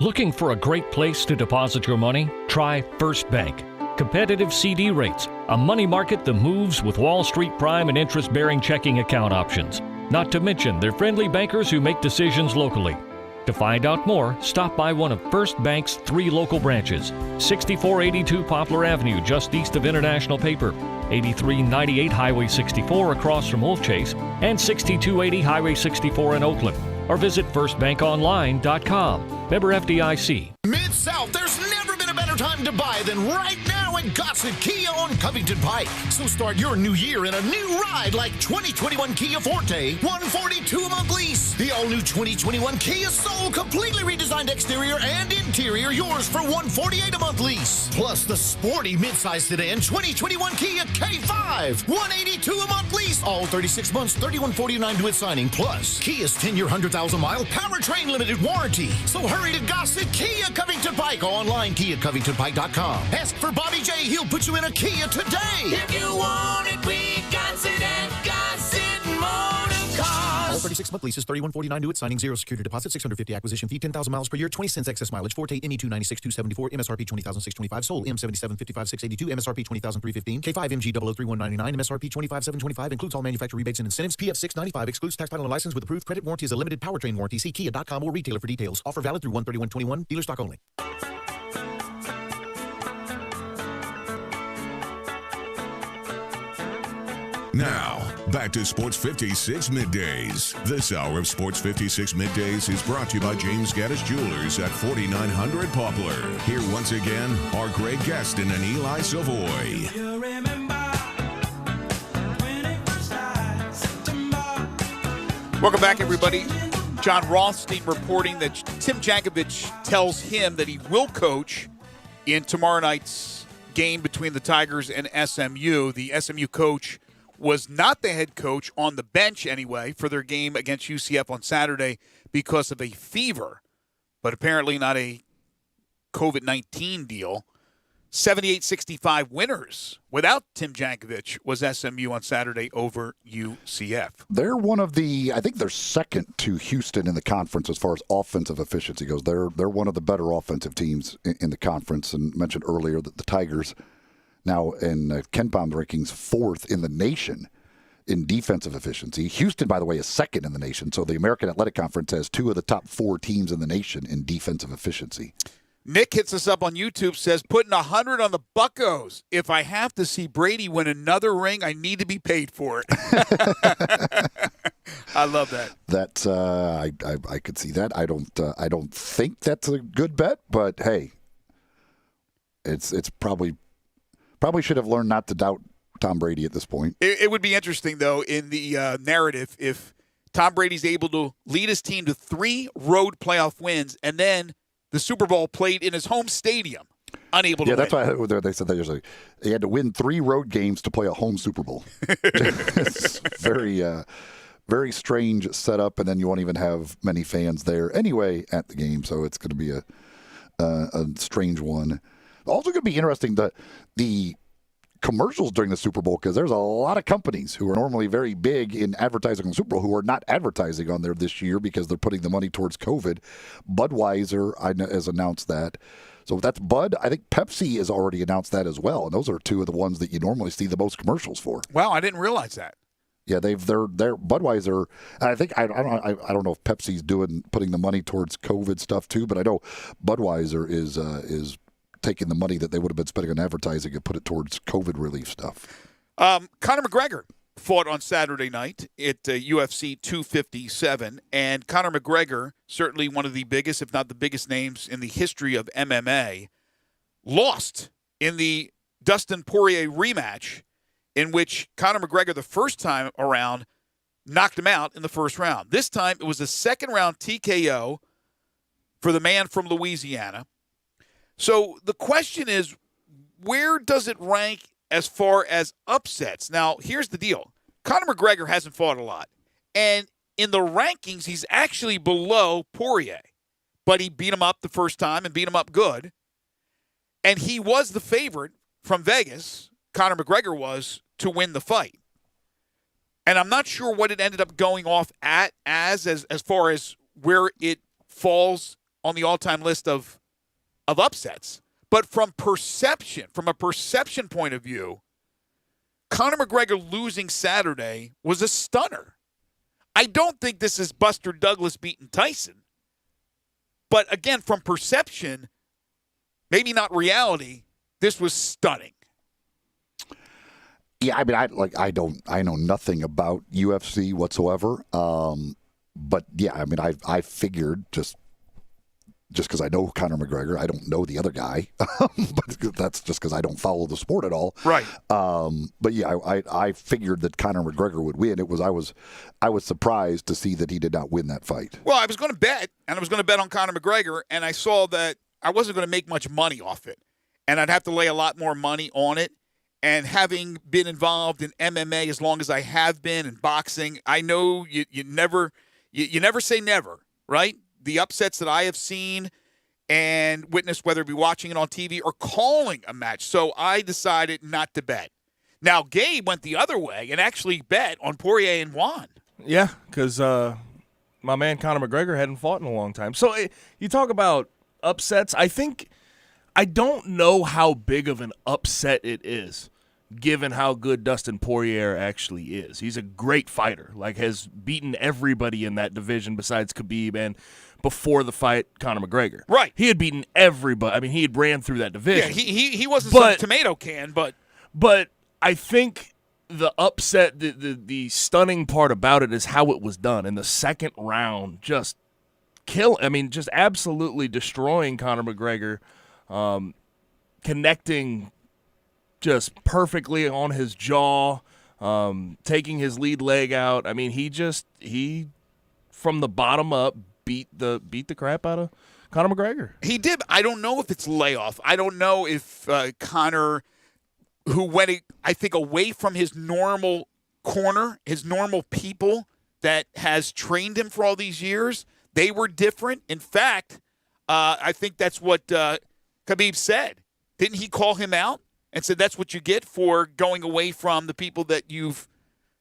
Looking for a great place to deposit your money? Try First Bank. Competitive CD rates, a money market that moves with Wall Street prime and interest-bearing checking account options. Not to mention their friendly bankers who make decisions locally. To find out more, stop by one of First Bank's 3 local branches. 6482 Poplar Avenue, just east of International Paper. 8398 Highway 64 across from Wolf Chase. And 6280 Highway 64 in Oakland. Or visit firstbankonline.com. Member FDIC. Mid-South, there's never been a better time to buy than right now at Gossett Kia on Covington Pike. So start your new year in a new ride like 2021 Kia Forte, $142 a month lease. The all-new 2021 Kia Soul, completely redesigned exterior and interior, yours for $148 a month lease. Plus the sporty midsize sedan 2021 Kia K5, $182 a month lease. All 36 months, $31.49 due at signing. Plus Kia's 10-year, 100,000-mile powertrain limited warranty. So hurry to Gossett Kia Covington Pike. Online, KiaCovingtonPike.com. Ask for Bobby J. He'll put you in a Kia today. If you want it, we got it at Gossett Motor Cars. All 36-month leases, $31.49 due at signing, 0 security deposit, $650 acquisition fee, 10,000 miles per year, 20 cents excess mileage, Forte ME296-274, MSRP $20,625, sold M77-55-682, MSRP $20,315, K5 MG 003-199, MSRP $25,725, includes all manufacturer rebates and incentives, PF $695, excludes tax title and license with approved credit, warranty is a limited powertrain warranty. See Kia.com or retailer for details. Offer valid through 1/31/21, dealer stock only. Now, back to Sports 56 Middays. This hour of Sports 56 Middays is brought to you by James Gaddis Jewelers at 4900 Poplar. Here once again are Greg Gaston and Eli Savoy. Welcome back, everybody. John Rothstein reporting that Tim Jankovic tells him that he will coach in tomorrow night's game between the Tigers and SMU. The SMU coach was not the head coach on the bench anyway for their game against UCF on Saturday because of a fever, but apparently not a COVID-19 deal. 78-65 winners without Tim Jankovic was SMU on Saturday over UCF. They're one of the, I think they're second to Houston in the conference as far as offensive efficiency goes. They're one of the better offensive teams in the conference, and mentioned earlier that the Tigers now in Ken Palm's rankings 4th in the nation in defensive efficiency. Houston, by the way, is 2nd in the nation, so the American Athletic Conference has 2 of the top 4 teams in the nation in defensive efficiency. Nick hits us up on YouTube, says, putting 100 on the Buccos. If I have to see Brady win another ring, I need to be paid for it. I love that. That's I could see that. I don't think that's a good bet, but hey, it's probably should have learned not to doubt Tom Brady at this point. It would be interesting, though, in the narrative if Tom Brady's able to lead his team to 3 road playoff wins and then the Super Bowl played in his home stadium, unable to win. Yeah, that's why they said that they had to win 3 road games to play a home Super Bowl. It's very, very strange setup, and then you won't even have many fans there anyway at the game, so it's going to be a strange one. Also going to be interesting, the commercials during the Super Bowl, because there's a lot of companies who are normally very big in advertising on the Super Bowl who are not advertising on there this year because they're putting the money towards COVID. Budweiser has announced that. So that's Bud. I think Pepsi has already announced that as well, and those are 2 of the ones that you normally see the most commercials for. Wow, I didn't realize that. Yeah, they're Budweiser. I think I don't know if Pepsi's putting the money towards COVID stuff too, but I know Budweiser is taking the money that they would have been spending on advertising and put it towards COVID relief stuff. Conor McGregor fought on Saturday night at UFC 257, and Conor McGregor, certainly one of the biggest, if not the biggest names in the history of MMA, lost in the Dustin Poirier rematch, in which Conor McGregor, the first time around, knocked him out in the first round. This time, it was a second-round TKO for the man from Louisiana. So the question is, where does it rank as far as upsets? Now, here's the deal. Conor McGregor hasn't fought a lot. And in the rankings, he's actually below Poirier. But he beat him up the first time and beat him up good. And he was the favorite from Vegas, Conor McGregor was, to win the fight. And I'm not sure what it ended up going off as far as where it falls on the all-time list of upsets. But from a perception point of view, Conor McGregor losing Saturday was a stunner. I don't think this is Buster Douglas beating Tyson. But again, from perception, maybe not reality, this was stunning. Yeah, I mean, I know nothing about UFC whatsoever. But yeah, I mean, I figured just just because I know Conor McGregor. I don't know the other guy, but that's just because I don't follow the sport at all. Right. But yeah, I figured that Conor McGregor would win. I was surprised to see that he did not win that fight. Well, I was going to bet, and I was going to bet on Conor McGregor, and I saw that I wasn't going to make much money off it, and I'd have to lay a lot more money on it. And having been involved in MMA as long as I have been in boxing, I know you never say never, right? The upsets that I have seen and witnessed, whether it be watching it on TV or calling a match. So I decided not to bet. Now, Gabe went the other way and actually bet on Poirier and won. Yeah, because my man Conor McGregor hadn't fought in a long time. So you talk about upsets. I don't know how big of an upset it is, given how good Dustin Poirier actually is. He's a great fighter, has beaten everybody in that division besides Khabib, and before the fight, Conor McGregor. Right. He had beaten everybody. I mean, he had ran through that division. Yeah, he wasn't some tomato can, but... But I think the upset, the stunning part about it is how it was done. In the second round, just absolutely destroying Conor McGregor, connecting just perfectly on his jaw, taking his lead leg out. I mean, he from the bottom up beat the crap out of Conor McGregor. He did. I don't know if it's layoff. I don't know if Conor, who went, I think, away from his normal corner, his normal people that has trained him for all these years, they were different. In fact, I think that's what Khabib said. Didn't he call him out and said that's what you get for going away from the people that you've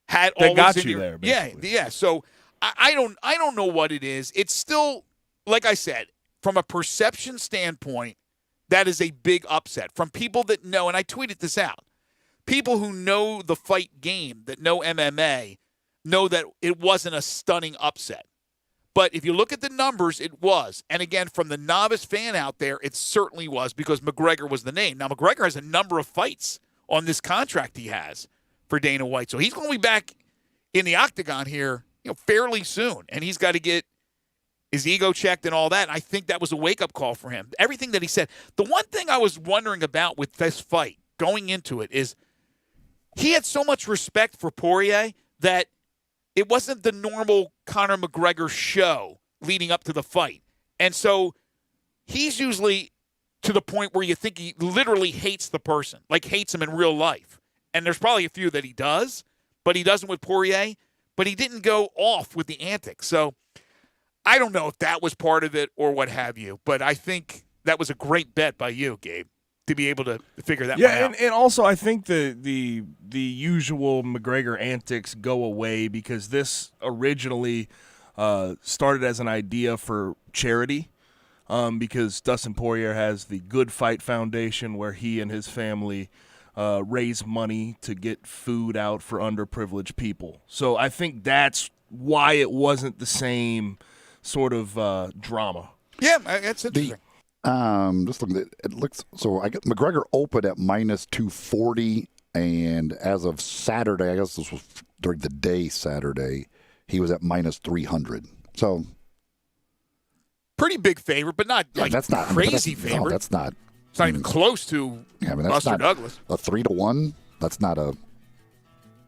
had that always got in you your, there, basically. Yeah. So I don't know what it is. It's still, like I said, from a perception standpoint, that is a big upset from people that know, and I tweeted this out, people who know the fight game, that know MMA, know that it wasn't a stunning upset. But if you look at the numbers, it was. And again, from the novice fan out there, it certainly was because McGregor was the name. Now, McGregor has a number of fights on this contract he has for Dana White. So he's going to be back in the octagon here, fairly soon. And he's got to get his ego checked and all that. And I think that was a wake-up call for him. Everything that he said. The one thing I was wondering about with this fight, going into it, is he had so much respect for Poirier that it wasn't the normal Conor McGregor show leading up to the fight. And so he's usually to the point where you think he literally hates the person, like hates him in real life. And there's probably a few that he does, but he doesn't with Poirier. But he didn't go off with the antics. So I don't know if that was part of it or what have you. But I think that was a great bet by you, Gabe, to be able to figure that one out. And also I think the usual McGregor antics go away because this originally started as an idea for charity because Dustin Poirier has the Good Fight Foundation where he and his family raise money to get food out for underprivileged people. So I think that's why it wasn't the same sort of drama. Yeah, that's interesting. Just looking at it, looks so. I got McGregor opened at minus 240, and as of Saturday, I guess this was during the day Saturday, he was at minus 300. So pretty big favorite, but not that's not crazy favorite. No, that's not. It's not even close to Buster Douglas. A 3-1. That's not a.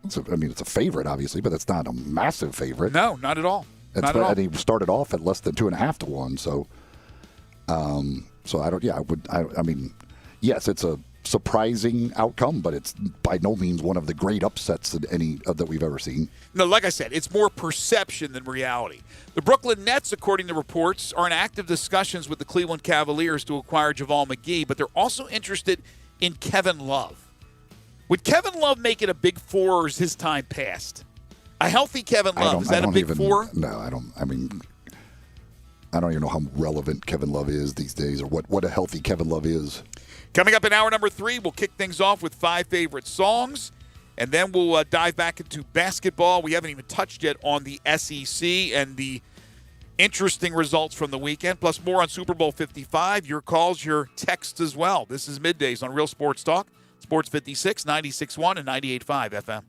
It's a favorite, obviously, but that's not a massive favorite. No, not at all. And he started off at less than 2.5 to 1. So, I don't. Yeah, I mean, yes, it's a surprising outcome, but it's by no means one of the great upsets that we've ever seen. No, like I said, it's more perception than reality. The Brooklyn Nets, according to reports, are in active discussions with the Cleveland Cavaliers to acquire JaVale McGee, but they're also interested in Kevin Love. Would Kevin Love make it a big four, or is his time past? A healthy Kevin Love, is that a big four? No, I don't. I mean, I don't even know how relevant Kevin Love is these days or what a healthy Kevin Love is. Coming up in hour number 3, we'll kick things off with 5 favorite songs, and then we'll dive back into basketball. We haven't even touched yet on the SEC and the interesting results from the weekend, plus more on Super Bowl 55, your calls, your texts as well. This is Middays on Real Sports Talk, Sports 56, 96.1 and 98.5 FM.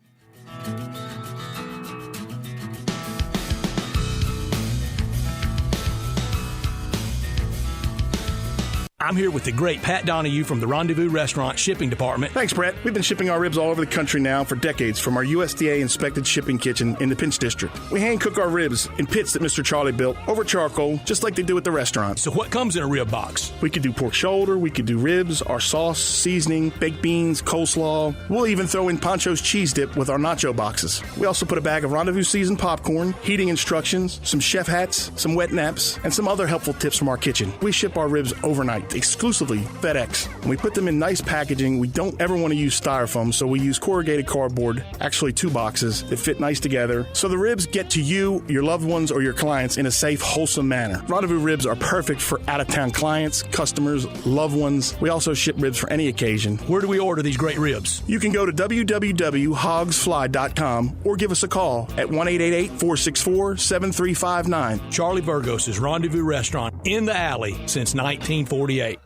I'm here with the great Pat Donahue from the Rendezvous Restaurant Shipping Department. Thanks, Brett. We've been shipping our ribs all over the country now for decades from our USDA-inspected shipping kitchen in the Pinch District. We hand-cook our ribs in pits that Mr. Charlie built over charcoal, just like they do at the restaurant. So what comes in a rib box? We could do pork shoulder, we could do ribs, our sauce, seasoning, baked beans, coleslaw. We'll even throw in Pancho's cheese dip with our nacho boxes. We also put a bag of Rendezvous seasoned popcorn, heating instructions, some chef hats, some wet naps, and some other helpful tips from our kitchen. We ship our ribs overnight, exclusively FedEx. And we put them in nice packaging. We don't ever want to use styrofoam, so we use corrugated cardboard, actually 2 boxes that fit nice together. So the ribs get to you, your loved ones, or your clients in a safe, wholesome manner. Rendezvous ribs are perfect for out-of-town clients, customers, loved ones. We also ship ribs for any occasion. Where do we order these great ribs? You can go to www.hogsfly.com or give us a call at 1-888-464-7359. Charlie Burgos' Rendezvous Restaurant in the alley since 1948.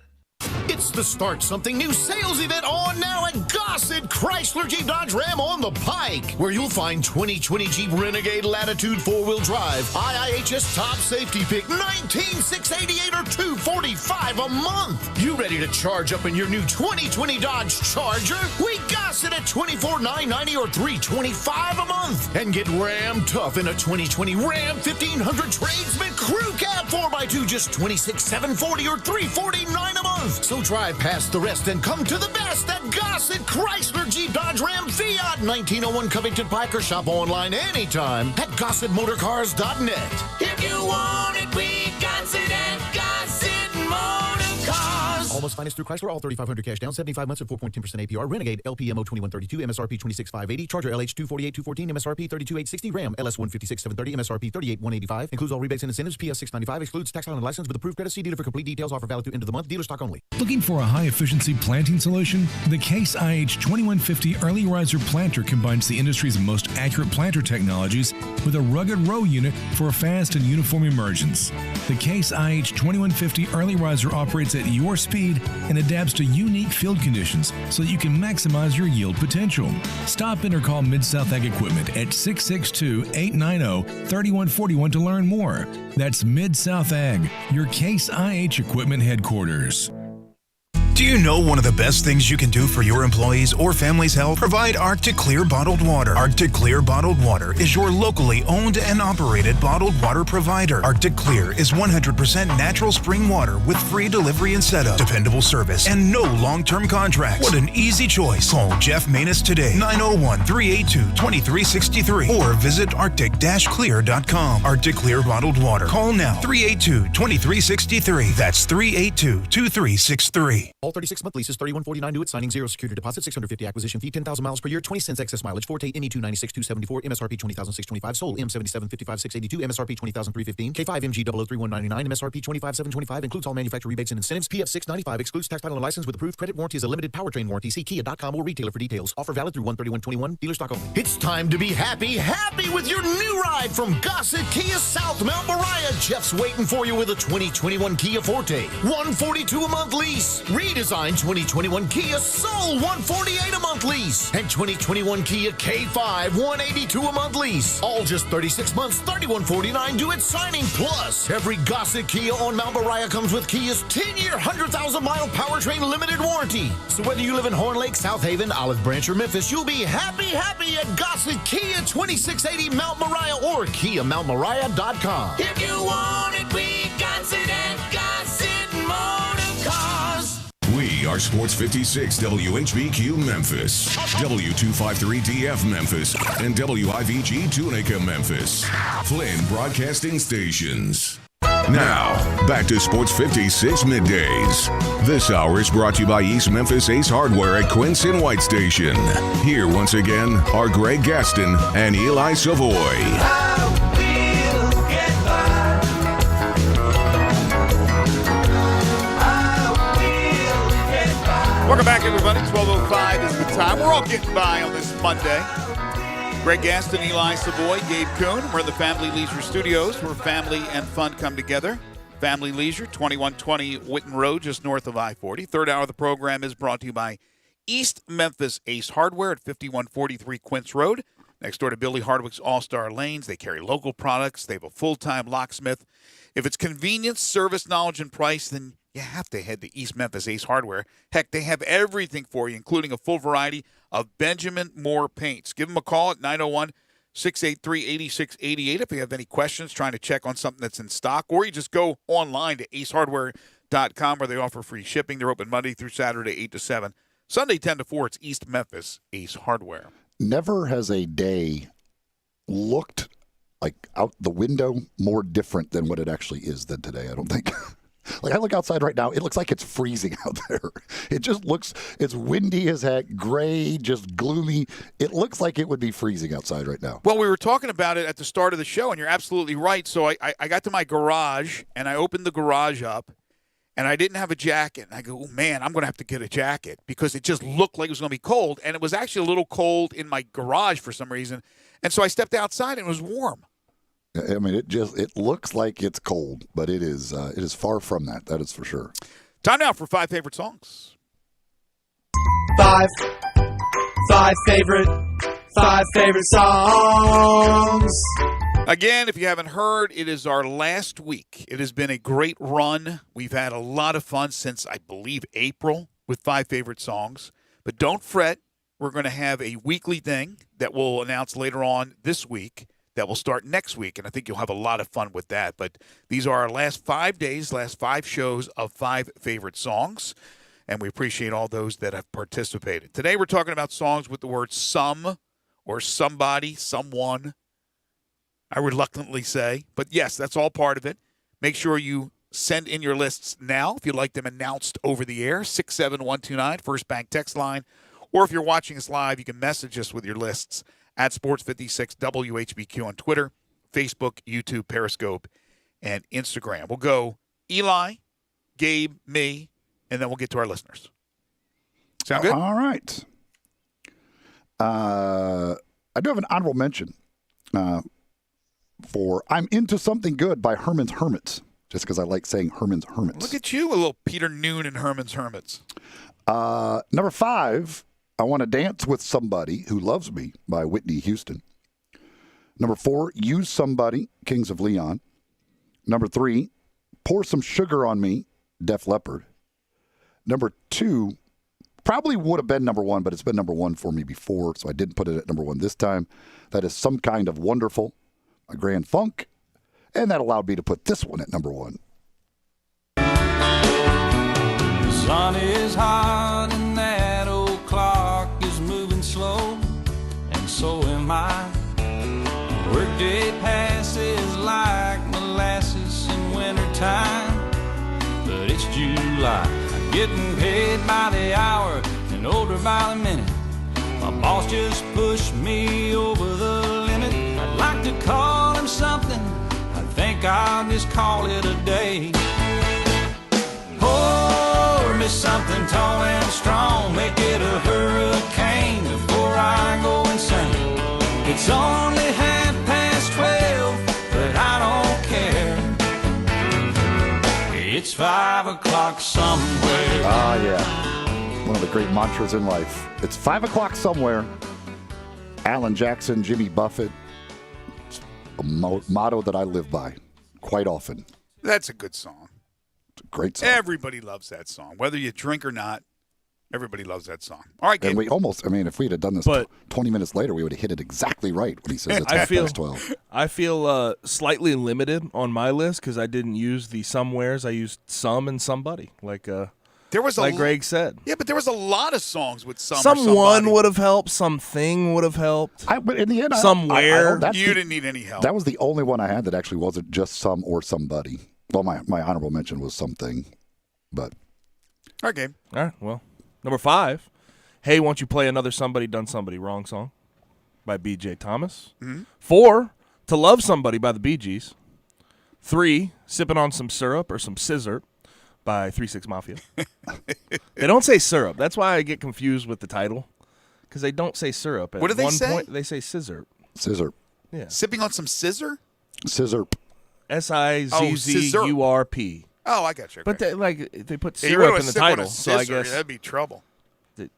It's the Start Something New sales event on now at Gossett Chrysler Jeep Dodge Ram on the Pike, where you'll find 2020 Jeep Renegade Latitude 4-wheel drive, IIHS top safety pick, 19,688 or $245 a month. You ready to charge up in your new 2020 Dodge Charger? We Gossett at $24,990 or $325 a month. And get Ram tough in a 2020 Ram 1500 Tradesman Crew Cab 4x2, just $26,740 or $349 a month. So drive past the rest and come to the best at Gossett Chrysler Jeep Dodge Ram Fiat 1901 Covington Pike, or shop online anytime at GossettMotorCars.net. If you want it, we got it at Gossett Motor Cars. Almost financed through Chrysler, all 3,500 cash down, 75 months at 4.10% APR. Renegade LPMO 2132, MSRP 26,580. Charger LH 248,214, MSRP 32,860. Ram LS 156,730, MSRP 38,185. Includes all rebates and incentives. PS 695. Excludes tax on and license with approved credit. See dealer for complete details. Offer valid through end of the month. Dealer stock only. Looking for a high-efficiency planting solution? The Case IH 2150 Early Riser Planter combines the industry's most accurate planter technologies with a rugged row unit for a fast and uniform emergence. The Case IH 2150 Early Riser operates at your speed and adapts to unique field conditions so that you can maximize your yield potential. Stop in or call Mid-South Ag Equipment at 662-890-3141 to learn more. That's Mid-South Ag, your Case IH Equipment headquarters. Do you know one of the best things you can do for your employees or family's health? Provide Arctic Clear bottled water. Arctic Clear bottled water is your locally owned and operated bottled water provider. Arctic Clear is 100% natural spring water with free delivery and setup, dependable service, and no long-term contracts. What an easy choice. Call Jeff Manus today, 901-382-2363, or visit arctic-clear.com. Arctic Clear bottled water. Call now, 382-2363. That's 382-2363. All 36-month leases, $31.49 due at signing, 0 security deposit, $650 acquisition fee, 10,000 miles per year, 20 cents excess mileage, Forte ME296-274, MSRP $20,625, sold M77-55-682, MSRP $20,315, K5 MG 003199, MSRP $25,725, includes all manufacturer rebates and incentives, PF 695, excludes tax title and license with approved credit, warranty is a limited powertrain warranty. See Kia.com or retailer for details. Offer valid through 1/31/21, dealer stock only. It's time to be happy with your new ride from Gossett Kia South Mount Moriah. Jeff's waiting for you with a 2021 Kia Forte, $142 a month lease. Redesigned 2021 Kia Soul, $148 a month lease. And 2021 Kia K5, $182 a month lease. All just 36 months, $31.49 due at signing. Plus, every Gossett Kia on Mount Moriah comes with Kia's 10-year, 100,000-mile powertrain limited warranty. So whether you live in Horn Lake, South Haven, Olive Branch, or Memphis, you'll be happy at Gossett Kia 2680 Mount Moriah or KiaMountMoriah.com. If you want it, we got it at Gossett Motor Cars. We are Sports 56 WHBQ Memphis, W253DF Memphis, and WIVG Tunica Memphis. Flynn Broadcasting Stations. Now, back to Sports 56 Middays. This hour is brought to you by East Memphis Ace Hardware at Quince and White Station. Here once again are Greg Gaston and Eli Savoy. Welcome back, everybody. 12:05 is the time. We're all getting by on this Monday. Greg Gaston, Eli Savoy, Gabe Kuhn. We're in the Family Leisure Studios where family and fun come together. Family Leisure, 2120 Witten Road, just north of I-40. Third hour of the program is brought to you by East Memphis Ace Hardware at 5143 Quince Road, next door to Billy Hardwick's All-Star Lanes. They carry local products. They have a full-time locksmith. If it's convenience, service, knowledge, and price, then you have to head to East Memphis Ace Hardware. Heck, they have everything for you, including a full variety of Benjamin Moore paints. Give them a call at 901-683-8688 if you have any questions, trying to check on something that's in stock, or you just go online to acehardware.com where they offer free shipping. They're open Monday through Saturday, 8 to 7. Sunday, 10 to 4, it's East Memphis Ace Hardware. Never has a day looked like out the window more different than what it actually is than today, I don't think. Like, I look outside right now, it looks like it's freezing out there. It just looks, it's windy as heck, gray, just gloomy. It looks like it would be freezing outside right now. Well, we were talking about it at the start of the show, and you're absolutely right. So I got to my garage, and I opened the garage up, and I didn't have a jacket. And I go, oh, man, I'm going to have to get a jacket because it just looked like it was going to be cold. And it was actually a little cold in my garage for some reason. And so I stepped outside, and it was warm. I mean, it looks like it's cold, but it is far from that. That is for sure. Time now for 5 favorite songs. Five favorite songs. Again, if you haven't heard, it is our last week. It has been a great run. We've had a lot of fun since, I believe, April with 5 favorite songs. But don't fret. We're going to have a weekly thing that we'll announce later on this week that will start next week, and I think you'll have a lot of fun with that. But these are our last 5 days, last 5 shows of 5 favorite songs, and we appreciate all those that have participated. Today we're talking about songs with the word some or somebody, someone, I reluctantly say. But, yes, that's all part of it. Make sure you send in your lists now if you'd like them announced over the air, 67129, First Bank text line. Or if you're watching us live, you can message us with your lists at Sports56 WHBQ on Twitter, Facebook, YouTube, Periscope, and Instagram. We'll go Eli, Gabe, me, and then we'll get to our listeners. Sound good? All right. I do have an honorable mention for I'm Into Something Good by Herman's Hermits, just because I like saying Herman's Hermits. Look at you, a little Peter Noon and Herman's Hermits. Number 5, I Want to Dance with Somebody Who Loves Me by Whitney Houston. Number 4, Use Somebody, Kings of Leon. Number 3, Pour Some Sugar on Me, Def Leppard. Number 2, probably would have been number 1, but it's been number 1 for me before, so I didn't put it at number 1 this time. That is Some Kind of Wonderful by Grand Funk, and that allowed me to put this one at number 1. The sun is hot and that old clock is moving slow, and so am I. Workday passes like molasses in wintertime, but it's July. I'm getting paid by the hour and older by the minute. My boss just pushed me over the limit. I'd like to call him something, I think I'll just call it a day. Pour me something tall and strong, make it a hurricane before I go insane. It's only 12:30, but I don't care. It's 5 o'clock somewhere. Ah, yeah. One of the great mantras in life. It's 5 o'clock somewhere. Alan Jackson, Jimmy Buffett. It's a motto that I live by quite often. That's a good song. It's a great song. Everybody loves that song. Whether you drink or not, everybody loves that song. All right, Gabe. And we almost, if we had done this 20 minutes later, we would have hit it exactly right when he says it's half past 12. I feel slightly limited on my list because I didn't use the somewheres. I used some and somebody, like Greg said. Yeah, but there was a lot of songs with some. Someone would have helped. Something would have helped. But in the end, somewhere. You didn't need any help. That was the only one I had that actually wasn't just some or somebody. Well, my honorable mention was something, but. All right, Gabe. All right, well. Number 5, Hey, Won't You Play Another Somebody Done Somebody Wrong song by B.J. Thomas. Mm-hmm. 4, To Love Somebody by the Bee Gees. 3, Sipping on Some Syrup or Some Scissor by 3-6 Mafia. They don't say syrup. That's why I get confused with the title, because they don't say syrup. At what do they one say? Point, they say scissor. Scissor. Yeah. Sipping on some scissor? Scissor. Sizzurp. Oh, I got you. But they put syrup in the title, so I guess that'd be trouble. No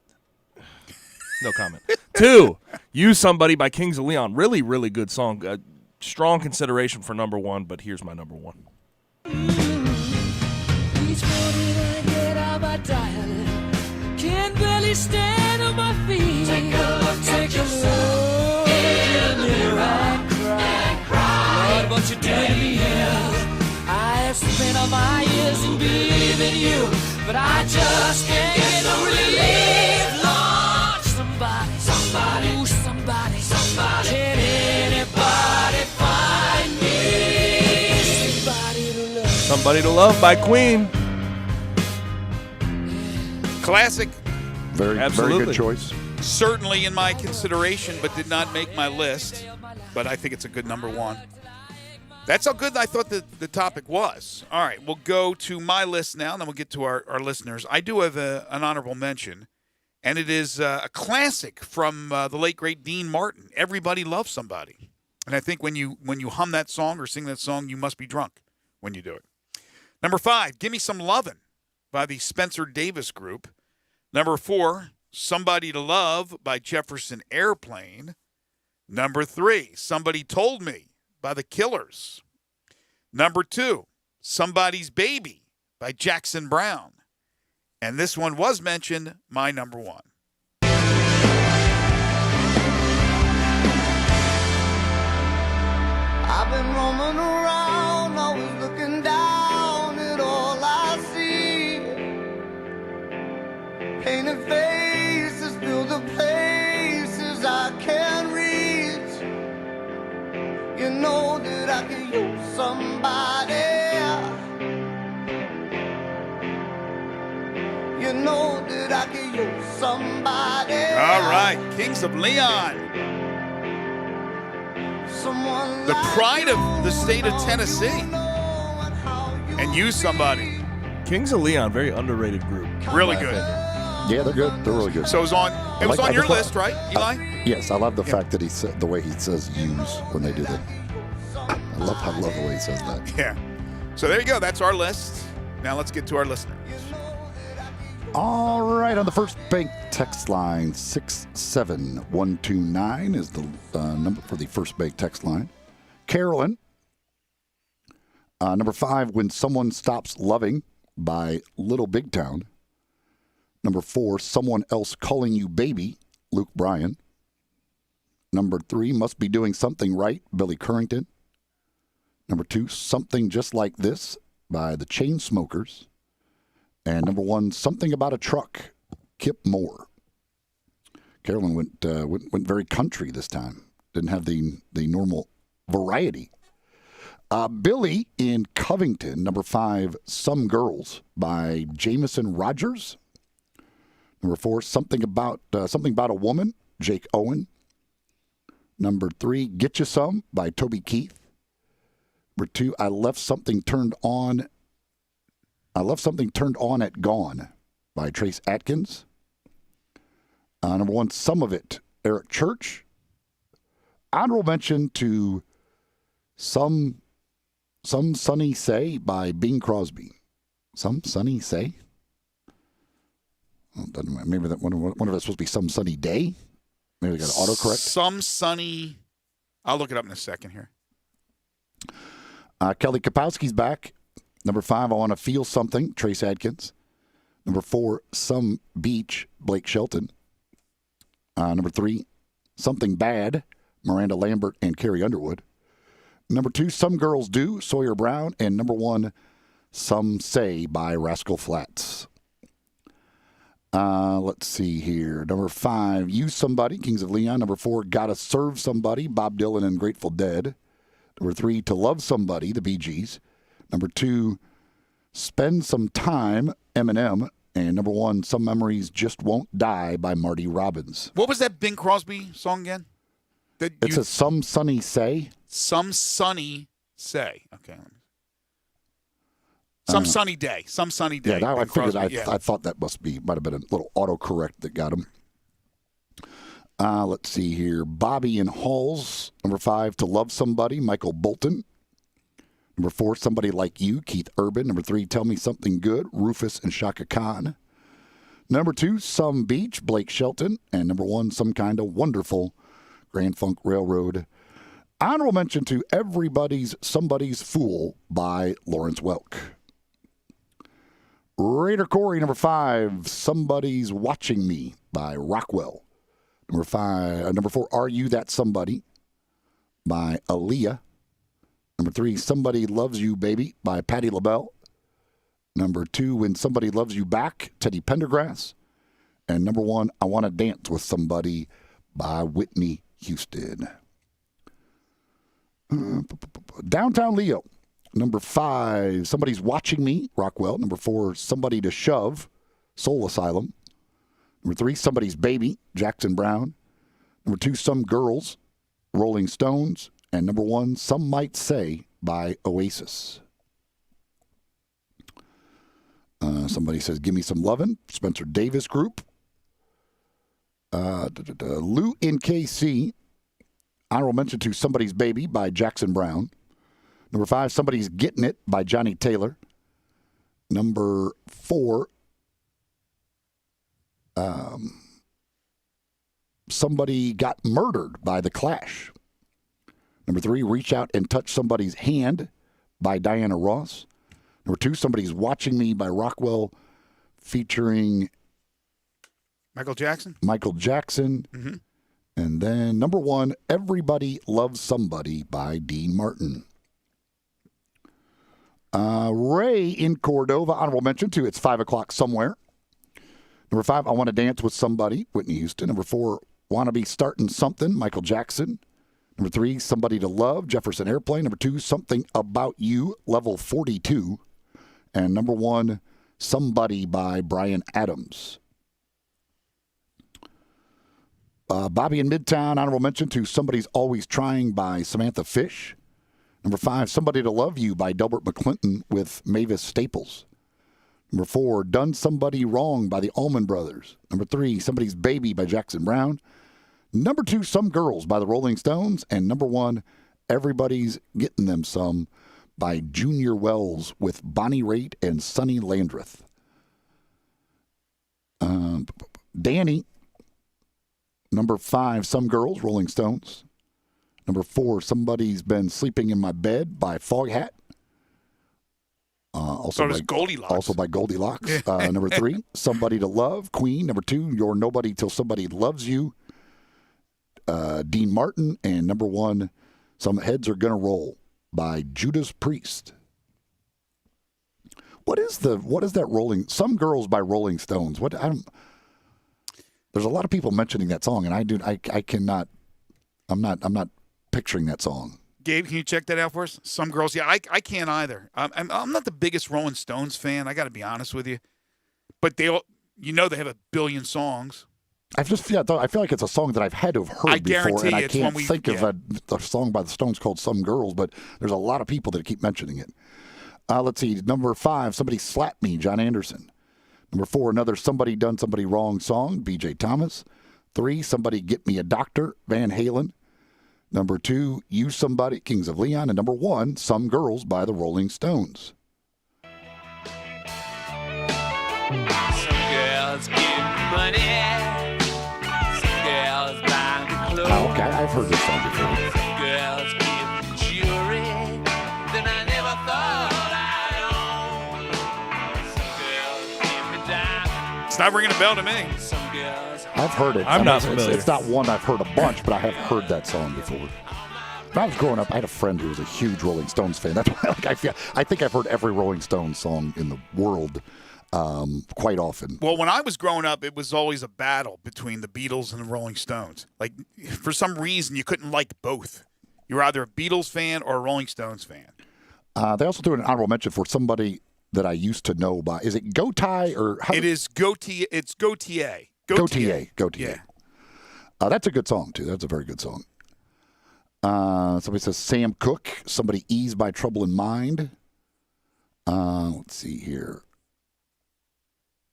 comment. 2, Use Somebody by Kings of Leon. Really, really good song. Strong consideration for number 1, but here's my number 1. Each morning me stand on my feet. Take a look at yourself in the mirror and cry. Lord, what you doing to me is I have spent all my years in believing you, but I just can't get no relief. Lord, somebody, ooh, somebody, can anybody find me somebody to love? Somebody to Love by Queen. Classic. Very good choice. Certainly in my consideration, but did not make my list. But I think it's a good number one. That's how good I thought the topic was. All right, we'll go to my list now, and then we'll get to our listeners. I do have an honorable mention, and it is a classic from the late, great Dean Martin, Everybody Loves Somebody. And I think when you hum that song or sing that song, you must be drunk when you do it. Number 5, Give Me Some Lovin' by the Spencer Davis Group. Number 4, Somebody to Love by Jefferson Airplane. Number 3, Somebody Told Me by the Killers. Number 2, Somebody's Baby by Jackson Browne. And this one was mentioned, my number 1. I've been roaming around, always looking down at all I see. Painted faces fill the places I can't reach. You know that I could use somebody. You know that I could use somebody. All right, Kings of Leon. Someone The pride of the state of Tennessee. And Use Somebody. Kings of Leon, very underrated group. Really good. Yeah, they're good. They're really good. So it was on your list, right, Eli? Yes, I love the fact that he said the way he says "use" when they do that. I love the way he says that. Yeah. So there you go. That's our list. Now let's get to our listeners. All right, on the First Bank text line, 67129 is the number for the First Bank text line. Carolyn, number 5, When Someone Stops Loving by Little Big Town. Number 4, Someone Else Calling You Baby, Luke Bryan. Number 3, Must Be Doing Something Right, Billy Currington. Number 2, Something Just Like This by the Chainsmokers. And number 1, Something About a Truck, Kip Moore. Carolyn went very country this time. Didn't have the normal variety. Billy in Covington, number 5, Some Girls by Jameson Rogers. Number 4, Something About a Woman, Jake Owen. Number 3, Get You Some by Toby Keith. Number 2, I Left Something Turned On at Gone by Trace Atkins. Number 1, Some of It, Eric Church. Honorable mention to Some Sunny Say by Bing Crosby. Some Sunny Say? Well, maybe that one of it's supposed to be Some Sunny Day? Maybe they got to autocorrect. Some sunny. I'll look it up in a second here. Kelly Kapowski's back. Number 5, I Want to Feel Something, Trace Adkins. Number 4, Some Beach, Blake Shelton. Number 3, Something Bad, Miranda Lambert and Carrie Underwood. Number 2, Some Girls Do, Sawyer Brown. And number 1, Some Say by Rascal Flatts. Let's see here. Number 5, Use Somebody, Kings of Leon. Number 4, Gotta Serve Somebody, Bob Dylan and Grateful Dead. Number 3, To Love Somebody, the Bee Gees. Number 2, Spend Some Time, Eminem. And number 1, Some Memories Just Won't Die by Marty Robbins. What was that Bing Crosby song again? It says Some Sunny Say. Some Sunny Say. Okay. Some sunny day. Some sunny day. Yeah, I figured. Crosby, I thought that might have been a little autocorrect that got him. Let's see here. Bobby in Halls. Number 5, To Love Somebody, Michael Bolton. Number 4, Somebody Like You, Keith Urban. Number 3, Tell Me Something Good, Rufus and Shaka Khan. Number 2, Some Beach, Blake Shelton. And number 1, Some Kind of Wonderful, Grand Funk Railroad. Honorable mention to Everybody's Somebody's Fool by Lawrence Welk. Raider Corey, number 5, Somebody's Watching Me by Rockwell. Number 4, Are You That Somebody by Aaliyah. Number 3, Somebody Loves You, Baby by Patti LaBelle. Number 2, When Somebody Loves You Back, Teddy Pendergrass. And number 1, I Want to Dance with Somebody by Whitney Houston. Downtown Leo. Number 5, Somebody's Watching Me, Rockwell. Number 4, Somebody to Shove, Soul Asylum. Number 3, Somebody's Baby, Jackson Brown. Number 2, Some Girls, Rolling Stones. And number 1, Some Might Say by Oasis. Somebody says, Give Me Some Lovin', Spencer Davis Group. Lou in KC. Honorable mention to Somebody's Baby by Jackson Brown. Number 5, Somebody's Getting It by Johnny Taylor. Number 4, Somebody Got Murdered by The Clash. Number 3, Reach Out and Touch Somebody's Hand by Diana Ross. Number 2, Somebody's Watching Me by Rockwell featuring Michael Jackson. Mm-hmm. And then number 1, Everybody Loves Somebody by Dean Martin. Ray in Cordova, honorable mention to It's 5 O'Clock Somewhere. Number 5, I Want to Dance with Somebody, Whitney Houston. Number 4, Wanna Be Starting Something, Michael Jackson. Number 3, Somebody to Love, Jefferson Airplane. Number 2, Something About You, Level 42. And number 1, Somebody by Bryan Adams. Bobby in Midtown, honorable mention to Somebody's Always Trying by Samantha Fish. Number 5, Somebody to Love You by Delbert McClinton with Mavis Staples. Number 4, Done Somebody Wrong by the Allman Brothers. Number 3, Somebody's Baby by Jackson Brown. Number 2, Some Girls by the Rolling Stones. And number 1, Everybody's Getting Them Some by Junior Wells with Bonnie Raitt and Sonny Landreth. Danny, number 5, Some Girls, Rolling Stones. Number 4, Somebody's Been Sleeping in My Bed by Foghat. Also by Goldilocks. Number 3, Somebody to Love, Queen. Number 2, You're Nobody Till Somebody Loves You, Dean Martin. And number 1, Some Heads Are Gonna Roll by Judas Priest. What is that Rolling? Some Girls by Rolling Stones. There's a lot of people mentioning that song, and I cannot. I'm not picturing that song. Gabe, can you check that out for us? Some Girls. Yeah, I can't either. I'm not the biggest Rolling Stones fan. I got to be honest with you, but they have a billion songs. I feel like it's a song that I've had to have heard before, and I can't think of a song by the Stones called Some Girls, but there's a lot of people that keep mentioning it. Let's see. Number 5, Somebody Slapped Me, John Anderson. Number 4, another Somebody Done Somebody Wrong song, B.J. Thomas. 3, Somebody Get Me a Doctor, Van Halen. Number 2, You Somebody, Kings of Leon. And number 1, Some Girls by the Rolling Stones. Some girls give money. Some girls buy clothes. Okay, I've heard this song before. Some girls give jewelry that I never thought I'd own. Some girls give me diamonds. It's not ringing a bell to me. Some girls. I've heard it. I'm not familiar. It's not one I've heard a bunch, but I have heard that song before. When I was growing up, I had a friend who was a huge Rolling Stones fan. That's why I think I've heard every Rolling Stones song in the world quite often. Well, when I was growing up, it was always a battle between the Beatles and the Rolling Stones. Like, for some reason, you couldn't like both. You were either a Beatles fan or a Rolling Stones fan. They also threw an honorable mention for somebody that I used to know by. Is it Goatie or? It is Gautier. It's Gautier. Gautier. Yeah. That's a good song, too. That's a very good song. Somebody says Sam Cooke, Somebody Eased by Trouble in Mind. Let's see here.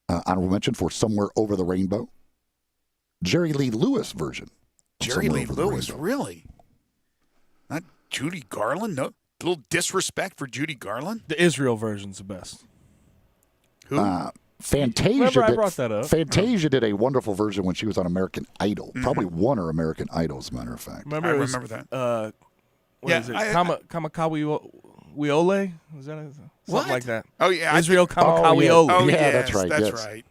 Honorable mention for Somewhere Over the Rainbow. Jerry Lee Lewis version. Jerry Lee Lewis, really? Not Judy Garland? No, a little disrespect for Judy Garland? The Israel version's the best. Who? Fantasia. Remember I brought that up. Fantasia did a wonderful version when she was on American Idol. Probably won her American Idol, as a matter of fact. Remember I remember that. What is it? Kamakawi Wiole? Is that something like that? Oh, yeah. Israel Kamakawi Wiole. Oh, yeah, yes, that's right. That's yes. right.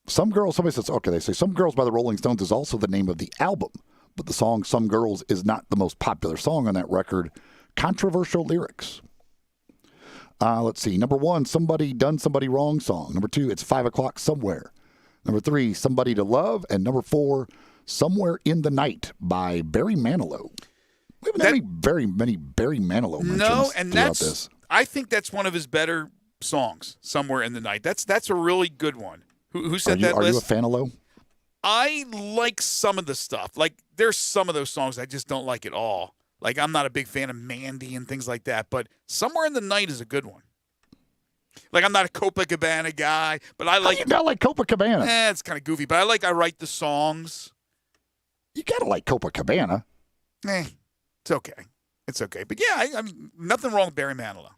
Somebody says, okay, they say Some Girls by the Rolling Stones is also the name of the album, but the song Some Girls is not the most popular song on that record. Controversial lyrics. Let's see. Number 1, Somebody Done Somebody Wrong song. Number 2, It's 5 O'Clock Somewhere. Number 3, Somebody to Love. And number 4, Somewhere in the Night by Barry Manilow. We haven't had very many Barry Manilow mentions throughout this. I think that's one of his better songs, Somewhere in the Night. That's a really good one. Who said that list? Are you a fan of Low? I like some of the stuff. Like, there's some of those songs I just don't like at all. Like, I'm not a big fan of Mandy and things like that, but Somewhere in the Night is a good one. Like, I'm not a Copacabana guy, but I like... How do you not like Copacabana? It's kind of goofy, but I write the songs. You got to like Copacabana. It's okay. It's okay. But yeah, I mean, nothing wrong with Barry Manilow.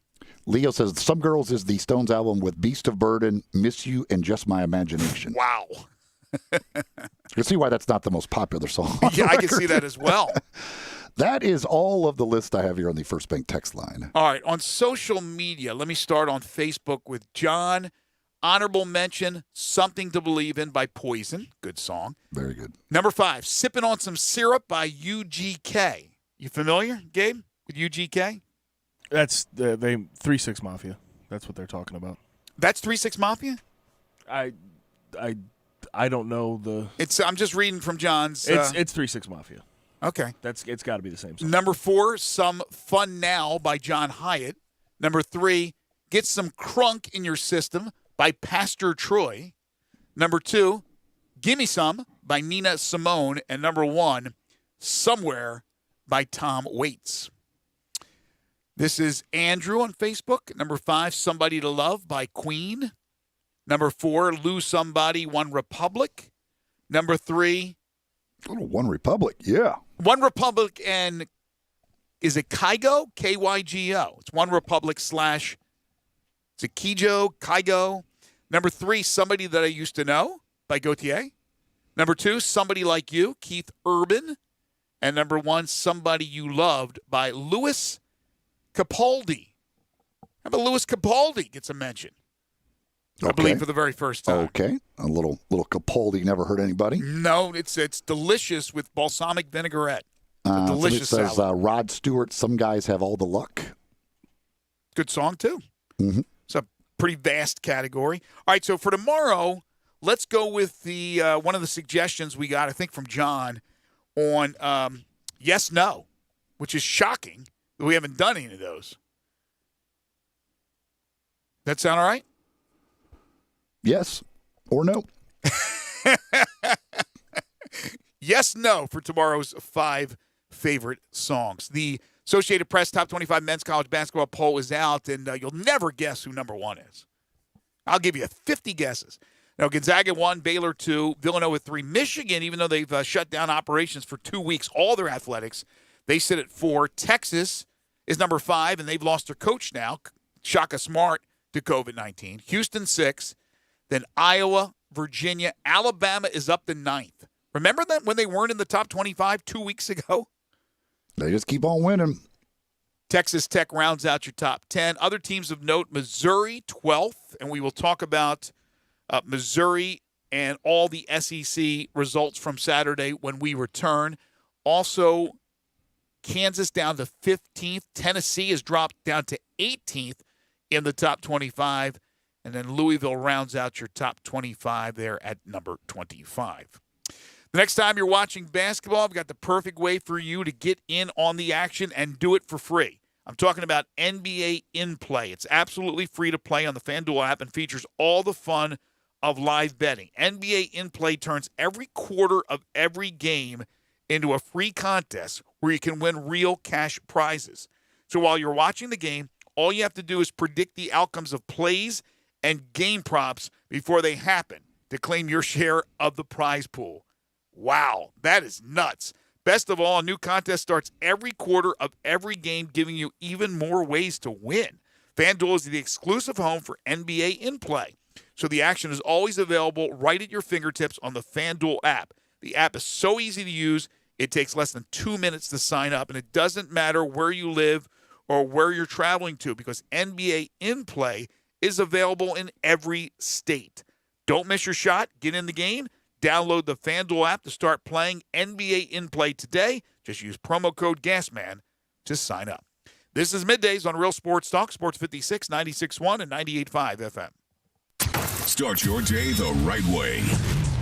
Leo says, Some Girls is the Stones album with Beast of Burden, Miss You, and Just My Imagination. Wow. You can see why that's not the most popular song. Yeah, I can see that as well. That is all of the list I have here on the First Bank text line. All right, on social media, let me start on Facebook with John. Honorable mention, Something to Believe In by Poison. Good song. Very good. Number 5, Sipping on Some Syrup by UGK. You familiar, Gabe, with UGK? That's they 3-6 Mafia. That's what they're talking about. That's 3-6 Mafia? I don't know the. I'm just reading from John's. It's 3-6 Mafia. Okay. It's got to be the same song. Number 4, Some Fun Now by John Hyatt. Number 3, Get Some Crunk in Your System by Pastor Troy. Number 2, Gimme Some by Nina Simone. And number 1, Somewhere by Tom Waits. This is Andrew on Facebook. Number 5, Somebody to Love by Queen. Number 4, Lose Somebody, One Republic. Number 3. One Republic, yeah. One Republic and is it Kygo? Kygo. It's One Republic / is it Kygo? Number 3, Somebody That I Used to Know by Gautier. Number 2, Somebody Like You, Keith Urban. And number 1, Somebody You Loved by Louis Capaldi. How about Louis Capaldi gets a mention? I believe for the very first time. Okay. A little Capaldi never hurt anybody. No, it's delicious with balsamic vinaigrette. It's a delicious it says salad. Rod Stewart, Some Guys Have All the Luck. Good song, too. Mm-hmm. It's a pretty vast category. All right, so for tomorrow, let's go with the one of the suggestions we got, I think, from John on Yes, No, which is shocking that we haven't done any of those. That sound all right? Yes or no. Yes, no for tomorrow's 5 favorite songs. The Associated Press Top 25 Men's College Basketball poll is out, and you'll never guess who number 1 is. I'll give you 50 guesses. Now, Gonzaga 1, Baylor 2, Villanova 3. Michigan, even though they've shut down operations for 2 weeks, all their athletics, they sit at 4. Texas is number 5, and they've lost their coach now, Shaka Smart, to COVID-19. Houston 6. Then Iowa, Virginia, Alabama is up to 9th. Remember that when they weren't in the top 25 2 weeks ago? They just keep on winning. Texas Tech rounds out your top 10. Other teams of note, Missouri 12th, and we will talk about Missouri and all the SEC results from Saturday when we return. Also, Kansas down to 15th. Tennessee has dropped down to 18th in the top 25. And then Louisville rounds out your top 25 there at number 25. The next time you're watching basketball, I've got the perfect way for you to get in on the action and do it for free. I'm talking about NBA In-Play. It's absolutely free to play on the FanDuel app and features all the fun of live betting. NBA In-Play turns every quarter of every game into a free contest where you can win real cash prizes. So while you're watching the game, all you have to do is predict the outcomes of plays and game props before they happen to claim your share of the prize pool. Wow, that is nuts. Best of all, a new contest starts every quarter of every game, giving you even more ways to win. FanDuel is the exclusive home for NBA In-Play, so the action is always available right at your fingertips on the FanDuel app. The app is so easy to use, it takes less than 2 minutes to sign up, and it doesn't matter where you live or where you're traveling to because NBA In-Play is available in every state. Don't miss your shot. Get in the game. Download the FanDuel app to start playing NBA in-play today. Just use promo code GASMAN to sign up. This is Middays on Real Sports Talk, Sports 56, 96.1 and 98.5 FM. Start your day the right way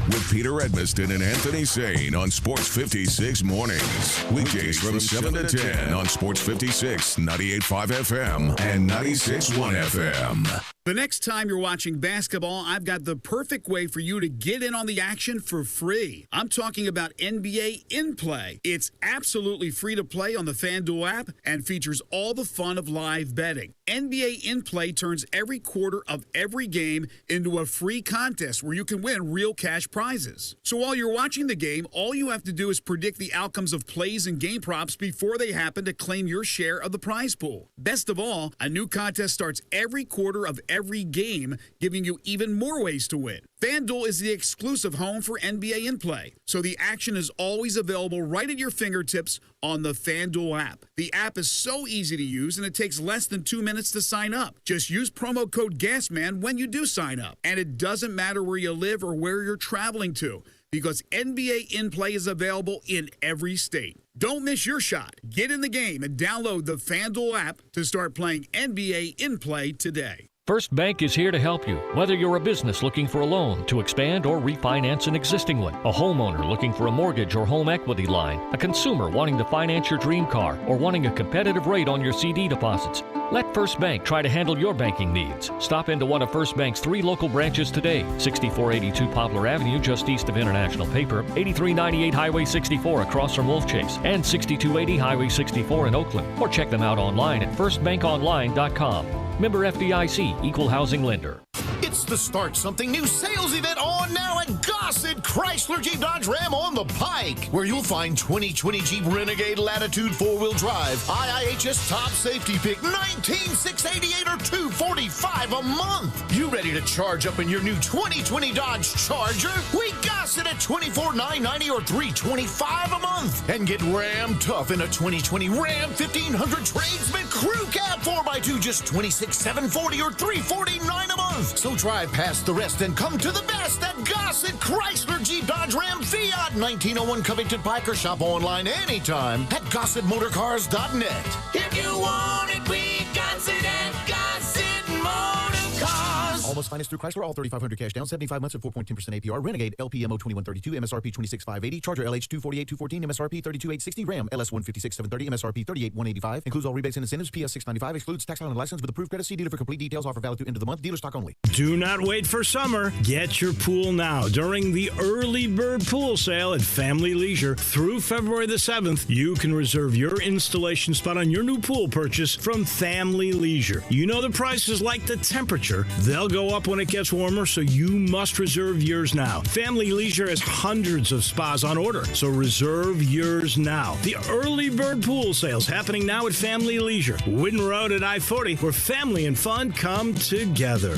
with Peter Edmiston and Anthony Sane on Sports 56 Mornings. Weekdays from 7 to 10 on Sports 56, 98.5 FM and 96.1 FM. The next time you're watching basketball, I've got the perfect way for you to get in on the action for free. I'm talking about NBA In-Play. It's absolutely free to play on the FanDuel app and features all the fun of live betting. NBA In-Play turns every quarter of every game into a free contest where you can win real cash prizes. So while you're watching the game, all you have to do is predict the outcomes of plays and game props before they happen to claim your share of the prize pool. Best of all, a new contest starts every quarter of every game, giving you even more ways to win. FanDuel is the exclusive home for NBA In-Play, so the action is always available right at your fingertips on the FanDuel app. The app is so easy to use, and it takes less than 2 minutes to sign up. Just use promo code GASMAN when you do sign up. And it doesn't matter where you live or where you're traveling to, because NBA In-Play is available in every state. Don't miss your shot. Get in the game and download the FanDuel app to start playing NBA In-Play today. First Bank is here to help you, whether you're a business looking for a loan to expand or refinance an existing one, a homeowner looking for a mortgage or home equity line, a consumer wanting to finance your dream car, or wanting a competitive rate on your CD deposits. Let First Bank try to handle your banking needs. Stop into one of First Bank's 3 local branches today, 6482 Poplar Avenue just east of International Paper, 8398 Highway 64 across from Wolf Chase, and 6280 Highway 64 in Oakland. Or check them out online at firstbankonline.com. Member FDIC, Equal Housing Lender. It's the Start Something New sales event on now at Gossett Chrysler Jeep Dodge Ram on the Pike, where you'll find 2020 Jeep Renegade Latitude 4-wheel drive, IIHS top safety pick, $19,688 or $245 a month. You ready to charge up in your new 2020 Dodge Charger? We Gossett at $24,990 or $325 a month, and get Ram tough in a 2020 Ram 1500 Tradesman Crew Cab 4x2, just $26,740 or $349 a month. So drive past the rest and come to the best at Gossett Chrysler Jeep Dodge Ram Fiat 1901 Covington Pike, or shop online anytime at GossettMotorCars.net. If you want it, we Gossett at Gossett Motor Cars. Almost finance through Chrysler, all 3,500 cash down, 75 months at 4.10% APR. Renegade LPMO 2132, MSRP 26,580. Charger LH 248,214, MSRP 32,860. Ram LS 156,730, MSRP 38,185. Includes all rebates and incentives. PS 695. Excludes tax and license with approved credit. See dealer for complete details. Offer valid through end of the month. Dealer stock only. Do not wait for summer. Get your pool now during the early bird pool sale at Family Leisure through February the 7th. You can reserve your installation spot on your new pool purchase from Family Leisure. You know the price is like the temperature. They'll go up when it gets warmer, so you must reserve yours now. Family Leisure has hundreds of spas on order, so reserve yours now. The early bird pool sales happening now at Family Leisure, Whidden Road at I-40, where family and fun come together.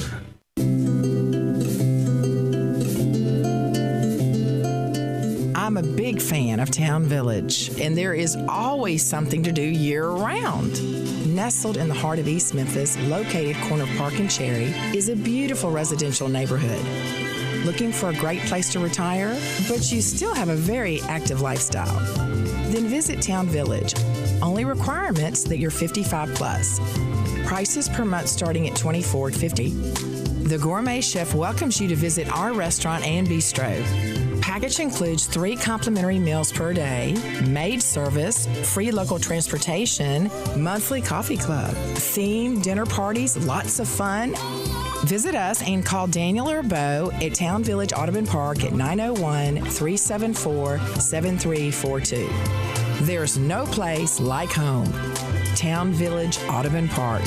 I'm a big fan of Town Village, and there is always something to do year-round. Nestled in the heart of East Memphis, located corner of Park and Cherry, is a beautiful residential neighborhood. Looking for a great place to retire, but you still have a very active lifestyle? Then visit Town Village. Only requirements that you're 55 plus. Prices per month starting at $24.50. The Gourmet Chef welcomes you to visit our restaurant and bistro. Package includes 3 complimentary meals per day, maid service, free local transportation, monthly coffee club, themed dinner parties, lots of fun. Visit us and call Daniel or Bo at Town Village Audubon Park at 901-374-7342. There's no place like home. Town Village Audubon Park.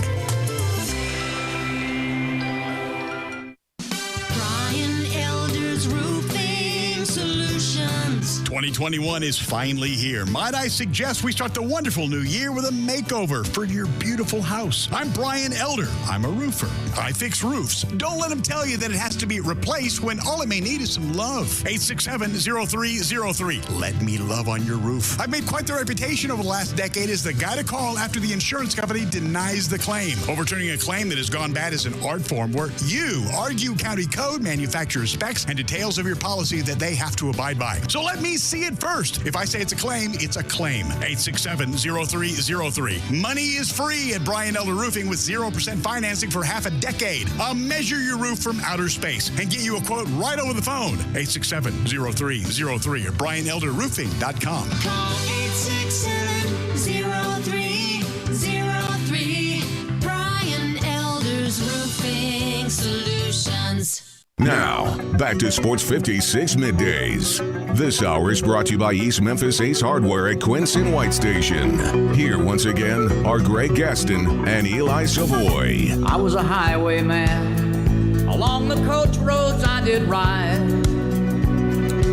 24 2021 is finally here. Might I suggest we start the wonderful new year with a makeover for your beautiful house. I'm Brian Elder. I'm a roofer. I fix roofs. Don't let them tell you that it has to be replaced when all it may need is some love. 867-0303. Let me love on your roof. I've made quite the reputation over the last decade as the guy to call after the insurance company denies the claim. Overturning a claim that has gone bad is an art form where you argue county code, manufacturer specs, and details of your policy that they have to abide by. So let me see it first. If I say it's a claim, it's a claim. 867-0303. Money is free at Brian Elder Roofing with 0% financing for half a decade. I'll measure your roof from outer space and get you a quote right over the phone. 867-0303 or BrianElderRoofing.com. Call 867-0303. Brian Elder's Roofing Solutions. Now, back to Sports 56 Middays. This hour is brought to you by East Memphis Ace Hardware at Quincy White Station. Here once again are Greg Gaston and Eli Savoy. I was a highwayman. Along the coach roads I did ride.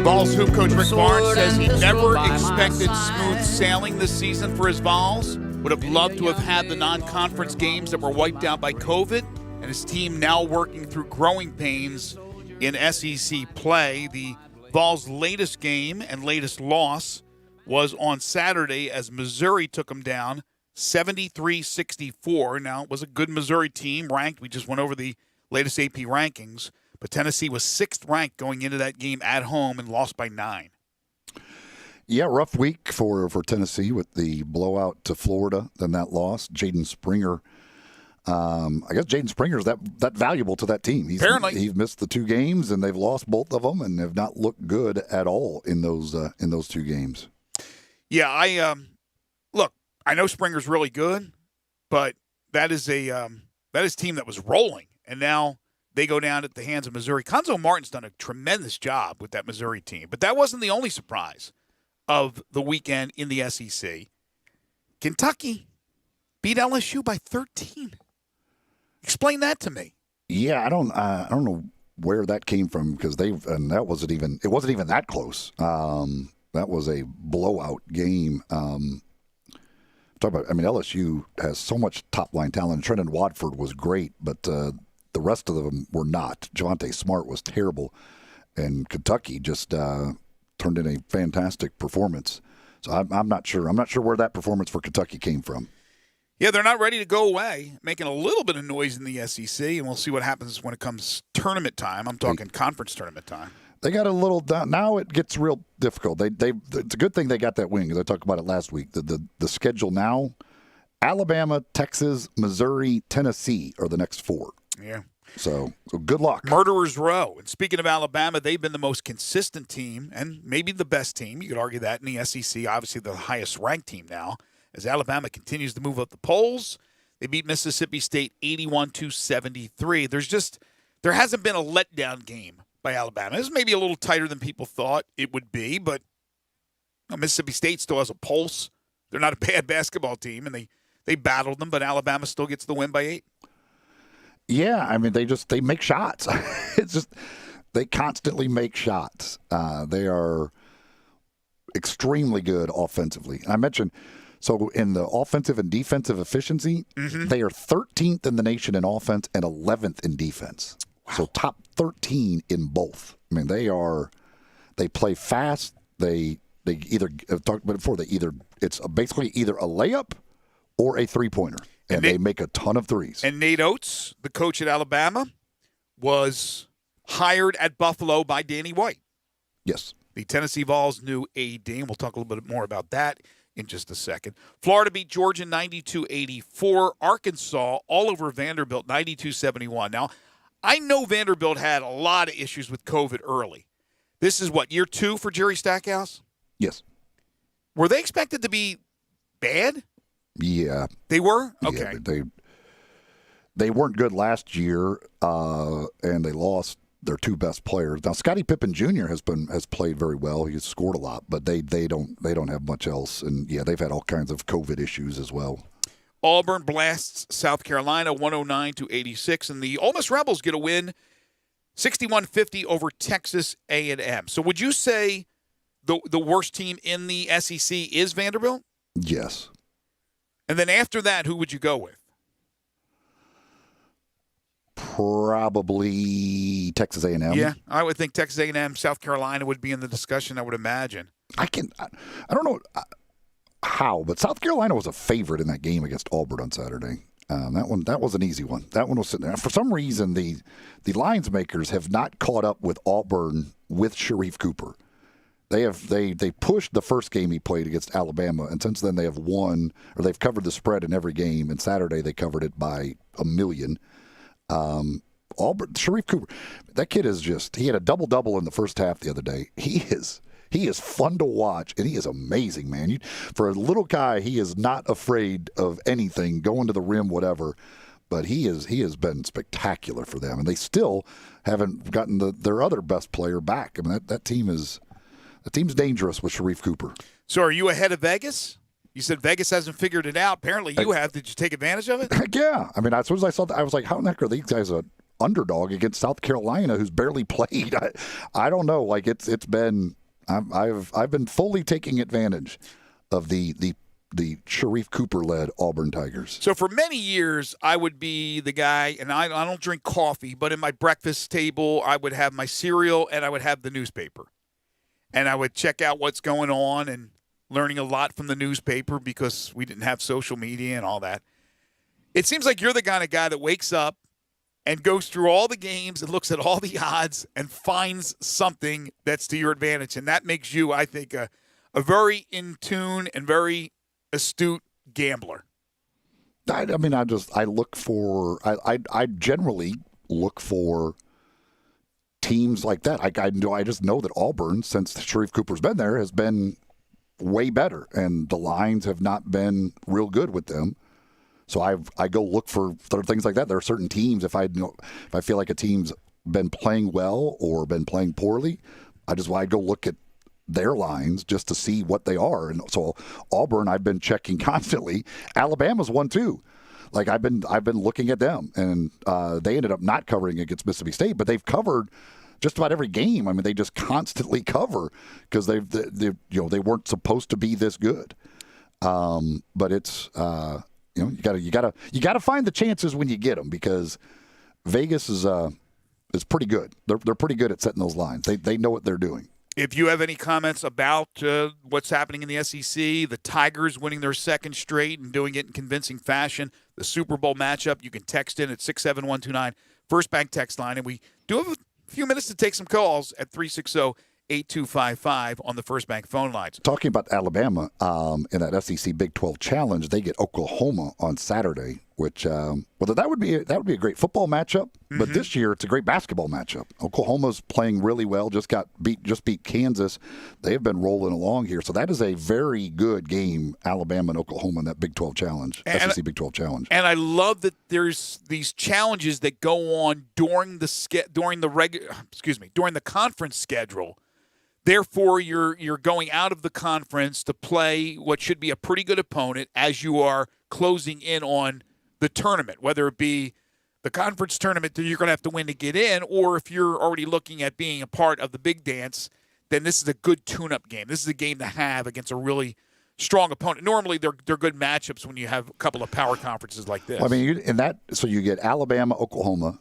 Vols hoop coach Rick Barnes says he never expected smooth sailing this season for his Vols. Would have loved to have had the non-conference games that were wiped out by COVID. And his team now working through growing pains in SEC play. The Vols' latest game and latest loss was on Saturday as Missouri took them down 73-64. Now, it was a good Missouri team ranked. We just went over the latest AP rankings. But Tennessee was 6th ranked going into that game at home and lost by 9. Yeah, rough week for Tennessee with the blowout to Florida, then that loss. Jaden Springer. I guess Jaden Springer's that valuable to that team. Apparently. He's missed the 2 games, and they've lost both of them and have not looked good at all in those 2 games. Yeah, look, I know Springer's really good, but that is a team that was rolling, and now they go down at the hands of Missouri. Conzo Martin's done a tremendous job with that Missouri team, but that wasn't the only surprise of the weekend in the SEC. Kentucky beat LSU by 13. Explain that to me. Yeah, I don't know where that came from because it wasn't even that close. That was a blowout game. LSU has so much top line talent. Trenton Watford was great, but the rest of them were not. Javonte Smart was terrible, and Kentucky just turned in a fantastic performance. So I'm not sure. I'm not sure where that performance for Kentucky came from. Yeah, they're not ready to go away, making a little bit of noise in the SEC, and we'll see what happens when it comes tournament time. I'm talking conference tournament time. They got a little down. Now it gets real difficult. It's a good thing they got that win because I talked about it last week. The schedule now, Alabama, Texas, Missouri, Tennessee are the next 4. Yeah. So good luck. Murderers Row. And speaking of Alabama, they've been the most consistent team and maybe the best team. You could argue that in the SEC. Obviously the highest ranked team now. As Alabama continues to move up the polls, they beat Mississippi State 81-73. There hasn't been a letdown game by Alabama. This is maybe a little tighter than people thought it would be, but Mississippi State still has a pulse. They're not a bad basketball team, and they battled them, but Alabama still gets the win by 8. Yeah, I mean, they make shots. It's just they constantly make shots. They are extremely good offensively. And I mentioned, so in the offensive and defensive efficiency, they are 13th in the nation in offense and 11th in defense. Wow. So top 13 in both. I mean, they play fast. They either, I've talked about it before, it's basically either a layup or a three-pointer. And they make a ton of threes. And Nate Oates, the coach at Alabama, was hired at Buffalo by Danny White. Yes. The Tennessee Vols' new AD, and we'll talk a little bit more about that in just a second. Florida beat Georgia 92-84. Arkansas all over Vanderbilt 92-71. Now, I know Vanderbilt had a lot of issues with COVID early. This is what, year 2 for Jerry Stackhouse? Yes. Were they expected to be bad? Yeah. They were? Okay. Yeah, they weren't good last year, and they lost their 2 best players. Now, Scottie Pippen Jr. has played very well. He's scored a lot, but they don't have much else. And yeah, they've had all kinds of COVID issues as well. Auburn blasts South Carolina 109-86, and the Ole Miss Rebels get a win 61-50 over Texas A&M. So would you say the worst team in the SEC is Vanderbilt? Yes. And then after that, who would you go with? Probably Texas A&M. Yeah, I would think Texas A&M, South Carolina would be in the discussion, I would imagine. I don't know how, but South Carolina was a favorite in that game against Auburn on Saturday. That was an easy one. That one was sitting there. For some reason, the lines makers have not caught up with Auburn with Sharif Cooper. They pushed the first game he played against Alabama, and since then they have won, or they've covered the spread in every game. And Saturday they covered it by 1 million. Auburn, Sharif Cooper, that kid he had a double-double in the first half the other day. He is fun to watch, and he is amazing, man. For a little guy, he is not afraid of anything, going to the rim, whatever. But he has been spectacular for them, and they still haven't gotten their other best player back. I mean, that team's dangerous with Sharif Cooper. So are you ahead of Vegas? You said Vegas hasn't figured it out. Apparently you have. Did you take advantage of it? Heck yeah. I mean, as soon as I saw that, I was like, how in the heck are these guys an underdog against South Carolina who's barely played? I don't know. Like it's been I've been fully taking advantage of the Sharif Cooper-led Auburn Tigers. So for many years, I would be the guy, and I don't drink coffee, but in my breakfast table, I would have my cereal and I would have the newspaper. And I would check out what's going on and learning a lot from the newspaper because we didn't have social media and all that. It seems like you're the kind of guy that wakes up and goes through all the games and looks at all the odds and finds something that's to your advantage. And that makes you, I think, a very in tune and very astute gambler. I generally look for teams like that. I just know that Auburn, since Sharif Cooper's been there, has been way better, and the lines have not been real good with them. So I go look for things like that. There are certain teams, if I feel like a team's been playing well or been playing poorly, I go look at their lines just to see what they are. And so Auburn, I've been checking constantly. Alabama's one too. Like I've been looking at them, and they ended up not covering against Mississippi State, but they've covered just about every game. I mean, they just constantly cover because they weren't supposed to be this good. But it's you gotta find the chances when you get them, because Vegas is pretty good. They're pretty good at setting those lines. They know what they're doing. If you have any comments about what's happening in the SEC, the Tigers winning their second straight and doing it in convincing fashion, the Super Bowl matchup, you can text in at 67129, First Bank text line. And we do have a few minutes to take some calls at 360-8255 on the First Bank phone lines. Talking about Alabama, in that SEC Big 12 Challenge, they get Oklahoma on Saturday, which that would be a great football matchup. Mm-hmm. But this year it's a great basketball matchup. Oklahoma's playing really well. Just beat Kansas. They have been rolling along here, so that is a very good game. Alabama and Oklahoma in that Big 12 Challenge, SEC Big 12 Challenge. And I love that there's these challenges that go on during the conference schedule. Therefore, you're going out of the conference to play what should be a pretty good opponent as you are closing in on the tournament, whether it be the conference tournament that you're going to have to win to get in, or if you're already looking at being a part of the big dance, then this is a good tune-up game. This is a game to have against a really strong opponent. Normally, they're good matchups when you have a couple of power conferences like this. Well, I mean, so you get Alabama, Oklahoma.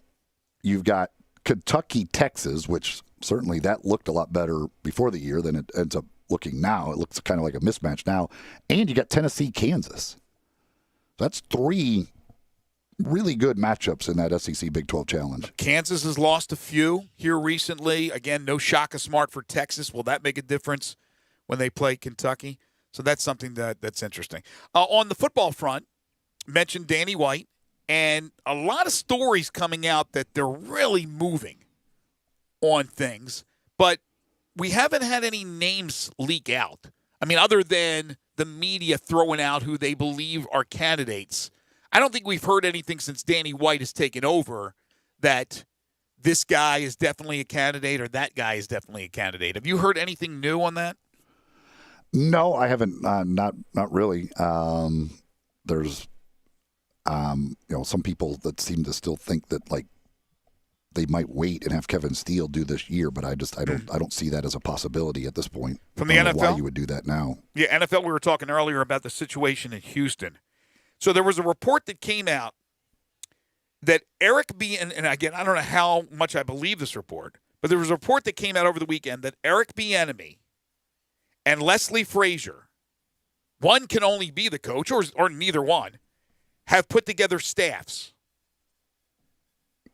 You've got Kentucky, Texas, which certainly that looked a lot better before the year than it ends up looking now. It looks kind of like a mismatch now. And you got Tennessee, Kansas. That's three really good matchups in that SEC Big 12 Challenge. Kansas has lost a few here recently. Again, no Shaka Smart for Texas. Will that make a difference when they play Kentucky? So that's something that's interesting. On the football front, mentioned Danny White, and a lot of stories coming out that they're really moving on things, but we haven't had any names leak out. I mean, other than the media throwing out who they believe are candidates, I don't think we've heard anything since Danny White has taken over that this guy is definitely a candidate or that guy is definitely a candidate. Have you heard anything new on that? No, I haven't. Not really. There's some people that seem to still think that, like, they might wait and have Kevin Steele do this year, but I don't see that as a possibility at this point. From the NFL, why you would do that now? Yeah, NFL. We were talking earlier about the situation in Houston. So there was a report that came out that Eric and again, I don't know how much I believe this report, but there was a report that came out over the weekend that Eric Bieniemy and Leslie Frazier, one can only be the coach or neither one, have put together staffs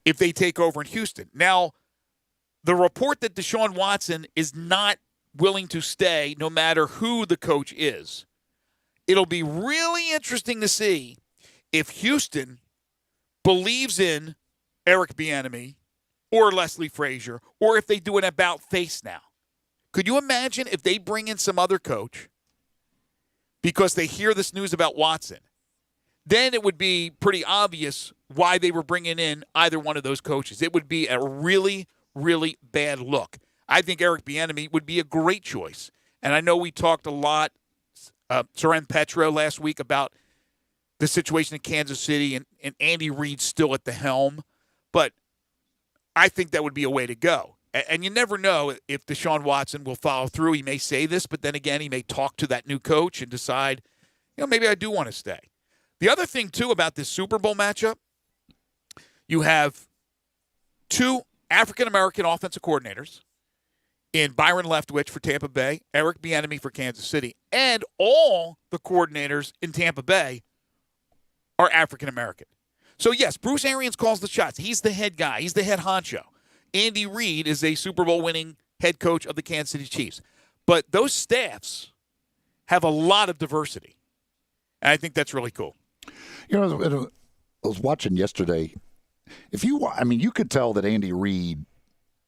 if they take over in Houston. Now, the report that Deshaun Watson is not willing to stay no matter who the coach is. It'll be really interesting to see if Houston believes in Eric Bieniemy or Leslie Frazier, or if they do an about-face now. Could you imagine if they bring in some other coach because they hear this news about Watson? Then it would be pretty obvious why they were bringing in either one of those coaches. It would be a really, really bad look. I think Eric Bieniemy would be a great choice. And I know we talked a lot, Soren Petro last week, about the situation in Kansas City and Andy Reid still at the helm. But I think that would be a way to go. And you never know if Deshaun Watson will follow through. He may say this, but then again, he may talk to that new coach and decide, maybe I do want to stay. The other thing, too, about this Super Bowl matchup, you have two African-American offensive coordinators in Byron Leftwich for Tampa Bay, Eric Bieniemy for Kansas City, and all the coordinators in Tampa Bay are African-American. So, yes, Bruce Arians calls the shots. He's the head guy. He's the head honcho. Andy Reid is a Super Bowl winning head coach of the Kansas City Chiefs. But those staffs have a lot of diversity, and I think that's really cool. I was watching yesterday. You could tell that Andy Reid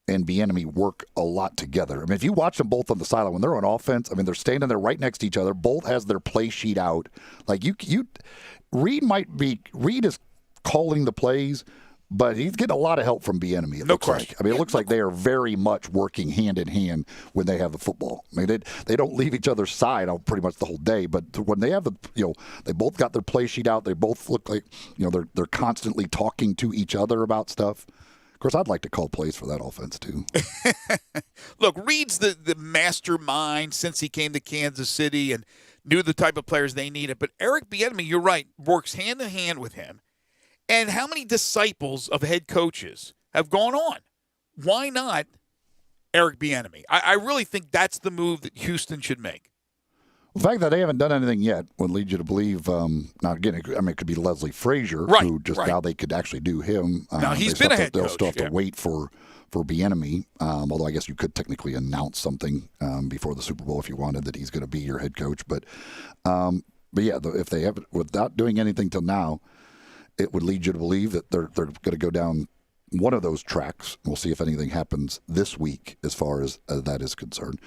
and Bieniemy work a lot together. If you watch them both on the sideline when they're on offense, they're standing there right next to each other. Both has their play sheet out. Reid is calling the plays, but he's getting a lot of help from Bieniemy. It looks like. It looks like they are very much working hand in hand when they have the football. They don't leave each other's side pretty much the whole day, but when they have they both got their play sheet out. They both look like they're constantly talking to each other about stuff. Of course, I'd like to call plays for that offense too. Look, Reid's the mastermind since he came to Kansas City and knew the type of players they needed. But Eric Bieniemy, you're right, works hand in hand with him. And how many disciples of head coaches have gone on? Why not Eric Bieniemy? I really think that's the move that Houston should make. The fact that they haven't done anything yet would lead you to believe, now again, it could be Leslie Frazier, who now they could actually do him. Now, he's been a head coach. They'll still have to wait for Bieniemy, although I guess you could technically announce something before the Super Bowl if you wanted that he's going to be your head coach. But yeah, if they have, without doing anything till now, it would lead you to believe that they're going to go down one of those tracks. We'll see if anything happens this week as far as that is concerned.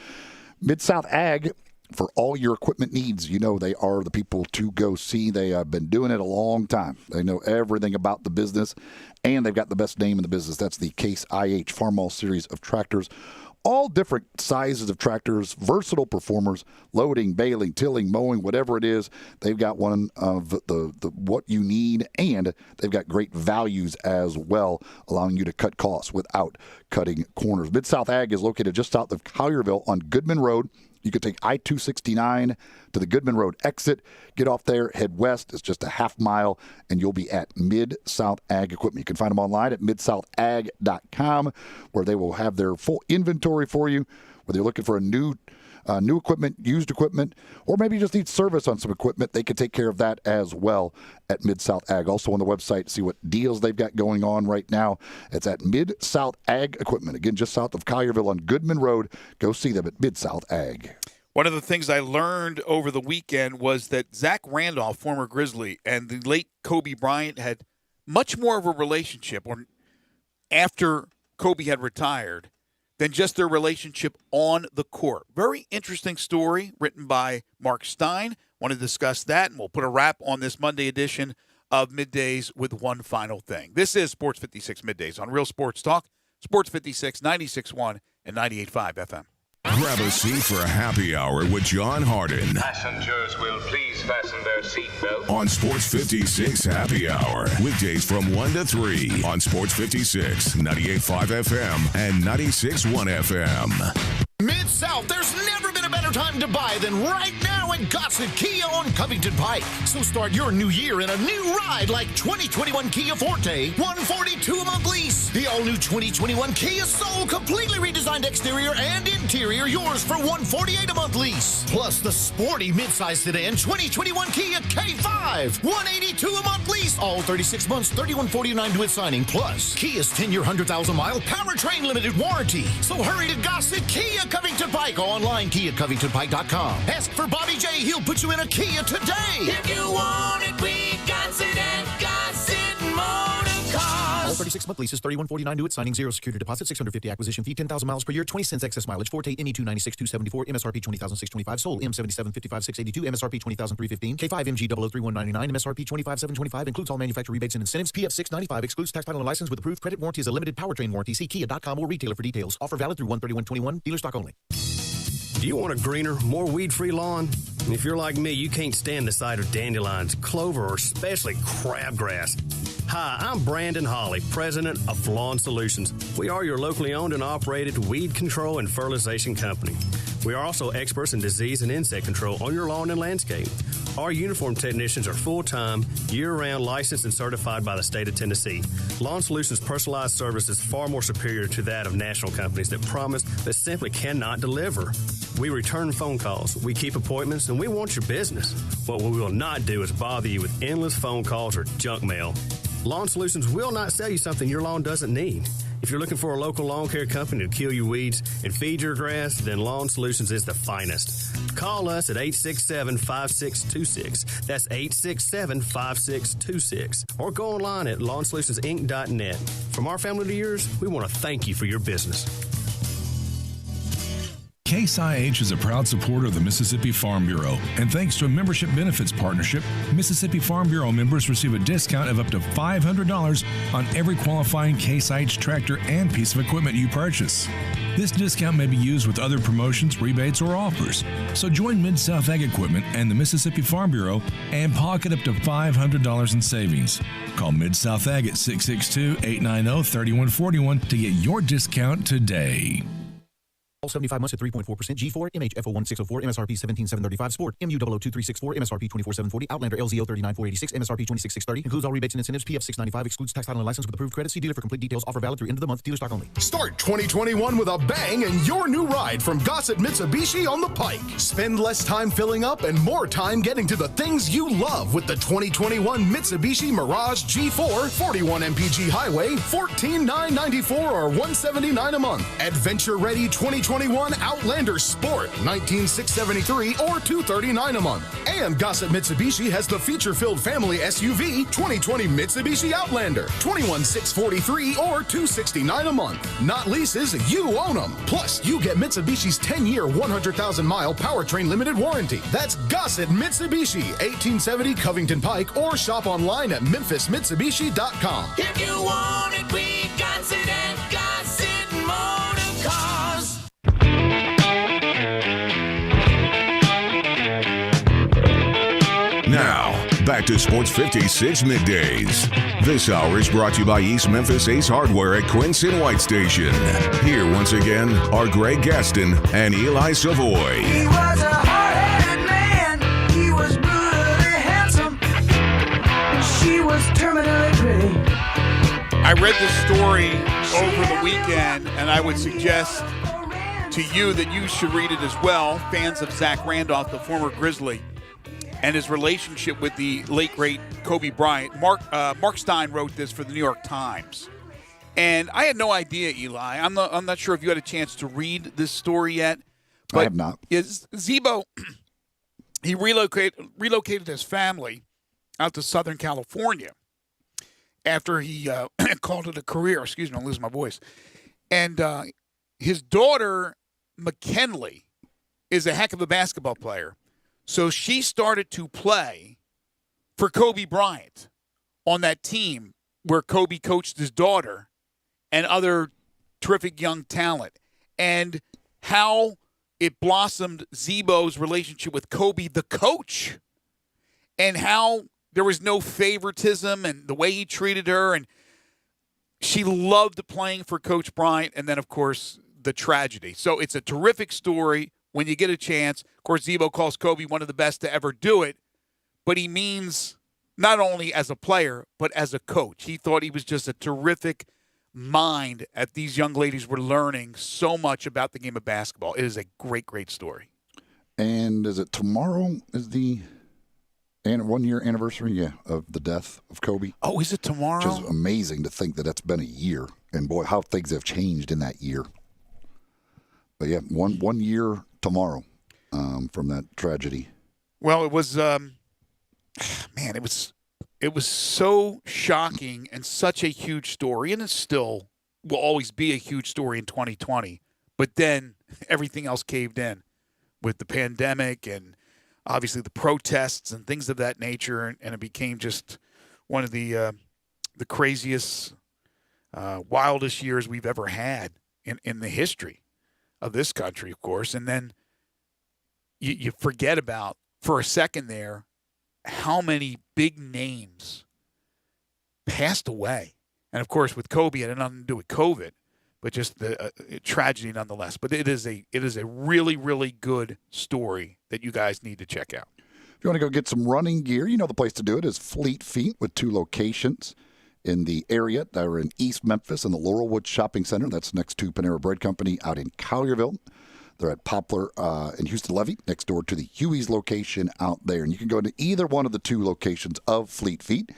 Mid-South Ag, for all your equipment needs, they are the people to go see. They have been doing it a long time. They know everything about the business, and they've got the best name in the business. That's the Case IH Farmall series of tractors. All different sizes of tractors, versatile performers, loading, baling, tilling, mowing, whatever it is. They've got one of the what you need, and they've got great values as well, allowing you to cut costs without cutting corners. Mid-South Ag is located just south of Collierville on Goodman Road. You could take I-269 to the Goodman Road exit, get off there, head west. It's just a half mile, and you'll be at Mid-South Ag Equipment. You can find them online at midsouthag.com, where they will have their full inventory for you, whether you're looking for a new equipment, used equipment, or maybe you just need service on some equipment. They can take care of that as well at Mid-South Ag. Also on the website to see what deals they've got going on right now. It's at Mid-South Ag Equipment. Again, just south of Collierville on Goodman Road. Go see them at Mid-South Ag. One of the things I learned over the weekend was that Zach Randolph, former Grizzly, and the late Kobe Bryant had much more of a relationship after Kobe had retired than just their relationship on the court. Very interesting story written by Mark Stein. Want to discuss that, and we'll put a wrap on this Monday edition of Middays with one final thing. This is Sports 56 Middays on Real Sports Talk, Sports 56, 96.1 and 98.5 FM. Grab a seat for a happy hour with John Harden Passengers will please fasten their seatbelts. on Sports 56 Happy Hour. Weekdays from 1 to 3 on Sports 56, 98.5 FM and 96.1 FM. Mid-South, there's never been a better time to buy than right now at Gossett Kia on Covington Pike. So start your new year in a new ride like 2021 Kia Forte, $142 a month lease. The all-new 2021 Kia Soul, completely redesigned exterior and interior, yours for $148 a month lease. Plus the sporty mid-size sedan 2021 Kia K5, $182 a month lease. All 36 months, $31.49 due at signing. Plus Kia's 10-year, 100,000-mile powertrain limited warranty. So hurry to Gossett Kia Covington Pike. Online, KiaCovingtonPike.com. Ask for Bobby J. He'll put you in a Kia today. If you want it, we got it at Gossett Motor Cars. All 36-month leases, $31.49 due at signing, 0 security deposit, $650 acquisition fee, 10,000 miles per year, 20 cents excess mileage, Forte ME296,274, MSRP $20,625, sold M7755,682, MSRP $20,315, K5 MG 003199, MSRP $25,725, includes all manufacturer rebates and incentives, PF 695, excludes tax title and license with approved credit, warranty is a limited powertrain warranty. See Kia.com or retailer for details. Offer valid through 1/31/21, dealer stock only. Do you want a greener, more weed-free lawn? And if you're like me, you can't stand the sight of dandelions, clover, or especially crabgrass. Hi, I'm Brandon Hawley, president of Lawn Solutions. We are your locally owned and operated weed control and fertilization company. We are also experts in disease and insect control on your lawn and landscape. Our uniformed technicians are full-time, year-round licensed and certified by the state of Tennessee. Lawn Solutions' personalized service is far more superior to that of national companies that promise but simply cannot deliver. We return phone calls, we keep appointments, and we want your business. What we will not do is bother you with endless phone calls or junk mail. Lawn Solutions will not sell you something your lawn doesn't need. If you're looking for a local lawn care company to kill your weeds and feed your grass, then Lawn Solutions is the finest. Call us at 867-5626. That's 867-5626. Or go online at lawnsolutionsinc.net. From our family to yours, we want to thank you for your business. Case IH is a proud supporter of the Mississippi Farm Bureau, and thanks to a membership benefits partnership, Mississippi Farm Bureau members receive a discount of up to $500 on every qualifying Case IH tractor and piece of equipment you purchase. This discount may be used with other promotions, rebates, or offers. So join Mid-South Ag Equipment and the Mississippi Farm Bureau and pocket up to $500 in savings. Call Mid-South Ag at 662-890-3141 to get your discount today. All 75 months at 3.4%. G4, MHFO1604, MSRP 17735. Sport, MU0023664, MSRP 24740. Outlander, LZO 39486, MSRP 26630. Includes all rebates and incentives. PF 695. Excludes tax title and license with approved credit. See dealer for complete details. Offer valid through end of the month. Dealer stock only. Start 2021 with a bang and your new ride from Gossett Mitsubishi on the Pike. Spend less time filling up and more time getting to the things you love with the 2021 Mitsubishi Mirage G4, 41 mpg highway, $14,994 or $179 a month. Adventure-ready 2021 Outlander Sport, $19,673 or $239 a month. And Gossett Mitsubishi has the feature-filled family SUV 2020 Mitsubishi Outlander, $21,643 or $269 a month. Not leases, you own them. Plus, you get Mitsubishi's 10-year, 100,000-mile powertrain limited warranty. That's Gossett Mitsubishi, 1870 Covington Pike, or shop online at memphismitsubishi.com. If you want it, we got it at Gossett Motor Cars. Now, back to Sports 56 Middays. This hour is brought to you by East Memphis Ace Hardware at Quincy White Station. Here once again are Greg Gaston and Eli Savoy. He was a hard-headed man. He was brutally handsome. She was terminally pretty. I read this story over the weekend, and I would suggest to you that you should read it as well. Fans of Zach Randolph, the former Grizzly, and his relationship with the late, great Kobe Bryant. Mark Stein wrote this for the New York Times. And I had no idea, Eli. I'm not sure if you had a chance to read this story yet. But I have not. Zebo, he relocated his family out to Southern California after he called it a career. Excuse me, I'm losing my voice. And his daughter, McKinley, is a heck of a basketball player. So she started to play for Kobe Bryant on that team where Kobe coached his daughter and other terrific young talent. And how it blossomed Zebo's relationship with Kobe, the coach, and how there was no favoritism and the way he treated her. And she loved playing for Coach Bryant. And then, of course, the tragedy. So it's a terrific story when you get a chance. Of course, Zebo calls Kobe one of the best to ever do it, but he means not only as a player, but as a coach. He thought he was just a terrific mind at these young ladies were learning so much about the game of basketball. It is a great, great story. And is it tomorrow is the 1-year anniversary of the death of Kobe? Oh, is it tomorrow? Which is amazing to think that that's been a year. And, boy, how things have changed in that year. But, yeah, one year tomorrow from that tragedy. Well, it was it was so shocking and such a huge story, and it still will always be a huge story in 2020. But then everything else caved in with the pandemic and obviously the protests and things of that nature, and it became just one of the craziest, wildest years we've ever had in the history of this country, of course. And then you forget about, for a second there, how many big names passed away. And, of course, with Kobe, it had nothing to do with COVID, but just the tragedy nonetheless. But it is a really, really good story that you guys need to check out. If you want to go get some running gear, you know the place to do it is Fleet Feet with 2 locations in the area. They're in East Memphis in the Laurelwood Shopping Center. That's next to Panera Bread Company out in Collierville. They're at Poplar and Houston Levy, next door to the Huey's location out there. And you can go to either one of the 2 locations of Fleet Feet.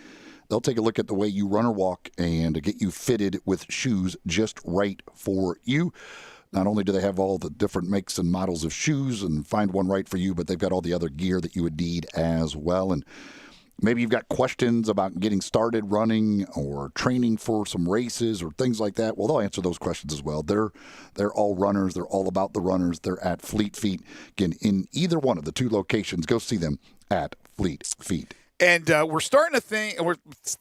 They'll take a look at the way you run or walk and get you fitted with shoes just right for you. Not only do they have all the different makes and models of shoes and find one right for you, but they've got all the other gear that you would need as well. And maybe you've got questions about getting started running or training for some races or things like that. Well, they'll answer those questions as well. They're all runners. They're all about the runners. They're at Fleet Feet. Again, in either one of the 2 locations, go see them at Fleet Feet. And we're starting to think,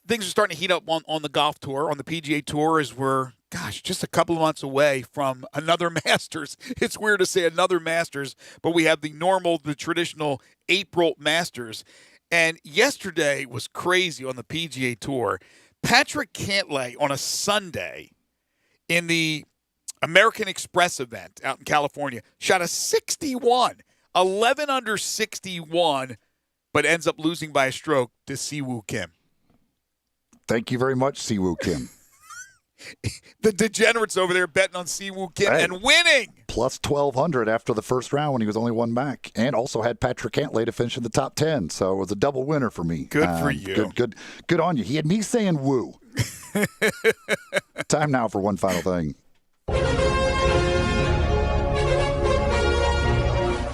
things are starting to heat up on the golf tour, on the PGA Tour, as we're, just a couple of months away from another Masters. It's weird to say another Masters, but we have the traditional April Masters. And yesterday was crazy on the PGA Tour. Patrick Cantlay on a Sunday in the American Express event out in California shot a 61, 11 under 61, but ends up losing by a stroke to Siwoo Kim. Thank you very much, Siwoo Kim. The degenerates over there betting on Siwoo Kim and winning. Plus 1,200 after the first round when he was only 1 back. And also had Patrick Cantlay to finish in the top 10. So it was a double winner for me. Good for you. Good on you. He had me saying woo. Time now for one final thing.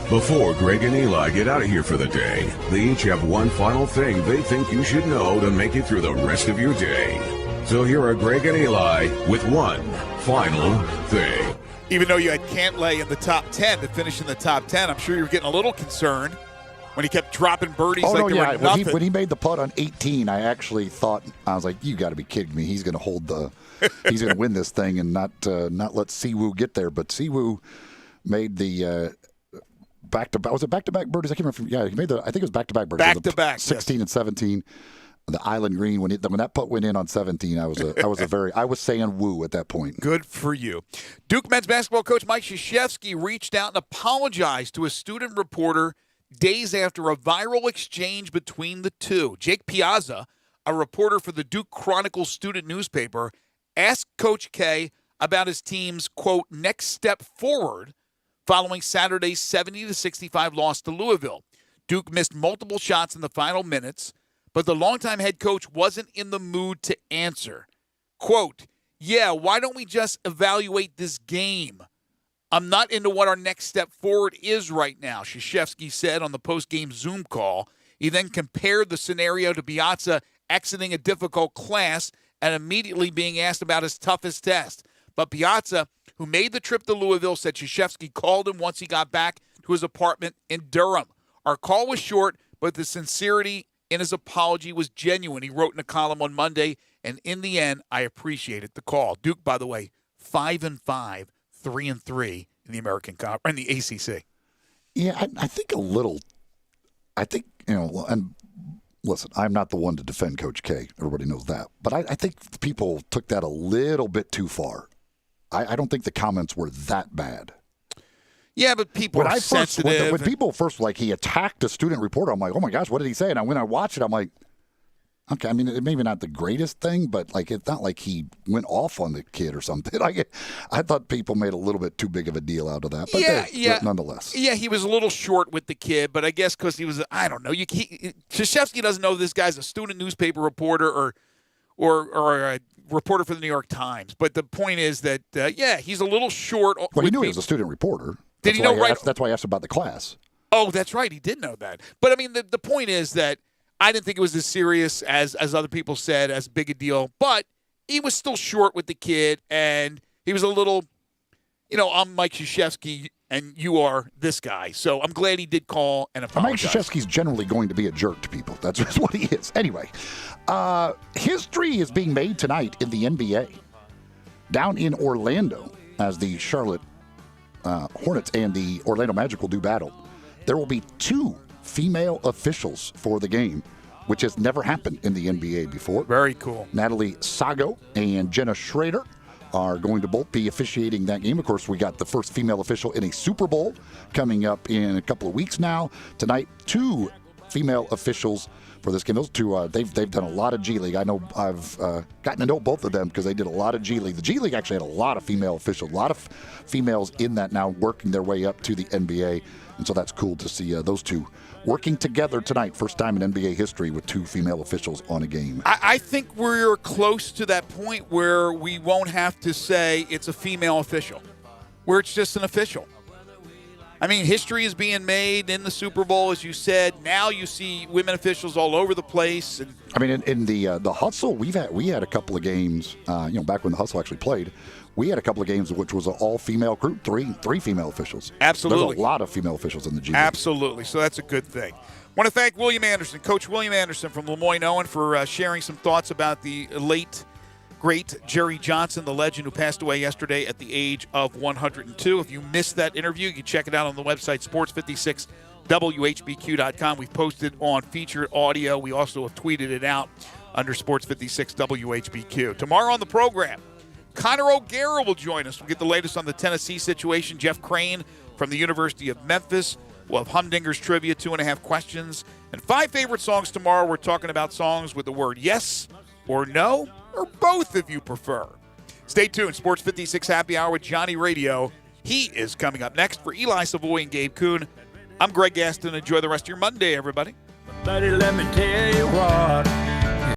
Before Greg and Eli get out of here for the day, they each have one final thing they think you should know to make it through the rest of your day. So here are Greg and Eli with one final thing. Even though you had Cantlay in the top 10 to finish in the top 10, I'm sure you were getting a little concerned when he kept dropping birdies were nothing. When he made the putt on 18, I actually thought, I was like, you got to be kidding me. He's going to he's going to win this thing and not let Siwoo get there. But Siwoo made the back-to-back. Was it back-to-back birdies? I can't remember. Yeah, he made I think it was back-to-back birdies. Back-to-back. 16 and 17. The Island Green, when that putt went in on 17, I was saying woo at that point. Good for you. Duke men's basketball coach Mike Krzyzewski reached out and apologized to a student reporter days after a viral exchange between the two. Jake Piazza, a reporter for the Duke Chronicle student newspaper, asked Coach K about his team's, quote, next step forward following Saturday's 70-65 loss to Louisville. Duke missed multiple shots in the final minutes, but the longtime head coach wasn't in the mood to answer. Quote, yeah, why don't we just evaluate this game? I'm not into what our next step forward is right now, Krzyzewski said on the post-game Zoom call. He then compared the scenario to Piazza exiting a difficult class and immediately being asked about his toughest test. But Piazza, who made the trip to Louisville, said Krzyzewski called him once he got back to his apartment in Durham. Our call was short, but the sincerity in his apology was genuine, he wrote in a column on Monday, and in the end, I appreciated the call. Duke, by the way, 5-5, 3-3 in the American Cup or in the ACC. Yeah, I think a little. I think, and listen, I'm not the one to defend Coach K. Everybody knows that. But I think people took that a little bit too far. I don't think the comments were that bad. Yeah, but people are sensitive. When people first, he attacked a student reporter, I'm like, oh my gosh, what did he say? And when I watch it, I'm like, okay, I mean, it maybe not the greatest thing, but it's not like he went off on the kid or something. I thought people made a little bit too big of a deal out of that, but nonetheless. Yeah, he was a little short with the kid, but I guess because he was, I don't know. Krzyzewski doesn't know this guy's a student newspaper reporter or a reporter for the New York Times. But the point is that, he's a little short. Well, he knew he was a student reporter. Did he know right? That's why I asked about the class. Oh, that's right. He did know that. But, I mean, the point is that I didn't think it was as serious as other people said, as big a deal. But he was still short with the kid, and he was a little, I'm Mike Krzyzewski, and you are this guy. So I'm glad he did call and apologize. Mike Krzyzewski's generally going to be a jerk to people. That's just what he is. Anyway, history is being made tonight in the NBA. Down in Orlando, as the Charlotte Hornets and the Orlando Magic will do battle, there will be 2 female officials for the game, which has never happened in the NBA before. Very cool. Natalie Sago and Jenna Schrader are going to both be officiating that game. Of course, we got the first female official in a Super Bowl coming up in a couple of weeks now. Tonight, 2 female officials for this game. Those 2, they've done a lot of G League. I know I've gotten to know both of them because they did a lot of G League. The G League actually had a lot of female officials, a lot of females in that now working their way up to the NBA. And so that's cool to see those 2 working together tonight. First time in NBA history with 2 female officials on a game. I think we're close to that point where we won't have to say it's a female official, where it's just an official. I mean, history is being made in the Super Bowl, as you said. Now you see women officials all over the place. And I mean, in the Hustle, we had a couple of games. Back when the Hustle actually played, we had a couple of games which was an all-female crew, three female officials. Absolutely, there's a lot of female officials in the G League. Absolutely, so that's a good thing. I want to thank William Anderson, Coach William Anderson from Lemoyne Owen, for sharing some thoughts about the late, great Jerry Johnson, the legend who passed away yesterday at the age of 102. If you missed that interview, you can check it out on the website, sports56whbq.com. We've posted on featured audio. We also have tweeted it out under sports56whbq. Tomorrow on the program, Connor O'Gara will join us. We'll get the latest on the Tennessee situation. Jeff Crane from the University of Memphis. We'll have Humdinger's Trivia, 2.5 questions. And 5 favorite songs tomorrow. We're talking about songs with the word yes or no, or both if you prefer. Stay tuned. Sports 56 Happy Hour with Johnny Radio. He is coming up next. For Eli Savoy and Gabe Kuhn, I'm Greg Gaston. Enjoy the rest of your Monday, everybody. Buddy, let me tell you what.